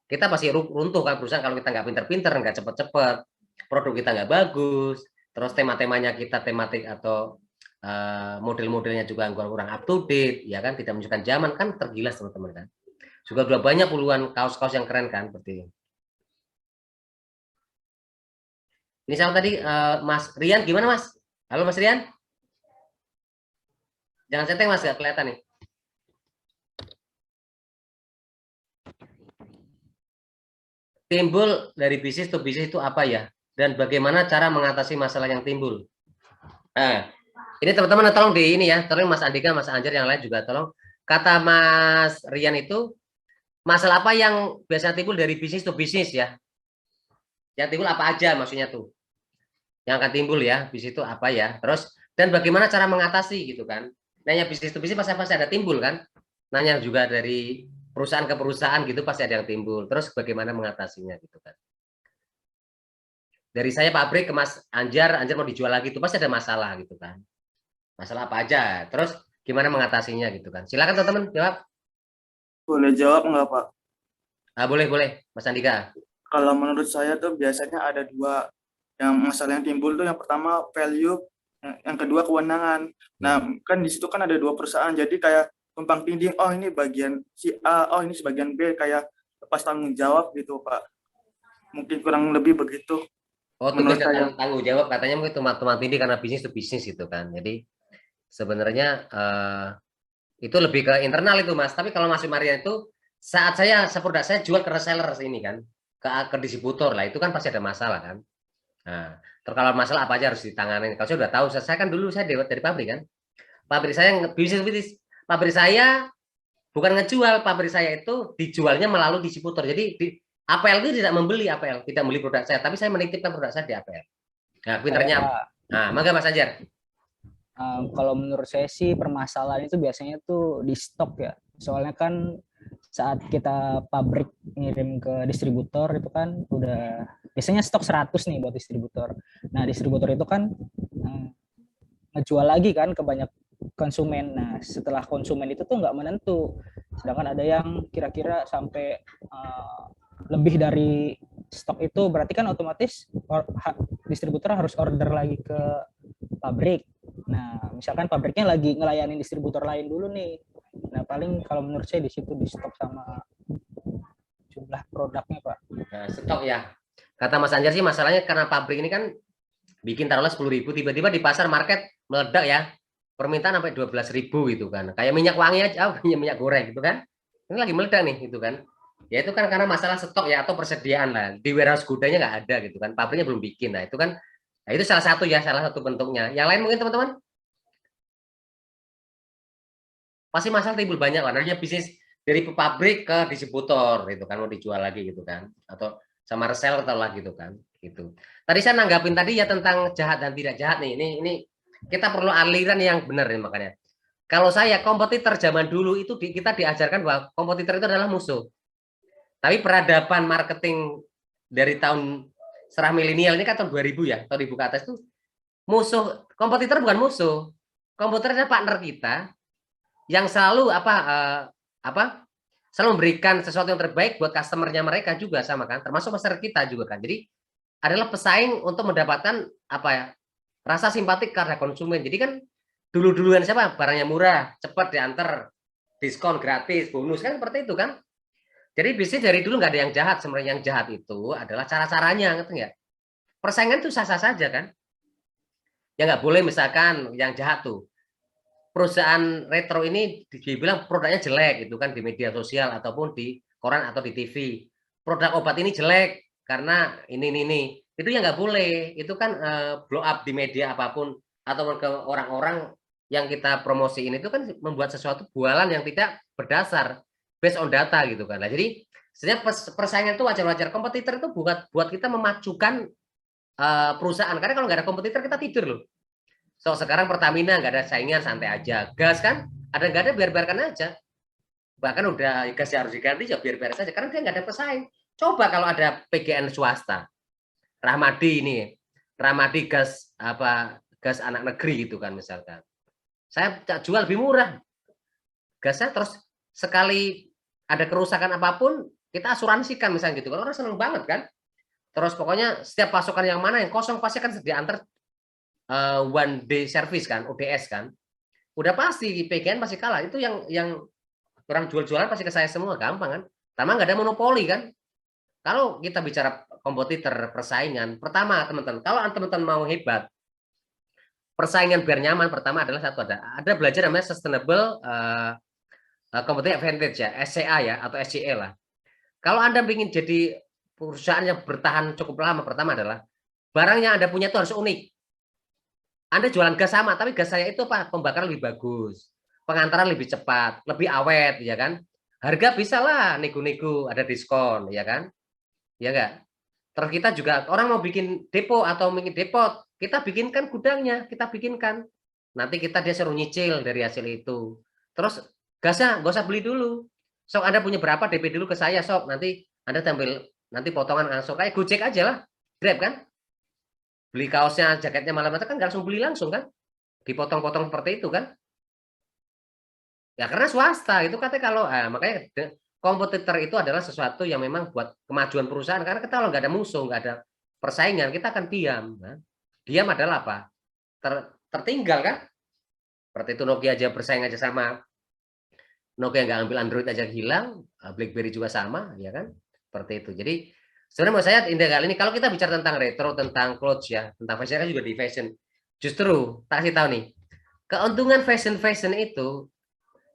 kita pasti runtuh kan perusahaan kalau kita nggak pinter-pinter, nggak cepet-cepet, produk kita nggak bagus, terus tema-temanya kita tematik atau model-modelnya juga kurang up to date, ya kan, tidak menunjukkan zaman, kan tergilas teman-teman kan. Juga sudah banyak puluhan kaos-kaos yang keren kan, seperti ini. Ini sama tadi Mas Rian, gimana Mas? Halo Mas Rian? Jangan setting Mas, nggak kelihatan nih. Timbul dari bisnis to bisnis itu apa ya? Dan bagaimana cara mengatasi masalah yang timbul? Nah, ini teman-teman tolong di ini ya, tolong Mas Andika, Mas Anjar, yang lain juga tolong. Kata Mas Rian itu, masalah apa yang biasanya timbul dari bisnis to bisnis ya? Yang timbul apa aja maksudnya tuh? Yang akan timbul ya, bisnis itu apa ya? Terus, dan bagaimana cara mengatasi gitu kan? Nanya bisnis to bisnis pasti ada timbul kan? Nanya juga dari perusahaan ke perusahaan gitu pasti ada yang timbul. Terus bagaimana mengatasinya gitu kan? Dari saya pabrik ke Mas Anjar, Anjar mau dijual lagi itu pasti ada masalah gitu kan? Masalah apa aja? Terus gimana mengatasinya gitu kan? Silakan teman-teman jawab. Boleh jawab nggak, Pak? Boleh, Mas Andika. Kalau menurut saya tuh biasanya ada dua yang masalah yang timbul tuh. Yang pertama value, yang kedua kewenangan. Nah, kan di situ kan ada dua perusahaan, jadi kayak tumpang tindih. Oh ini bagian si A, oh ini sebagian B, kayak lepas tanggung jawab gitu, Pak. Mungkin kurang lebih begitu. Oh, tugas dan tanggung jawab katanya mungkin tumpang tindih karena bisnis to bisnis gitu kan. Jadi sebenarnya itu lebih ke internal itu Mas. Tapi kalau Mas Marian itu saat produk saya jual ke reseller ini kan, ke distributor lah, itu kan pasti ada masalah kan. Nah, terus kalau masalah apa aja harus ditangani. Kalau saya udah tahu, saya kan dulu saya dari pabrik kan. Pabrik saya bisnis, pabrik saya bukan ngejual, pabrik saya itu dijualnya melalui distributor. Jadi APL itu tidak membeli APL, tidak membeli produk saya, tapi saya menitipkan produk saya di APL. Nah, pinternya. Nah, maka Mas Anjar. Kalau menurut saya sih permasalahan itu biasanya tuh di stok ya. Soalnya kan saat kita pabrik ngirim ke distributor itu kan udah biasanya stok 100 nih buat distributor. Nah, distributor itu kan ngejual lagi kan ke banyak konsumen. Nah, setelah konsumen itu tuh nggak menentu. Sedangkan ada yang kira-kira sampai lebih dari stok itu, berarti kan otomatis distributor harus order lagi ke pabrik. Nah, misalkan pabriknya lagi ngelayanin distributor lain dulu nih. Nah, paling kalau menurut saya di situ di stok sama jumlah produknya, Pak. Nah, stok ya. Kata Mas Anjar sih masalahnya karena pabrik ini kan bikin taruhlah 10.000, tiba-tiba di pasar market meledak ya. Permintaan sampai 12.000 gitu kan. Kayak minyak wangi aja, minyak goreng gitu kan. Ini lagi meledak nih gitu kan. Ya itu kan karena masalah stok ya atau persediaan lah. Di warehouse gudangnya nggak ada gitu kan. Pabriknya belum bikin. Nah, itu kan itu salah satu bentuknya. Yang lain mungkin teman-teman? Pasti masalah timbul banyak warnanya bisnis dari pabrik ke distributor gitu kan, mau dijual lagi gitu kan. Atau sama reseller atau lagi gitu kan. Gitu. Tadi saya nanggapin tadi ya tentang jahat dan tidak jahat nih. Ini kita perlu aliran yang benar nih makanya. Kalau saya kompetitor zaman dulu itu kita diajarkan bahwa kompetitor itu adalah musuh. Tapi peradaban marketing dari tahun serah milenial ini kan tahun 2000 ya, tahun 2000 ke atas itu musuh, kompetitor bukan musuh. Kompetitor adalah partner kita yang selalu selalu memberikan sesuatu yang terbaik buat customernya mereka juga sama kan, termasuk masyarakat kita juga kan. Jadi adalah pesaing untuk mendapatkan rasa simpatik karena konsumen. Jadi kan dulu-duluan siapa barangnya murah, cepat diantar, diskon gratis, bonus kan seperti itu kan. Jadi bisnis dari dulu nggak ada yang jahat. Sebenarnya yang jahat itu adalah cara-caranya, ngerti nggak? Persaingan itu sah-sah saja kan. Ya nggak boleh misalkan yang jahat tuh. Perusahaan retro ini dibilang produknya jelek gitu kan di media sosial ataupun di koran atau di TV. Produk obat ini jelek karena ini. Itu yang nggak boleh. Itu kan blow up di media apapun ataupun ke orang-orang yang kita promosiin itu kan membuat sesuatu bualan yang tidak berdasar. Based on data gitu kan. Nah, jadi sebenarnya persaingan itu wajar-wajar. Kompetitor itu buat kita memajukan perusahaan. Karena kalau nggak ada kompetitor kita tidur loh. So sekarang Pertamina nggak ada saingan, santai aja. Gas kan ada nggak ada biarkan aja. Bahkan udah gasnya harus diganti ya biar saja. Karena dia nggak ada pesaing. Coba kalau ada PGN swasta, Ramadi gas gas anak negeri gitu kan misalkan. Saya jual lebih murah. Gasnya terus sekali ada kerusakan apapun kita asuransikan misalnya gitu kan, orang seneng banget kan. Terus pokoknya setiap pasokan yang mana yang kosong pasti kan diantar one day service kan, ODS kan, udah pasti PGN pasti kalah. Itu yang orang jual-jualan pasti ke saya semua, gampang kan. Pertama nggak ada monopoli kan. Kalau kita bicara kompetitor persaingan, pertama teman-teman, kalau teman-teman mau hebat, persaingan biar nyaman, pertama adalah satu ada belajar namanya sustainable competitive advantage ya, SCA ya atau SCA lah. Kalau Anda ingin jadi perusahaan yang bertahan cukup lama, pertama adalah barang yang Anda punya itu harus unik. Anda jualan gas sama, tapi gas saya itu apa? Pembakaran lebih bagus, pengantaran lebih cepat, lebih awet, ya kan? Harga bisa lah, nego-nego, ada diskon, ya kan? Ya enggak? Terus kita juga, orang mau bikin depo atau bikin depot, kita bikinkan gudangnya, kita bikinkan. Nanti dia suruh nyicil dari hasil itu. Terus gasnya nggak usah beli dulu. Sok Anda punya berapa, DP dulu ke saya, sok. Nanti Anda tampil, nanti potongan langsung. Kayak Gojek aja lah, Grab kan? Beli kaosnya, jaketnya malam kan nggak langsung beli langsung kan? Dipotong-potong seperti itu kan? Ya karena swasta itu katanya kalau makanya kompetitor itu adalah sesuatu yang memang buat kemajuan perusahaan, karena kita kalau nggak ada musuh, nggak ada persaingan, kita akan diam. Kan? Diam adalah apa? Tertinggal kan? Seperti itu Nokia aja bersaing aja sama Nokia, nggak ambil Android aja hilang, BlackBerry juga sama, ya kan? Seperti itu. Jadi sebenarnya menurut saya indah kali ini kalau kita bicara tentang retro, tentang clothes ya, tentang fashion kan juga di fashion. Justru tak kasih tahu nih, keuntungan fashion itu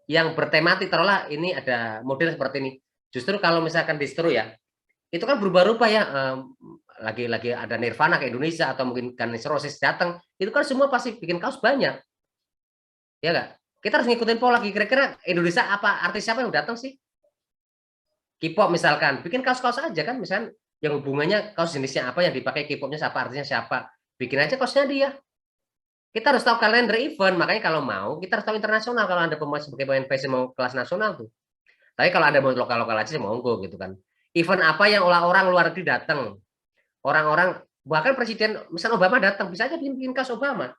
yang bertematik, taruhlah ini ada model seperti ini. Justru kalau misalkan distro ya, itu kan berubah-ubah ya. Lagi ada Nirvana ke Indonesia atau mungkin Guns N' Roses datang, itu kan semua pasti bikin kaos banyak. Ya enggak? Kita harus ngikutin pola. Kira-kira Indonesia apa, artis siapa yang datang sih? K-pop misalkan, bikin kaos-kaos aja kan, misalkan yang hubungannya kaos jenisnya apa, yang dipakai K-popnya siapa, artisnya siapa, bikin aja kaosnya dia. Kita harus tahu kalender event, makanya kalau mau kita harus tahu internasional. Kalau Anda sebagai pemain fashion mau kelas nasional tuh. Tapi kalau Anda mau lokal-lokal aja monggo gitu kan. Event apa yang orang luar negeri datang, orang-orang bahkan presiden misalnya Obama datang, bisa aja bikin kaos Obama,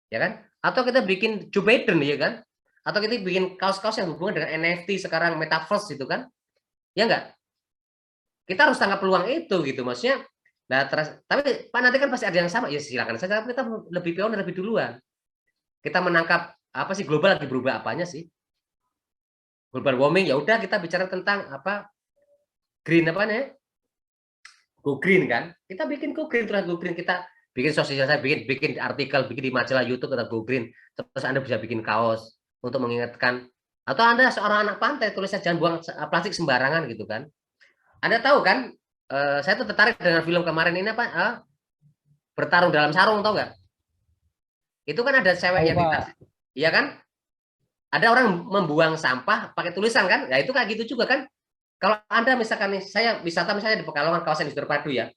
ya kan? Atau kita bikin Joe Biden, ya kan? Atau kita bikin kaos-kaos yang hubungan dengan NFT sekarang, metaverse gitu kan? Ya enggak? Kita harus tangkap peluang itu gitu, maksudnya. Nah, tapi Pak nanti kan pasti ada yang sama, ya silakan saja. Tapi kita lebih pionir, lebih duluan. Kita menangkap apa sih global lagi berubah apanya sih? Global warming, ya udah kita bicara tentang apa? Green apa nih? Go green kan? Kita bikin go green, terus go green, kita bikin sosialisasi, bikin artikel, bikin di majalah YouTube tentang go green. Terus Anda bisa bikin kaos untuk mengingatkan. Atau Anda seorang anak pantai, tulisnya jangan buang plastik sembarangan gitu kan? Anda tahu kan? Saya tuh tertarik dengan film kemarin ini apa? Bertarung dalam sarung, tau nggak? Itu kan ada cewek yang iya kan? Ada orang membuang sampah pakai tulisan kan? Ya itu kayak gitu juga kan? Kalau Anda misalkan nih, saya wisata misalnya di Pekalongan, kawasan industri padu ya.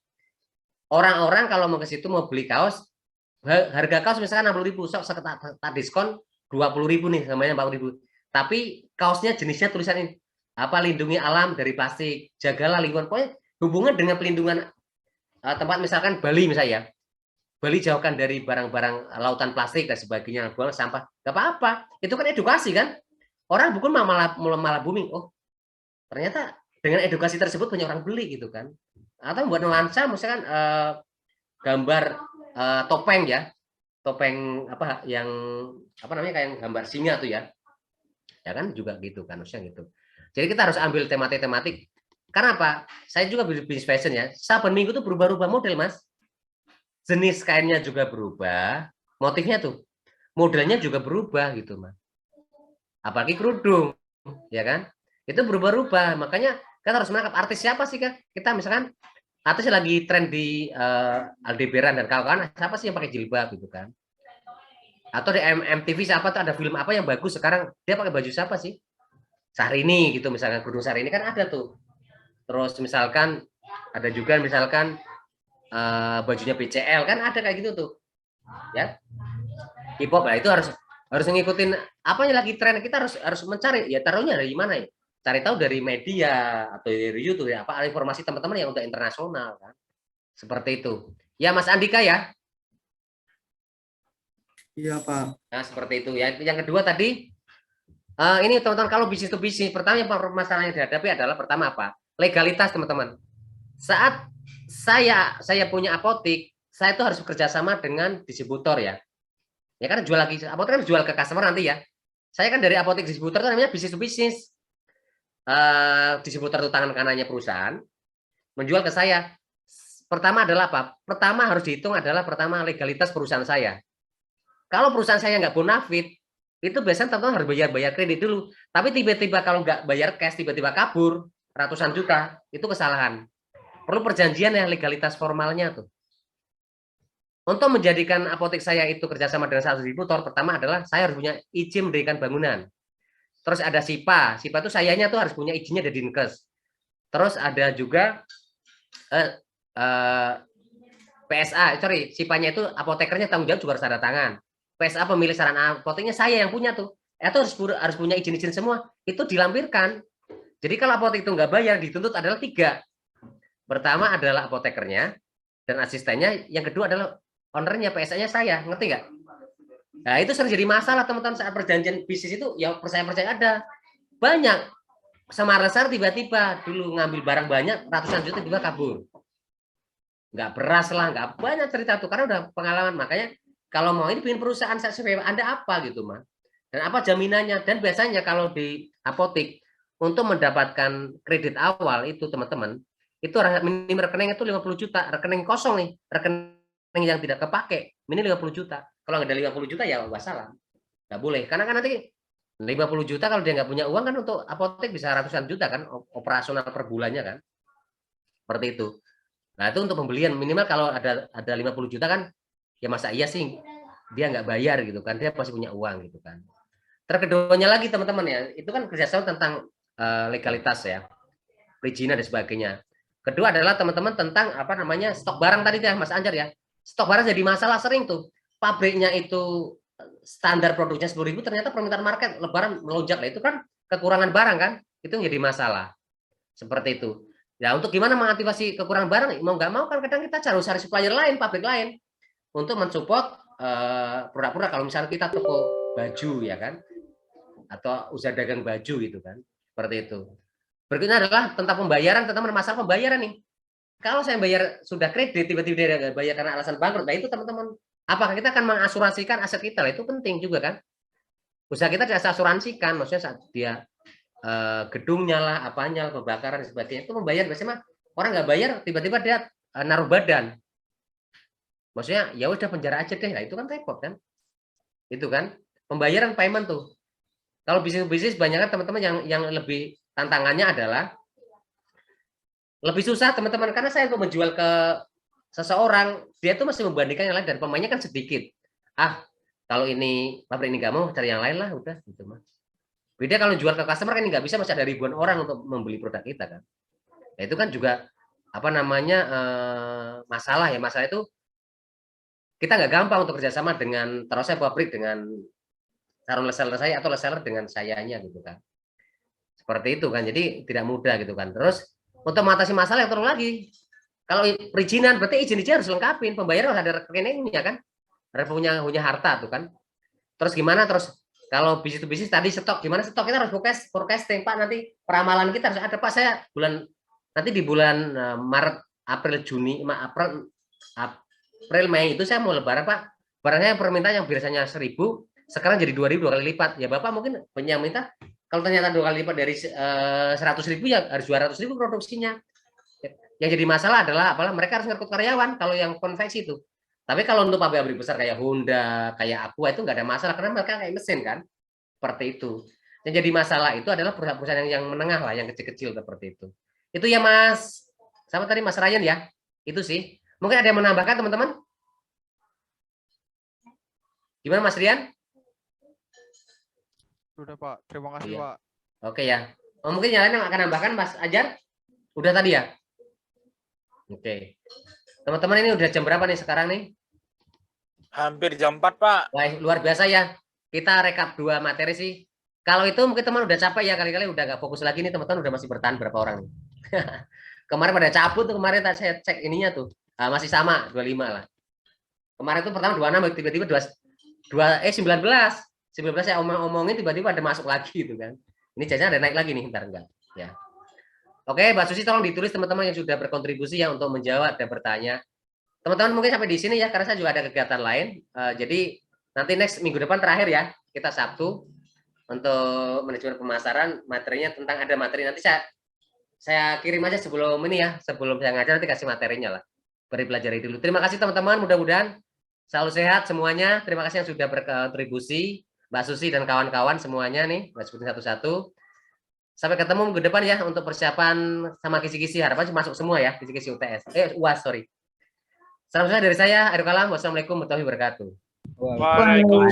Orang-orang kalau mau ke situ mau beli kaos, harga kaos misalkan 60.000, sok tak diskon 20.000 nih, namanya 40.000. Tapi kaosnya jenisnya tulisan ini apa, lindungi alam dari plastik, jagalah lingkungan. Pokoknya hubungan dengan pelindungan tempat, misalkan Bali misalnya, Bali jauhkan dari barang-barang lautan plastik dan sebagainya, buang sampah, nggak apa-apa. Itu kan edukasi kan? Orang bukan malah booming. Oh, ternyata dengan edukasi tersebut banyak orang beli gitu kan? Atau buat nuansa, misalkan gambar topeng ya, topeng apa yang apa namanya kayak gambar singa tuh ya kan juga gitu kan, maksudnya gitu. Jadi kita harus ambil tematik. Karena apa? Saya juga bisnis fashion ya. Saben minggu tuh berubah-ubah model, Mas. Jenis kainnya juga berubah, motifnya tuh, modelnya juga berubah gitu, Mas. Apalagi kerudung, ya kan? Itu berubah-ubah. Makanya kita harus menangkap artis siapa sih kan? Kita misalkan artis lagi tren di Aldebaran dan kawan-kawan, siapa sih yang pakai jilbab gitu kan? Atau di MTV siapa tuh ada film apa yang bagus sekarang, dia pakai baju siapa sih? Syahrini gitu misalkan, kerudung Syahrini kan ada tuh. Terus misalkan ada juga misalkan bajunya BCL kan ada kayak gitu tuh, ya. K-pop, nah itu harus ngikutin apa yang lagi tren. Kita harus mencari, ya taruhnya dari mana ya? Cari tahu dari media atau dari YouTube ya, apa informasi teman-teman yang udah internasional kan. Seperti itu. Ya Mas Andika ya. Iya Pak. Nah seperti itu ya. Yang kedua tadi ini teman-teman, kalau bisnis to bisnis, pertama yang masalah yang dihadapi adalah pertama apa? Legalitas teman-teman. Saat saya punya apotik, saya itu harus bekerja sama dengan distributor ya. Ya kan jual lagi, apotek kan jual ke customer nanti ya. Saya kan dari apotek distributor itu namanya bisnis to bisnis. Distributor itu tangan kanannya perusahaan, menjual ke saya. Pertama adalah apa? Pertama harus dihitung adalah pertama legalitas perusahaan saya. Kalau perusahaan saya nggak bonafit, itu biasanya teman-teman harus bayar kredit dulu. Tapi tiba-tiba kalau nggak bayar cash, tiba-tiba kabur ratusan juta, itu kesalahan. Perlu perjanjian yang legalitas formalnya tuh. Untuk menjadikan apotek saya itu kerjasama dengan satu distributor, pertama adalah saya harus punya izin mendirikan bangunan. Terus ada SIPA, SIPA itu sayanya tuh harus punya izinnya dari Dinkes. Terus ada juga PSA, sorry, SIPA-nya itu apotekernya tanggung jawab juga harus ada tangan. PSA pemilik sarana apoteknya saya yang punya tuh. Itu harus punya izin-izin semua. Itu dilampirkan. Jadi kalau apotek itu nggak bayar, dituntut adalah 3. Pertama adalah apotekernya dan asistennya. Yang kedua adalah ownernya, PSA-nya saya. Ngerti nggak? Nah, itu sering jadi masalah teman-teman saat perjanjian bisnis itu. Ya percaya ada. Banyak. Sama Resar tiba-tiba dulu ngambil barang banyak, ratusan juta tiba kabur. Nggak beras lah, nggak banyak cerita tuh. Karena udah pengalaman. Makanya kalau mau ini bikin perusahaan sesuai Anda apa gitu, Mas. Dan apa jaminannya? Dan biasanya kalau di apotek untuk mendapatkan kredit awal itu teman-teman, itu minim rekening itu 50 juta, rekening kosong nih, rekening yang tidak kepake, minim 50 juta. Kalau nggak ada 50 juta ya nggak salah. Nggak boleh. Karena kan nanti 50 juta kalau dia nggak punya uang kan untuk apotek bisa ratusan juta kan operasional per bulannya kan. Seperti itu. Nah, itu untuk pembelian minimal kalau ada 50 juta kan ya masa iya sih dia nggak bayar gitu kan, dia pasti punya uang gitu kan. Terkeduanya lagi teman-teman ya, itu kan kerjasama tentang legalitas ya, perizinan dan sebagainya. Kedua adalah teman-teman tentang apa namanya stok barang tadi ya Mas Anjar ya. Stok barang jadi masalah sering tuh. Pabriknya itu standar produknya 10.000, ternyata permintaan market lebaran melonjak lah, itu kan kekurangan barang kan, itu jadi masalah. Seperti itu. Ya untuk gimana mengantisipasi kekurangan barang, mau nggak mau kan kadang kita cari supplier lain, pabrik lain untuk mensupport produk-produk. Kalau misalnya kita toko baju ya kan, atau usaha dagang baju gitu kan, seperti itu. Berikutnya adalah tentang pembayaran, tentang masalah pembayaran nih. Kalau saya bayar sudah kredit, tiba-tiba dia nggak bayar karena alasan bangkrut, nah itu teman-teman, apakah kita akan mengasuransikan aset kita? Itu penting juga kan. Usaha kita diasuransikan, maksudnya saat dia gedungnya lah, apanya, pembakaran dan sebagainya, itu membayar biasanya orang nggak bayar, tiba-tiba dia naruh badan. Maksudnya ya udah penjara aja deh, nah itu kan repot kan. Itu kan pembayaran payment tuh. Kalau bisnis banyak kan teman-teman yang lebih tantangannya adalah lebih susah teman-teman, karena saya untuk menjual ke seseorang, dia tuh masih membandingkan yang lain dan pemainnya kan sedikit. Kalau ini pabrik ini nggak mau, cari yang lain lah, udah gitu mah. Beda kalau jual ke customer kan nggak bisa, masih ada ribuan orang untuk membeli produk kita kan. Nah, itu kan juga apa namanya masalah ya. Masalah itu kita nggak gampang untuk kerjasama dengan terus saya pabrik dengan calon reseller saya atau reseller dengan sayanya gitu kan. Seperti itu kan. Jadi tidak mudah gitu kan. Terus untuk mengatasi masalah yang terlalu lagi, kalau perizinan berarti izin harus lengkapin, pembayaran harus ada rekeningnya kan, harus punya harta tuh kan. Terus gimana terus kalau bisnis to bisnis tadi stok, gimana stok kita harus forecasting Pak, nanti peramalan kita harus ada Pak, saya nanti di bulan Maret, April, Juni, April, Mei itu saya mau lebaran Pak, barangnya permintaan yang biasanya 1.000 sekarang jadi 2.000, 2 kali lipat ya Bapak, mungkin yang minta kalau ternyata 2 kali lipat dari 100.000 ya harus 200.000 produksinya. Yang jadi masalah adalah apalah mereka harus ngerekrut karyawan kalau yang konveksi itu. Tapi kalau untuk pabrik besar kayak Honda, kayak Aqua itu nggak ada masalah karena mereka kayak mesin kan, seperti itu. Yang jadi masalah itu adalah perusahaan-perusahaan yang menengah lah, yang kecil-kecil seperti itu. Itu ya Mas, sama tadi Mas Ryan ya, itu sih. Mungkin ada yang menambahkan teman-teman? Gimana Mas Rian? Sudah Pak, terima kasih Iya. Pak. Oke ya. Mungkin yang lain yang akan nambahkan Mas Ajar? Udah tadi ya? Oke. Teman-teman ini udah jam berapa nih sekarang nih? Hampir jam 4, Pak. Wah, luar biasa ya. Kita rekap 2 materi sih. Kalau itu mungkin teman udah capek ya, kali-kali udah nggak fokus lagi nih, teman-teman udah masih bertahan berapa orang nih. Kemarin pada cabut tuh, kemarin saya cek ininya tuh. Masih sama 25 lah. Kemarin tuh pertama 26, tiba-tiba 19 saya omongin tiba-tiba ada masuk lagi gitu kan. Ini jadinya ada naik lagi nih, bentar enggak ya. Oke, Mbak Susi tolong ditulis teman-teman yang sudah berkontribusi ya untuk menjawab dan bertanya. Teman-teman mungkin sampai di sini ya, karena saya juga ada kegiatan lain. Jadi nanti next minggu depan terakhir ya, kita Sabtu untuk manajemen pemasaran, materinya tentang ada materi nanti saya kirim aja sebelum ini ya, sebelum saya ngajar nanti kasih materinya lah. Beri pelajari dulu. Terima kasih teman-teman, mudah-mudahan selalu sehat semuanya. Terima kasih yang sudah berkontribusi, Mbak Susi dan kawan-kawan semuanya nih, Mbak sebutin satu-satu. Sampai ketemu minggu depan ya untuk persiapan sama kisi-kisi, harapan masuk semua ya, kisi-kisi UTS. UAS, sorry. Salam sehat dari saya, Airul Kalam. Wassalamualaikum warahmatullahi wabarakatuh. Wah. Waalaikumsalam.